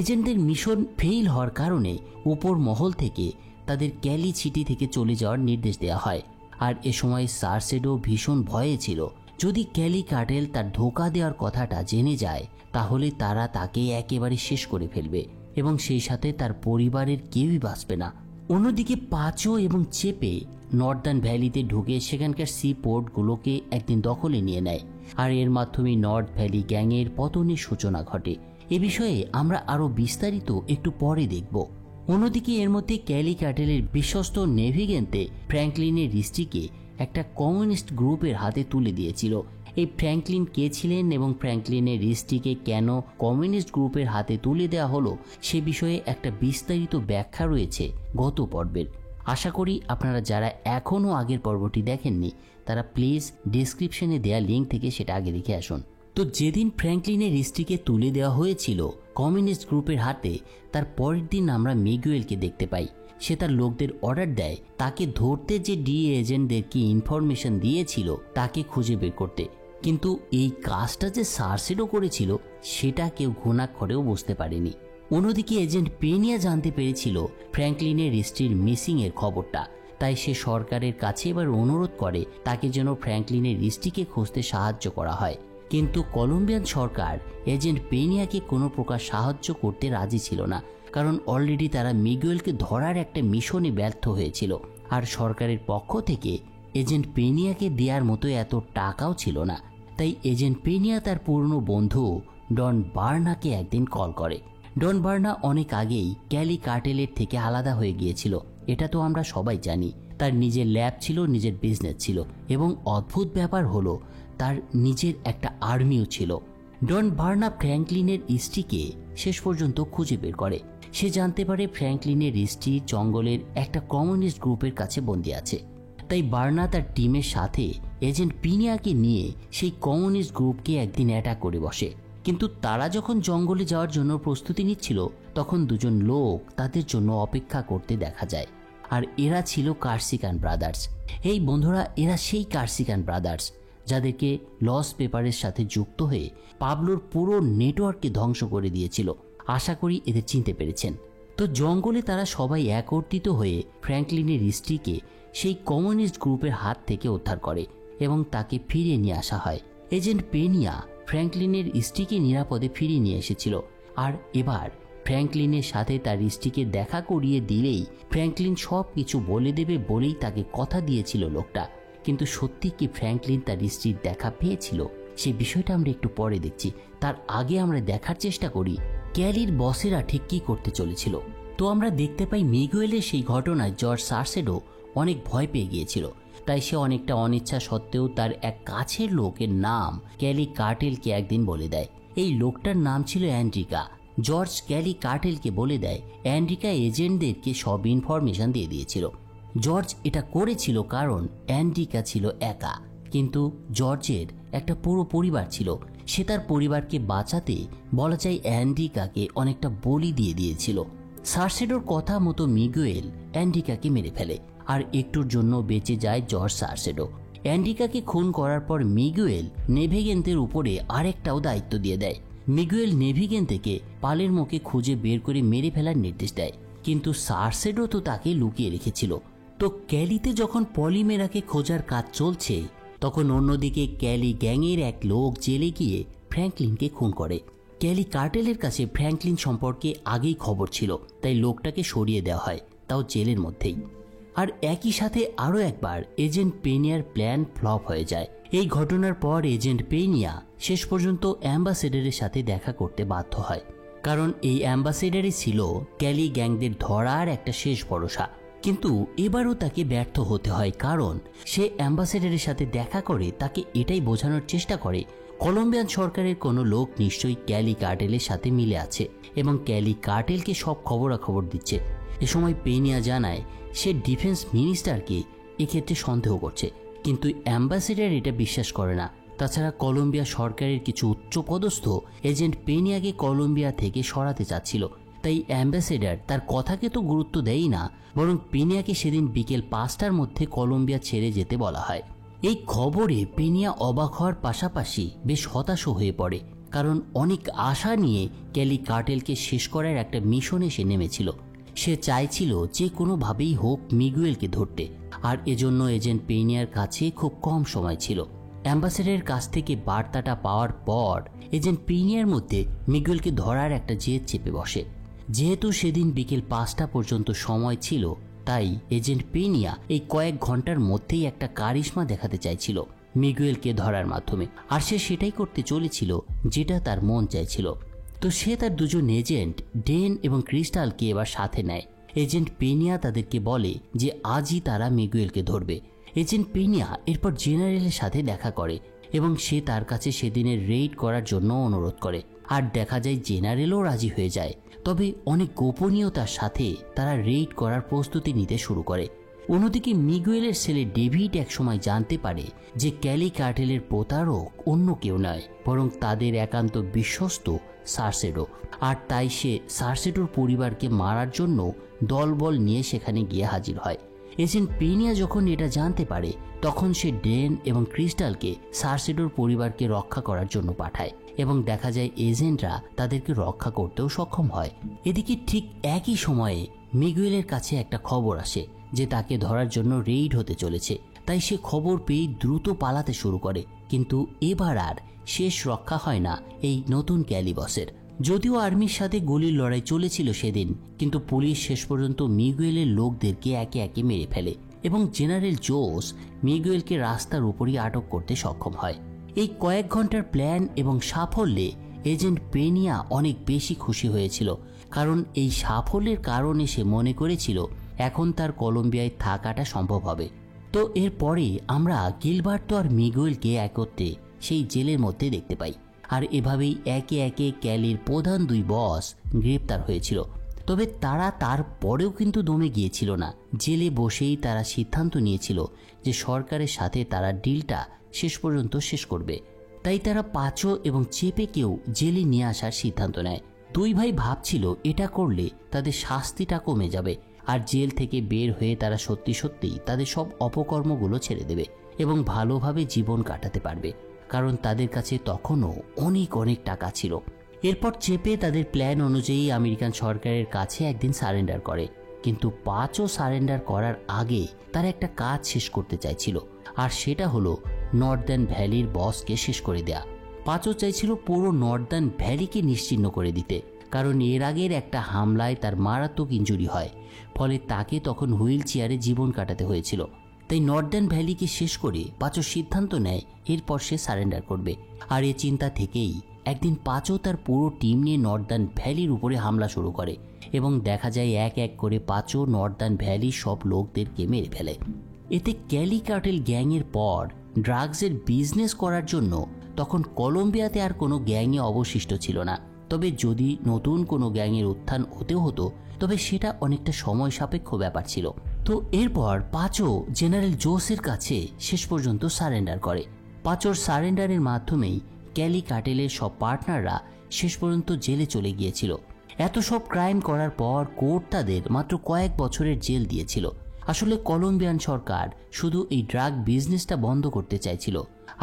এজেন্টদের মিশন ফেইল হওয়ার কারণে উপর মহল থেকে তাদের ক্যালি সিটি থেকে চলে যাওয়ার নির্দেশ দেওয়া হয়। আর এ সময় সার্সেডো ভীষণ ভয়ে ছিল, যদি ক্যালি কার্টেল তার ধোঁকা দেওয়ার কথাটা জেনে যায় তাহলে তারা তাকে একেবারে শেষ করে ফেলবে এবং সেই সাথে তার পরিবারের কেউই বাঁচবে না। অন্যদিকে পাচো এবং চেপে নর্দার্ন ভ্যালিতে ঢুকে সেখানকার সি পোর্টগুলোকে একদিন দখলে নিয়ে নেয়, আর এর মাধ্যমে নর্থ ভ্যালি গ্যাংয়ের পতনের সূচনা ঘটে। এ বিষয়ে আমরা আরও বিস্তারিত একটু পরে দেখব। অন্যদিকে এর মধ্যে ক্যালি কার্টেলের বিশ্বস্ত নেভিগেন্তে ফ্র্যাঙ্কলিনের রিস্টিকে একটা কমিউনিস্ট গ্রুপের হাতে তুলে দিয়েছিল। এই ফ্র্যাঙ্কলিন কে ছিলেন এবং ফ্র্যাঙ্কলিনের রিস্টিকে কেন কমিউনিস্ট গ্রুপের হাতে তুলে দেওয়া হলো সে বিষয়ে একটা বিস্তারিত ব্যাখ্যা রয়েছে গত পর্বের। আশা করি আপনারা যারা এখনও আগের পর্বটি দেখেননি তারা প্লিজ ডেসক্রিপশনে দেওয়া লিঙ্ক থেকে সেটা আগে দেখে আসুন। তো যেদিন ফ্র্যাঙ্কলিনের রিস্টিকে তুলে দেওয়া হয়েছিল কমিউনিস্ট গ্রুপের হাতে, তার পরের দিন আমরা মিগুয়েলকে দেখতে পাই। সে তার লোকদের অর্ডার দেয় তাকে ধরতে, যে ডিএ এজেন্টদেরকে ইনফরমেশন দিয়েছিল তাকে খুঁজে বের করতে। কিন্তু এই কাজটা যে সার্সেডো করেছিল সেটা কেউ ঘুণাক্ষরেও বুঝতে পারেনি। অন্যদিকে এজেন্ট পেনিয়া জানতে পেরেছিল ফ্র্যাঙ্কলিনের রিস্টির মিসিং এর খবরটা, তাই সে সরকারের কাছে এবার অনুরোধ করে তাকে যেন ফ্র্যাঙ্কলিনের রিস্টিকে খুঁজতে সাহায্য করা হয়। কিন্তু কলম্বিয়ান সরকার এজেন্ট পেনিয়াকে কোনো প্রকার সাহায্য করতে রাজি ছিল না, কারণ অলরেডি তারা মিগুয়েলকে ধরার একটা মিশনে ব্যর্থ হয়েছিল, আর সরকারের পক্ষ থেকে এজেন্ট পেনিয়াকে দেওয়ার মতো এত টাকাও ছিল না। তাই এজেন্ট পেনিয়া তার পুরনো বন্ধু ডন বার্নাকে একদিন কল করে। ডন বার্না অনেক আগেই ক্যালি কার্টেলের থেকে আলাদা হয়ে গিয়েছিল, এটা তো আমরা সবাই জানি। তার নিজের ল্যাব ছিল, নিজের বিজনেস ছিল, এবং অদ্ভুত ব্যাপার হলো তার নিজের একটা আর্মিও ছিল। ডন বার্না ফ্র্যাঙ্কলিনের স্ত্রীকে শেষ পর্যন্ত খুঁজে বের করে। সে জানতে পারে ফ্র্যাঙ্কলিনের স্ত্রী জঙ্গলের একটা কমিউনিস্ট গ্রুপের কাছে বন্দী আছে। তাই বার্না তার টিমের সাথে এজেন্ট পিনিয়াকে নিয়ে সেই কমিউনিস্ট গ্রুপকে একদিন অ্যাটাক করে বসে। কিন্তু তারা যখন জঙ্গলে যাওয়ার জন্য প্রস্তুতি নিচ্ছিল তখন দুজন লোক তাদের জন্য অপেক্ষা করতে দেখা যায়, আর এরা ছিল কার্সিকান ব্রাদার্স। এই বন্ধুরা, এরা সেই কার্সিকান ব্রাদার্স যাদেরকে লস পেপারের সাথে যুক্ত হয়ে পাবলোর পুরো নেটওয়ার্ককে ধ্বংস করে দিয়েছিল। আশা করি এদের চিনতে পেরেছেন। তো জঙ্গলে তারা সবাই একত্রিত হয়ে ফ্র্যাঙ্কলিনের স্ত্রীকে সেই কমিউনিস্ট গ্রুপের হাত থেকে উদ্ধার করে এবং তাকে ফিরিয়ে নিয়ে আসা হয়। এজেন্ট পেনিয়া ফ্র্যাঙ্কলিনের স্ত্রীকে নিরাপদে ফিরিয়ে নিয়ে এসেছিল, আর এবার ফ্র্যাঙ্কলিনের সাথে তার স্ত্রীকে দেখা করিয়ে দিলেই ফ্র্যাঙ্কলিন সব কিছু বলে দেবে বলেই তাকে কথা দিয়েছিল লোকটা। কিন্তু সত্যি কি ফ্র্যাঙ্কলিন তার স্ত্রীর দেখা পেয়েছিল সে বিষয়টা আমরা একটু পরে দেখছি। তার আগে আমরা দেখার চেষ্টা করি ক্যালির বসেরা ঠিক কী করতে চলেছিল। তো আমরা দেখতে পাই মিগুয়েলের সেই ঘটনায় জর্জ সার্সেডো অনেক ভয় পেয়ে গিয়েছিল, তাই সে অনেকটা অনিচ্ছা সত্ত্বেও তার এক কাছের লোকের নাম ক্যালি কার্টেলকে একদিন বলে দেয়। এই লোকটার নাম ছিল অ্যান্ড্রিকা। জর্জ ক্যালি কার্টেলকে বলে দেয় অ্যান্ড্রিকা এজেন্টদেরকে সব ইনফরমেশন দিয়ে দিয়েছিল। জর্জ এটা করেছিল কারণ অ্যান্ড্রিকা ছিল একা, কিন্তু জর্জের একটা পুরো পরিবার ছিল। সে তার পরিবারকে বাঁচাতে বলা যায় অ্যান্ডিকাকে অনেকটা বলি দিয়ে দিয়েছিল। সার্সেডোর কথা মতো মিগুয়েল অ্যান্ডিকাকে মেরে ফেলে, আর একটুর জন্য বেঁচে যায় জর্জ সার্সেডো। অ্যান্ডিকাকে খুন করার পর মিগুয়েল নেভিগেন্তের উপরে আরেকটাও দায়িত্ব দিয়ে দেয়। মিগুয়েল নেভিগেন্তেকে পালেরমোকে খুঁজে বের করে মেরে ফেলার নির্দেশ দেয়, কিন্তু সার্সেডো তো তাকে লুকিয়ে রেখেছিল। তো ক্যালিতে যখন পলিমেরাকে খোঁজার কাজ চলছে, তখন অন্যদিকে ক্যালি গ্যাংয়ের এক লোক জেলে গিয়ে ফ্র্যাঙ্কলিনকে খুন করে। ক্যালি কার্টেলের কাছে ফ্র্যাঙ্কলিন সম্পর্কে আগেই খবর ছিল, তাই লোকটাকে সরিয়ে দেওয়া হয়, তাও জেলের মধ্যেই। আর একই সাথে আরও একবার এজেন্ট পেনিয়ার প্ল্যান ফ্লপ হয়ে যায়। এই ঘটনার পর এজেন্ট পেনিয়া শেষ পর্যন্ত অ্যাম্বাসেডারের সাথে দেখা করতে বাধ্য হয়, কারণ এই অ্যাম্বাসেডারই ছিল ক্যালি গ্যাংদের ধরার একটা শেষ ভরসা। কিন্তু এবারও তাকে ব্যর্থ হতে হয়, কারণ সে অ্যাম্বাসেডারের সাথে দেখা করে তাকে এটাই বোঝানোর চেষ্টা করে কলম্বিয়ান সরকারের কোনো লোক নিশ্চয়ই ক্যালি কার্টেলের সাথে মিলে আছে এবং ক্যালি কার্টেলকে সব খবরাখবর দিচ্ছে। এ সময় পেনিয়া জানায় সে ডিফেন্স মিনিস্টারকে এক্ষেত্রে সন্দেহ করছে, কিন্তু অ্যাম্বাসেডার এটা বিশ্বাস করে না। তাছাড়া কলম্বিয়া সরকারের কিছু উচ্চপদস্থ এজেন্ট পেনিয়াকে কলম্বিয়া থেকে সরাতে চাচ্ছিল, তাই অ্যাম্বাসেডার তার কথাকে তো গুরুত্ব দেয়ই না, বরং পেনিয়াকে সেদিন বিকেল 5টার মধ্যে কলম্বিয়া ছেড়ে যেতে বলা হয়। এই খবরে পেনিয়া অবাক হওয়ার পাশাপাশি বেশ হতাশও হয়ে পড়ে, কারণ অনেক আশা নিয়ে ক্যালি কার্টেলকে শেষ করার একটা মিশনে সে নেমেছিল। সে চাইছিল যে কোনোভাবেই হোক মিগুয়েলকে ধরতে, আর এজন্য এজেন্ট পেনিয়ার কাছে খুব কম সময় ছিল। অ্যাম্বাসেডারের কাছ থেকে বার্তাটা পাওয়ার পর এজেন্ট পেনিয়ার মধ্যে মিগুয়েলকে ধরার একটা জেদ চেপে বসে। যেহেতু সেদিন বিকেল 5টা পর্যন্ত সময় ছিল, তাই এজেন্ট পেনিয়া এই কয়েক ঘন্টার মধ্যেই একটা কারিশমা দেখাতে চাইছিল মিগুয়েলকে ধরার মাধ্যমে, আর সে সেটাই করতে চলেছিল যেটা তার মন চাইছিল। তো সে তার দুজন এজেন্ট ডেন এবং ক্রিস্টালকে এবার সাথে নেয়। এজেন্ট পেনিয়া তাদেরকে বলে যে আজই তারা মিগুয়েলকে ধরবে। এজেন্ট পেনিয়া এরপর জেনারেলের সাথে দেখা করে এবং সে তার কাছে সেদিনের রেইড করার জন্য অনুরোধ করে, আর দেখা যায় জেনারেলও রাজি হয়ে যায়। তবে অনেক গোপনীয়তার সাথে তারা রেইড করার প্রস্তুতি নিতে শুরু করে। অন্যদিকে মিগুয়েলের ছেলে ডেভিড একসময় জানতে পারে যে ক্যালি কার্টেলের প্রতারক অন্য কেউ নয়, বরং তাদের একান্ত বিশ্বস্ত সার্সেডো, আর তাই সে সার্সেডোর পরিবারকে মারার জন্য দলবল নিয়ে সেখানে গিয়ে হাজির হয়। এজেন্ট পেনিয়া যখন এটা জানতে পারে, তখন সে ডেন এবং ক্রিস্টালকে সার্সেডোর পরিবারকে রক্ষা করার জন্য পাঠায় এবং দেখা যায় এজেন্টরা তাদেরকে রক্ষা করতেও সক্ষম হয়। এদিকে ঠিক একই সময়ে মিগুয়েলের কাছে একটা খবর আসে যে তাকে ধরার জন্য রেইড হতে চলেছে, তাই সে খবর পেয়ে দ্রুত পালাতে শুরু করে। কিন্তু এবার আর শেষ রক্ষা হয় না এই নতুন ক্যালি বসের। যদিও আর্মির সাথে গুলির লড়াই চলেছিল সেদিন, কিন্তু পুলিশ শেষ পর্যন্ত মিগুয়েলের লোকদেরকে একে একে মেরে ফেলে এবং জেনারেল জোস মিগুয়েলকে রাস্তার উপরই আটক করতে সক্ষম হয়। এই কয়েক ঘন্টার প্ল্যান এবং সাফল্যে এজেন্ট পেনিয়া অনেক বেশি খুশি হয়েছিল, কারণ এই সাফল্যের কারণে সে মনে করেছিল এখন তার কলম্বিয়ায় থাকাটা সম্ভব হবে। তো এরপরে আমরা গিলবার্তো আর মিগুয়েলকে একত্রে সেই জেলের মধ্যে দেখতে পাই, আর এভাবেই একে একে ক্যালির প্রধান দুই বস গ্রেপ্তার হয়েছিল। তবে তারা তারপরেও কিন্তু দমে গিয়েছিল না। জেলে বসেই তারা সিদ্ধান্ত নিয়েছিল যে সরকারের সাথে তারা ডিলটা শেষ পর্যন্ত শেষ করবে। তাই তারা পাঁচো এবং চেপেকেও জেলে নিয়ে আসার সিদ্ধান্ত নেয়। দুই ভাই ভাবছিল এটা করলে তাদের শাস্তিটা কমে যাবে, আর জেল থেকে বের হয়ে তারা সত্যি সত্যিই তাদের সব অপকর্মগুলো ছেড়ে দেবে এবং ভালোভাবে জীবন কাটাতে পারবে, কারণ তাদের কাছে তখনও অনেক অনেক টাকা ছিল। এরপর চেপে তাদের প্ল্যান অনুযায়ী আমেরিকান সরকারের কাছে একদিন সারেন্ডার করে, কিন্তু পাঁচও সারেন্ডার করার আগে তারা একটা কাজ শেষ করতে চাইছিল, আর সেটা হলো নর্দার্ন ভ্যালির বসকে শেষ করে দেয়া। পাঁচও চাইছিল পুরো নর্দার্ন ভ্যালিকে নিশ্চিহ্ন করে দিতে, কারণ এর আগের একটা হামলায় তার মারাত্মক ইনজুরি হয়, ফলে তাকে তখন হুইল চেয়ারে জীবন কাটাতে হয়েছিল। তাই নর্দার্ন ভ্যালিকে শেষ করে পাঁচও সিদ্ধান্ত নেয় এরপর সে সারেন্ডার করবে। আর এ চিন্তা থেকেই একদিন পাঁচও তার পুরো টিম নিয়ে নর্দার্ন ভ্যালির উপরে হামলা শুরু করে এবং দেখা যায় এক এক করে পাঁচও নর্দার্ন ভ্যালির সব লোকদেরকে মেরে ফেলে। এতে ক্যালি কার্টেল গ্যাংয়ের পর ড্রাগসের বিজনেস করার জন্য তখন কলম্বিয়াতে আর কোনো গ্যাংয়ে অবশিষ্ট ছিল না। তবে যদি নতুন কোনো গ্যাংয়ের উত্থান হতেও হতো, তবে সেটা অনেকটা সময় সাপেক্ষ ব্যাপার ছিল। তো এরপর পাঁচো জেনারেল জোসের কাছে শেষ পর্যন্ত সারেন্ডার করে। পাঁচোর সারেন্ডারের মাধ্যমেই ক্যালি কার্টেলের সব পার্টনাররা শেষ পর্যন্ত জেলে চলে গিয়েছিল। এত সব ক্রাইম করার পর কোর্ট তাদের মাত্র কয়েক বছরের জেল দিয়েছিল। আসলে কলম্বিয়ান সরকার শুধু এই ড্রাগ বিজনেসটা বন্ধ করতে চাইছিল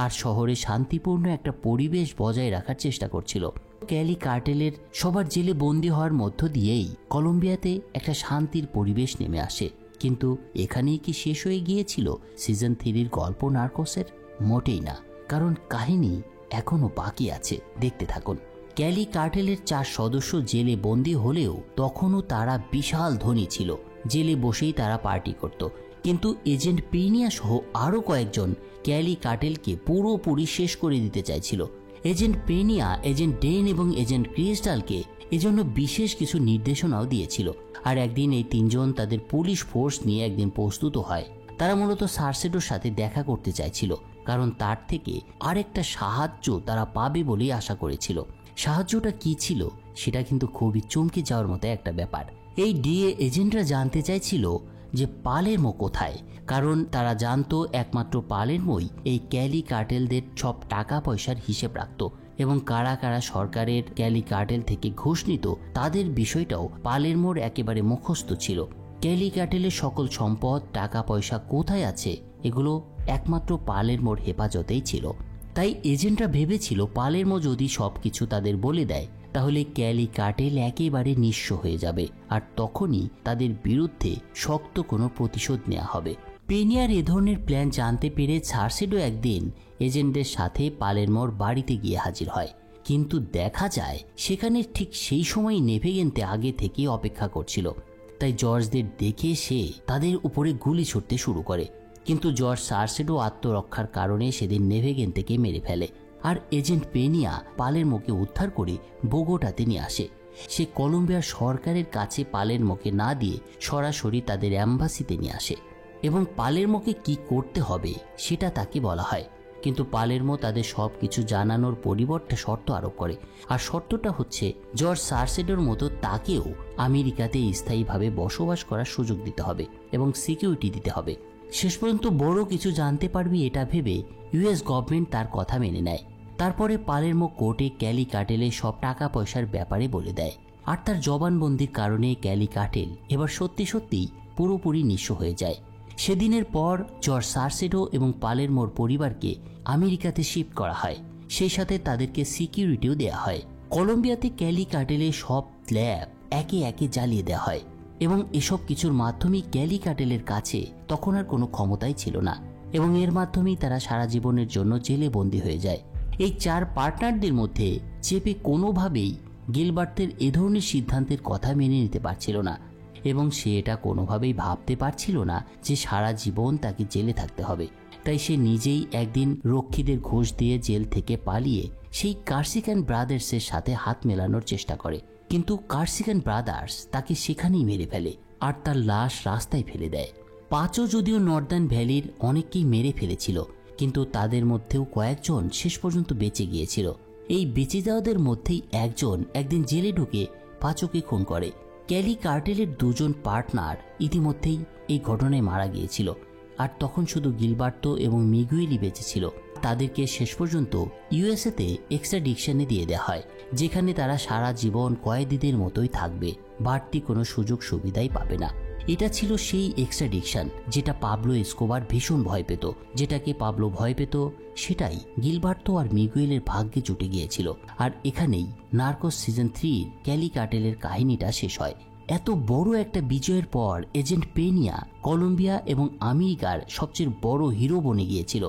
আর শহরে শান্তিপূর্ণ একটা পরিবেশ বজায় রাখার চেষ্টা করছিল। ক্যালি কার্টেলের সবার জেলে বন্দী হওয়ার মধ্য দিয়েই কলম্বিয়াতে একটা শান্তির পরিবেশ নেমে আসে। কিন্তু এখানেই কি শেষ হয়ে গিয়েছিল সিজন 3-র গল্প নার্কোসের? মোটেই না, কারণ কাহিনী এখনো বাকি আছে, দেখতে থাকুন। ক্যালি কার্টেলের 4 সদস্য জেলে বন্দী হলেও তখনও তারা বিশাল ধনী ছিল। জেলে বসেই তারা পার্টি করত, কিন্তু এজেন্ট পেনিয়া সহ আরও কয়েকজন ক্যালি কার্টেলকে পুরোপুরি শেষ করে দিতে চাইছিল। এজেন্ট পেনিয়া এজেন্ট ডেন এবং এজেন্ট ক্রিস্টালকে এজন্য বিশেষ কিছু নির্দেশনাও দিয়েছিল। আর একদিন এই 3 জন তাদের পুলিশ ফোর্স নিয়ে একদিন প্রস্তুত হয়। তারা মূলত সার্সেডোর সাথে দেখা করতে চাইছিল, কারণ তার থেকে আরেকটা সাহায্য তারা পাবে বলেই আশা করেছিল। সাহায্যটা কি ছিল সেটা কিন্তু খুবই চমকে যাওয়ার মতো একটা ব্যাপার। এই ডিএ এজেন্টরা জানতে চাইছিল যে পালেরমো কোথায়, কারণ তারা জানতো একমাত্র পালেরমোই এই ক্যালি কার্টেলদের সব টাকা পয়সার হিসেব রাখত এবং কারা কারা সরকারের ক্যালি কার্টেল থেকে ঘুষ নিত তাদের বিষয়টাও পালেরমোর একেবারে মুখস্থ ছিল। ক্যালি কার্টেলের সকল সম্পদ টাকা পয়সা কোথায় আছে এগুলো একমাত্র পালেরমোর হেফাজতেই ছিল। তাই এজেন্টরা ভেবেছিল পালেরমো যদি সবকিছু তাদের বলে দেয় তাহলে ক্যালি কার্টেল একেবারে নিঃস্ব হয়ে যাবে আর তখনই তাদের বিরুদ্ধে শক্ত কোনো প্রতিশোধ নেওয়া হবে। পেনিয়ার এ ধরনের প্ল্যান জানতে পেরে সার্সেডো একদিন এজেন্টদের সাথে পালেরমোর বাড়িতে গিয়ে হাজির হয়, কিন্তু দেখা যায় সেখানে ঠিক সেই সময় নেভেগেন্তে আগে থেকে অপেক্ষা করছিল। তাই জর্জদের দেখে সে তাদের উপরে গুলি ছুটতে শুরু করে, কিন্তু জর্জ সার্সেডো আত্মরক্ষার কারণে সেদিন নেভেগেন্তেকে মেরে ফেলে। আর এজেন্ট পেনিয়া পালেরমোকে উদ্ধার করে বোগোটাতে নিয়ে আসে। সে কলম্বিয়ার সরকারের কাছে পালেরমোকে না দিয়ে সরাসরি তাদের অ্যাম্বাসিতে নিয়ে আসে এবং পালেরমোকে কি করতে হবে সেটা তাকে বলা হয়। কিন্তু পালেরমো তাদের সব কিছু জানানোর পরিবর্তে শর্ত আরোপ করে, আর শর্তটা হচ্ছে জর্জ সার্সেডোর মতো তাকেও আমেরিকাতে স্থায়ীভাবে বসবাস করার সুযোগ দিতে হবে এবং সিকিউরিটি দিতে হবে। শেষ পর্যন্ত বড় কিছু জানতে পারবি এটা ভেবে ইউএস গভর্নমেন্ট তার কথা মেনে নেয়। তারপরে পালেরমো কোর্টে ক্যালি কার্টেলের সব টাকা পয়সার ব্যাপারে বলে দেয়, আর তার জবানবন্দির কারণে ক্যালি কার্টেল এবার সত্যি সত্যিই পুরোপুরি নিঃস্ব হয়ে যায়। সেদিনের পর জর্জ সার্সেডো এবং পালেরমোর পরিবারকে আমেরিকাতে শিফট করা হয়, সেই সাথে তাদেরকে সিকিউরিটিও দেওয়া হয়। কলম্বিয়াতে ক্যালি কার্টেলের সব ল্যাব একে একে জ্বালিয়ে দেওয়া হয় এবং এসব কিছুর মাধ্যমেই ক্যালি কার্টেলের কাছে তখন আর কোনো ক্ষমতাই ছিল না এবং এর মাধ্যমেই তারা সারা জীবনের জন্য জেলে বন্দী হয়ে যায়। এই 4 পার্টনারদের মধ্যে চেপে কোনোভাবেই গিলবার্টের এ ধরনের সিদ্ধান্তের কথা মেনে নিতে পারছিল না এবং সে এটা কোনোভাবেই ভাবতে পারছিল না যে সারা জীবন তাকে জেলে থাকতে হবে। তাই সে নিজেই একদিন রক্ষীদের ঘুষ দিয়ে জেল থেকে পালিয়ে সেই কার্সিকান ব্রাদার্সের সাথে হাত মেলানোর চেষ্টা করে, কিন্তু কার্সিকান ব্রাদার্স তাকে সেখানেই মেরে ফেলে আর তার লাশ রাস্তায় ফেলে দেয়। পাঁচও যদিও নর্দার্ন ভ্যালির অনেককেই মেরে ফেলেছিল, কিন্তু তাদের মধ্যেও কয়েকজন শেষ পর্যন্ত বেঁচে গিয়েছিল। এই বেঁচে যাওয়াদের মধ্যেই একজন একদিন জেলে ঢুকে পাঁচোকে খুন করে। ক্যালি কার্টেলের 2 জন পার্টনার ইতিমধ্যেই এই ঘটনায় মারা গিয়েছিল, আর তখন শুধু গিলবার্তো এবং মিগুয়েলই বেঁচে ছিল। তাদেরকে শেষ পর্যন্ত ইউএসএতে এক্সট্রাডিকশনে দিয়ে দেওয়া হয়, যেখানে তারা সারা জীবন কয়েদিদের মতোই থাকবে, বাড়তি কোনো সুযোগ সুবিধাই পাবে না। এটা ছিল সেই এক্সট্রাডিকশন যেটা পাবলো এসকোবার ভীষণ ভয় পেত। যেটাকে পাবলো ভয় পেত সেটাই গিলবার্তো আর মিগুয়েলের ভাগ্যে জুটে গিয়েছিল। আর এখানেই নার্কোস সিজন 3 ক্যালি কার্টেলের কাহিনীটা শেষ হয়। এত বড় একটা বিজয়ের পর এজেন্ট পেনিয়া কলম্বিয়া এবং আমেরিকার সবচেয়ে বড় হিরো বনে গিয়েছিল।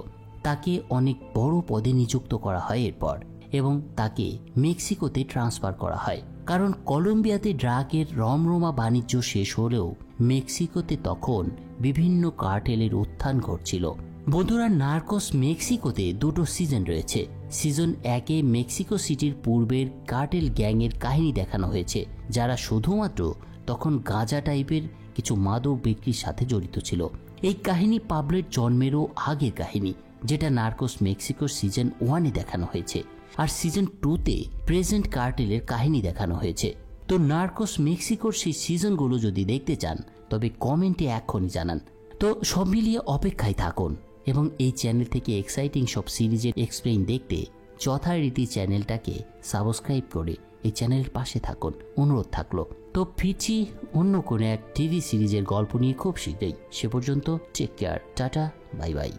তাকে অনেক বড় পদে নিযুক্ত করা হয় এরপর, এবং তাকে মেক্সিকোতে ট্রান্সফার করা হয়, কারণ কলম্বিয়াতে ড্রাগের রমরমা বাণিজ্য শেষ হলেও মেক্সিকোতে তখন বিভিন্ন কার্টেলের উত্থান ঘটছিল। বন্ধুরা, নার্কোস মেক্সিকোতে 2টো সিজন রয়েছে। সিজন 1-এ মেক্সিকো সিটির পূর্বের কার্টেল গ্যাংয়ের কাহিনী দেখানো হয়েছে, যারা শুধুমাত্র তখন গাঁজা টাইপের কিছু মাদক বিক্রির সাথে জড়িত ছিল। এই কাহিনী পাবলোর জন্মেরও আগের কাহিনী, যেটা নার্কোস মেক্সিকোর সিজন 1-এ দেখানো হয়েছে, আর সিজন 2-তে প্রেজেন্ট কার্টেলের কাহিনী দেখানো হয়েছে। তো নার্কোস মেক্সিকোর সেই সিজনগুলো যদি দেখতে চান তবে কমেন্টে এখনই জানান। তো সব মিলিয়ে অপেক্ষায় থাকুন এবং এই চ্যানেল থেকে এক্সাইটিং সব সিরিজের এক্সপ্লেইন দেখতে যথারীতি চ্যানেলটাকে সাবস্ক্রাইব করে এই চ্যানেলের পাশে থাকুন, অনুরোধ থাকলো। তো ফিরছি অন্য কোনো এক টিভি সিরিজের গল্প নিয়ে খুব শীঘ্রই। সে পর্যন্ত take care, tata, bye by.